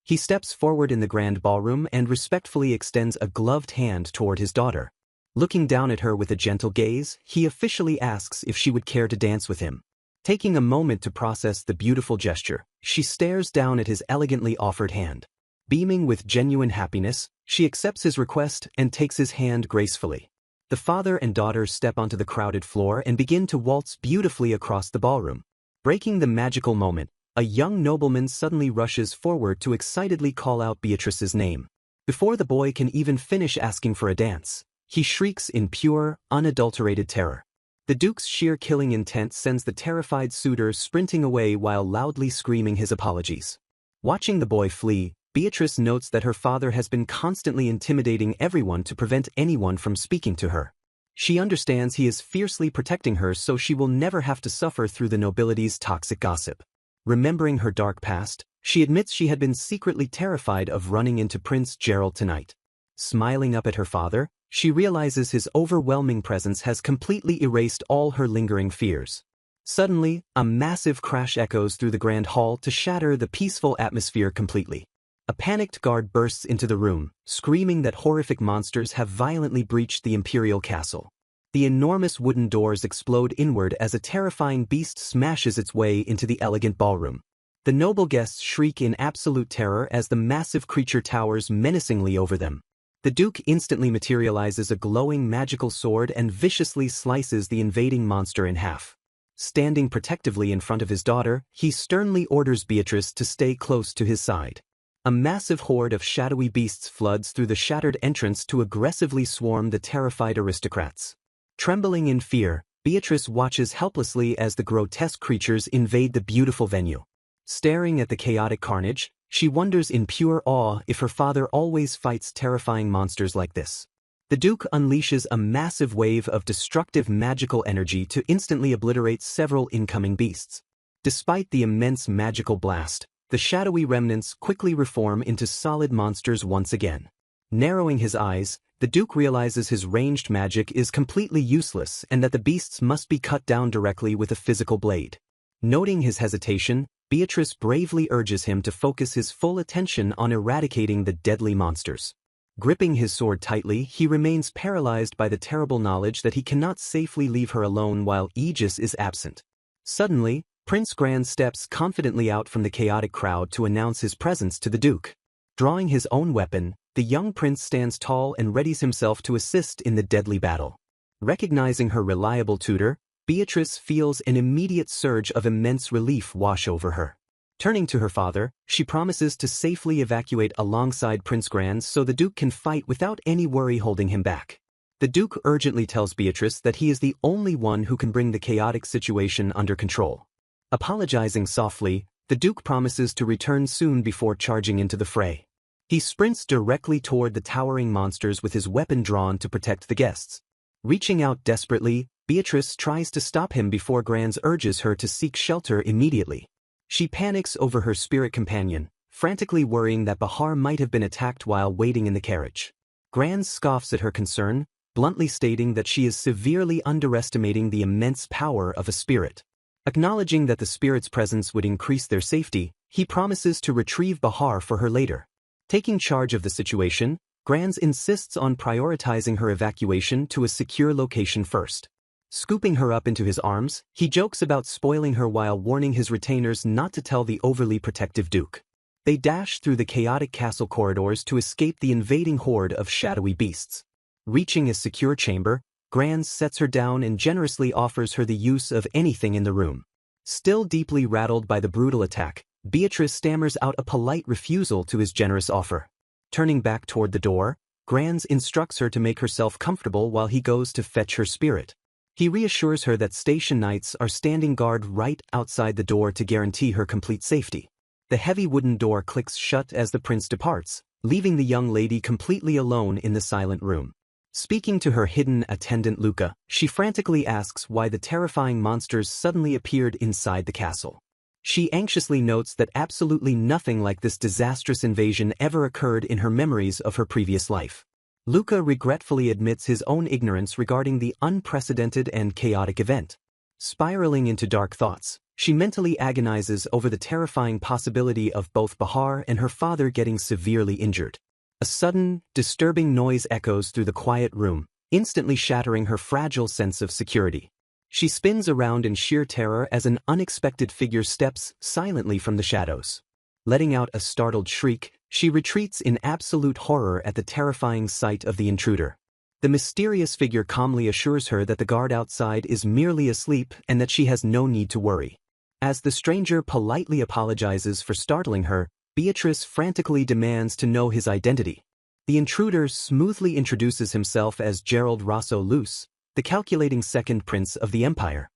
He steps forward in the grand ballroom and respectfully extends a gloved hand toward his daughter. Looking down at her with a gentle gaze, he officially asks if she would care to dance with him. Taking a moment to process the beautiful gesture, she stares down at his elegantly offered hand. Beaming with genuine happiness, she accepts his request and takes his hand gracefully. The father and daughter step onto the crowded floor and begin to waltz beautifully across the ballroom. Breaking the magical moment, a young nobleman suddenly rushes forward to excitedly call out Beatrice's name. Before the boy can even finish asking for a dance, he shrieks in pure, unadulterated terror. The Duke's sheer killing intent sends the terrified suitor sprinting away while loudly screaming his apologies. Watching the boy flee, Beatrice notes that her father has been constantly intimidating everyone to prevent anyone from speaking to her. She understands he is fiercely protecting her so she will never have to suffer through the nobility's toxic gossip. Remembering her dark past, she admits she had been secretly terrified of running into Prince Gerald tonight. Smiling up at her father, she realizes his overwhelming presence has completely erased all her lingering fears. Suddenly, a massive crash echoes through the grand hall to shatter the peaceful atmosphere completely. A panicked guard bursts into the room, screaming that horrific monsters have violently breached the imperial castle. The enormous wooden doors explode inward as a terrifying beast smashes its way into the elegant ballroom. The noble guests shriek in absolute terror as the massive creature towers menacingly over them. The Duke instantly materializes a glowing magical sword and viciously slices the invading monster in half. Standing protectively in front of his daughter, he sternly orders Beatrice to stay close to his side. A massive horde of shadowy beasts floods through the shattered entrance to aggressively swarm the terrified aristocrats. Trembling in fear, Beatrice watches helplessly as the grotesque creatures invade the beautiful venue. Staring at the chaotic carnage, she wonders in pure awe if her father always fights terrifying monsters like this. The Duke unleashes a massive wave of destructive magical energy to instantly obliterate several incoming beasts. Despite the immense magical blast, the shadowy remnants quickly reform into solid monsters once again. Narrowing his eyes, the Duke realizes his ranged magic is completely useless and that the beasts must be cut down directly with a physical blade. Noting his hesitation, Beatrice bravely urges him to focus his full attention on eradicating the deadly monsters. Gripping his sword tightly, he remains paralyzed by the terrible knowledge that he cannot safely leave her alone while Aegis is absent. Suddenly, Prince Gran steps confidently out from the chaotic crowd to announce his presence to the Duke. Drawing his own weapon, the young prince stands tall and readies himself to assist in the deadly battle. Recognizing her reliable tutor, Beatrice feels an immediate surge of immense relief wash over her. Turning to her father, she promises to safely evacuate alongside Prince Gran so the Duke can fight without any worry holding him back. The Duke urgently tells Beatrice that he is the only one who can bring the chaotic situation under control. Apologizing softly, the Duke promises to return soon before charging into the fray. He sprints directly toward the towering monsters with his weapon drawn to protect the guests. Reaching out desperately, Beatrice tries to stop him before Gran urges her to seek shelter immediately. She panics over her spirit companion, frantically worrying that Bahar might have been attacked while waiting in the carriage. Gran scoffs at her concern, bluntly stating that she is severely underestimating the immense power of a spirit. Acknowledging that the spirit's presence would increase their safety, he promises to retrieve Bahar for her later. Taking charge of the situation, Gran insists on prioritizing her evacuation to a secure location first. Scooping her up into his arms, he jokes about spoiling her while warning his retainers not to tell the overly protective Duke. They dash through the chaotic castle corridors to escape the invading horde of shadowy beasts. Reaching a secure chamber, Gran sets her down and generously offers her the use of anything in the room. Still deeply rattled by the brutal attack, Beatrice stammers out a polite refusal to his generous offer. Turning back toward the door, Gran instructs her to make herself comfortable while he goes to fetch her spirit. He reassures her that station knights are standing guard right outside the door to guarantee her complete safety. The heavy wooden door clicks shut as the prince departs, leaving the young lady completely alone in the silent room. Speaking to her hidden attendant Luca, she frantically asks why the terrifying monsters suddenly appeared inside the castle. She anxiously notes that absolutely nothing like this disastrous invasion ever occurred in her memories of her previous life. Luca regretfully admits his own ignorance regarding the unprecedented and chaotic event. Spiraling into dark thoughts, she mentally agonizes over the terrifying possibility of both Bahar and her father getting severely injured. A sudden, disturbing noise echoes through the quiet room, instantly shattering her fragile sense of security. She spins around in sheer terror as an unexpected figure steps silently from the shadows. Letting out a startled shriek, she retreats in absolute horror at the terrifying sight of the intruder. The mysterious figure calmly assures her that the guard outside is merely asleep and that she has no need to worry. As the stranger politely apologizes for startling her, Beatrice frantically demands to know his identity. The intruder smoothly introduces himself as Gerald Rosso Luce, the calculating second prince of the empire.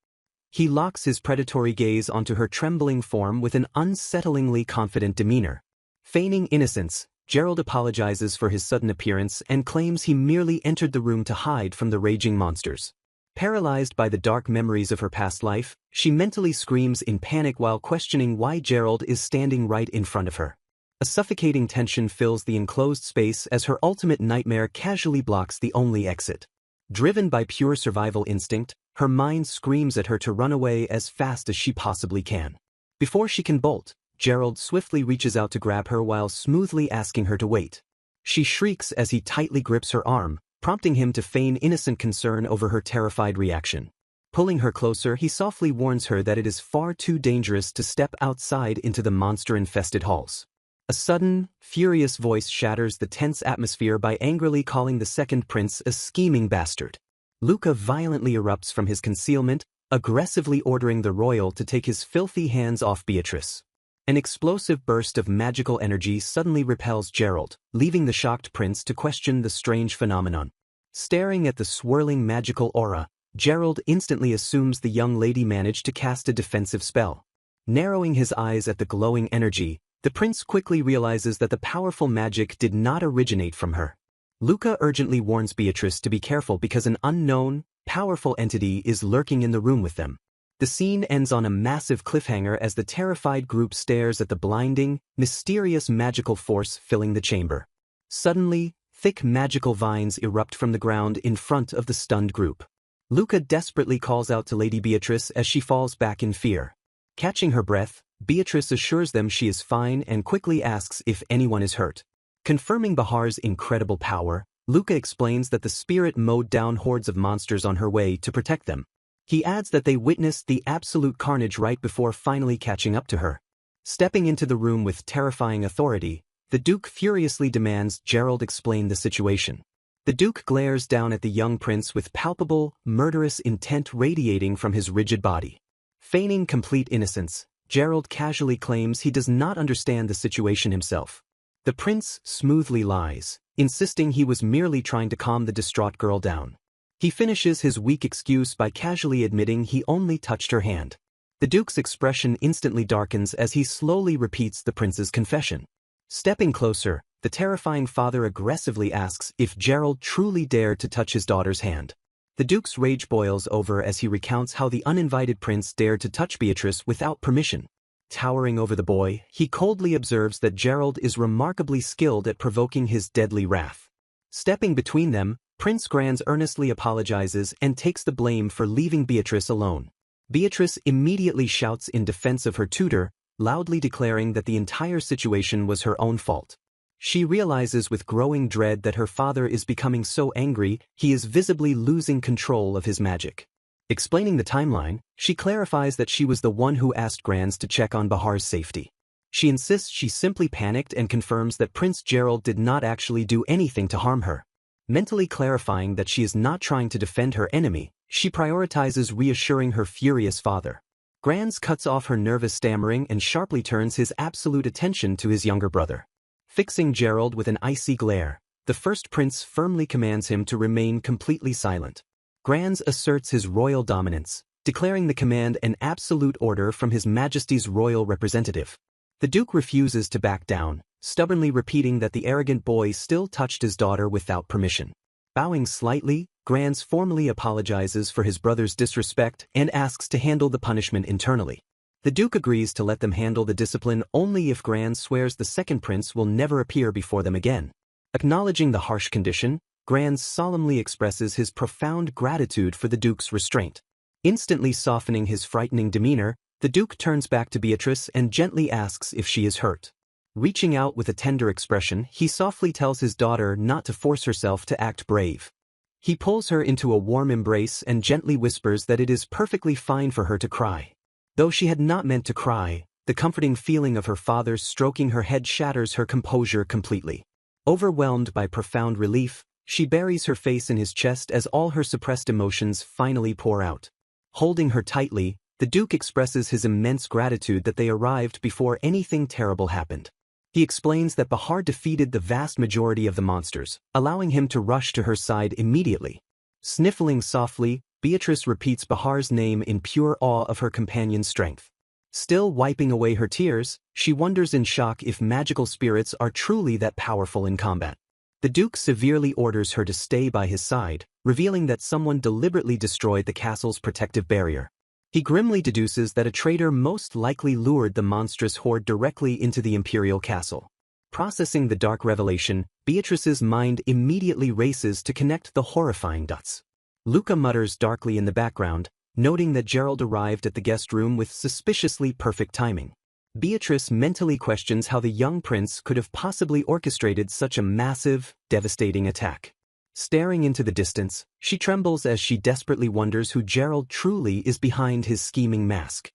He locks his predatory gaze onto her trembling form with an unsettlingly confident demeanor. Feigning innocence, Gerald apologizes for his sudden appearance and claims he merely entered the room to hide from the raging monsters. Paralyzed by the dark memories of her past life, she mentally screams in panic while questioning why Gerald is standing right in front of her. A suffocating tension fills the enclosed space as her ultimate nightmare casually blocks the only exit. Driven by pure survival instinct, her mind screams at her to run away as fast as she possibly can. Before she can bolt, Gerald swiftly reaches out to grab her while smoothly asking her to wait. She shrieks as he tightly grips her arm, prompting him to feign innocent concern over her terrified reaction. Pulling her closer, he softly warns her that it is far too dangerous to step outside into the monster-infested halls. A sudden, furious voice shatters the tense atmosphere by angrily calling the second prince a scheming bastard. Luca violently erupts from his concealment, aggressively ordering the royal to take his filthy hands off Beatrice. An explosive burst of magical energy suddenly repels Gerald, leaving the shocked prince to question the strange phenomenon. Staring at the swirling magical aura, Gerald instantly assumes the young lady managed to cast a defensive spell. Narrowing his eyes at the glowing energy, the prince quickly realizes that the powerful magic did not originate from her. Luca urgently warns Beatrice to be careful because an unknown, powerful entity is lurking in the room with them. The scene ends on a massive cliffhanger as the terrified group stares at the blinding, mysterious magical force filling the chamber. Suddenly, thick magical vines erupt from the ground in front of the stunned group. Luca desperately calls out to Lady Beatrice as she falls back in fear. Catching her breath, Beatrice assures them she is fine and quickly asks if anyone is hurt. Confirming Bahar's incredible power, Luca explains that the spirit mowed down hordes of monsters on her way to protect them. He adds that they witnessed the absolute carnage right before finally catching up to her. Stepping into the room with terrifying authority, the Duke furiously demands Gerald explain the situation. The Duke glares down at the young prince with palpable, murderous intent radiating from his rigid body. Feigning complete innocence, Gerald casually claims he does not understand the situation himself. The prince smoothly lies, insisting he was merely trying to calm the distraught girl down. He finishes his weak excuse by casually admitting he only touched her hand. The Duke's expression instantly darkens as he slowly repeats the prince's confession. Stepping closer, the terrifying father aggressively asks if Gerald truly dared to touch his daughter's hand. The Duke's rage boils over as he recounts how the uninvited prince dared to touch Beatrice without permission. Towering over the boy, he coldly observes that Gerald is remarkably skilled at provoking his deadly wrath. Stepping between them, Prince Granz earnestly apologizes and takes the blame for leaving Beatrice alone. Beatrice immediately shouts in defense of her tutor, loudly declaring that the entire situation was her own fault. She realizes with growing dread that her father is becoming so angry he is visibly losing control of his magic. Explaining the timeline, she clarifies that she was the one who asked Granz to check on Bahar's safety. She insists she simply panicked and confirms that Prince Gerald did not actually do anything to harm her. Mentally clarifying that she is not trying to defend her enemy, she prioritizes reassuring her furious father. Granz cuts off her nervous stammering and sharply turns his absolute attention to his younger brother. Fixing Gerald with an icy glare, the first prince firmly commands him to remain completely silent. Granz asserts his royal dominance, declaring the command an absolute order from His Majesty's royal representative. The Duke refuses to back down, stubbornly repeating that the arrogant boy still touched his daughter without permission. Bowing slightly, Granz formally apologizes for his brother's disrespect and asks to handle the punishment internally. The Duke agrees to let them handle the discipline only if Granz swears the second prince will never appear before them again. Acknowledging the harsh condition, Granz solemnly expresses his profound gratitude for the Duke's restraint. Instantly softening his frightening demeanor, the Duke turns back to Beatrice and gently asks if she is hurt. Reaching out with a tender expression, he softly tells his daughter not to force herself to act brave. He pulls her into a warm embrace and gently whispers that it is perfectly fine for her to cry. Though she had not meant to cry, the comforting feeling of her father stroking her head shatters her composure completely. Overwhelmed by profound relief, she buries her face in his chest as all her suppressed emotions finally pour out. Holding her tightly, the Duke expresses his immense gratitude that they arrived before anything terrible happened. He explains that Bahar defeated the vast majority of the monsters, allowing him to rush to her side immediately. Sniffling softly, Beatrice repeats Bahar's name in pure awe of her companion's strength. Still wiping away her tears, she wonders in shock if magical spirits are truly that powerful in combat. The Duke severely orders her to stay by his side, revealing that someone deliberately destroyed the castle's protective barrier. He grimly deduces that a traitor most likely lured the monstrous horde directly into the imperial castle. Processing the dark revelation, Beatrice's mind immediately races to connect the horrifying dots. Luca mutters darkly in the background, noting that Gerald arrived at the guest room with suspiciously perfect timing. Beatrice mentally questions how the young prince could have possibly orchestrated such a massive, devastating attack. Staring into the distance, she trembles as she desperately wonders who Gerald truly is behind his scheming mask.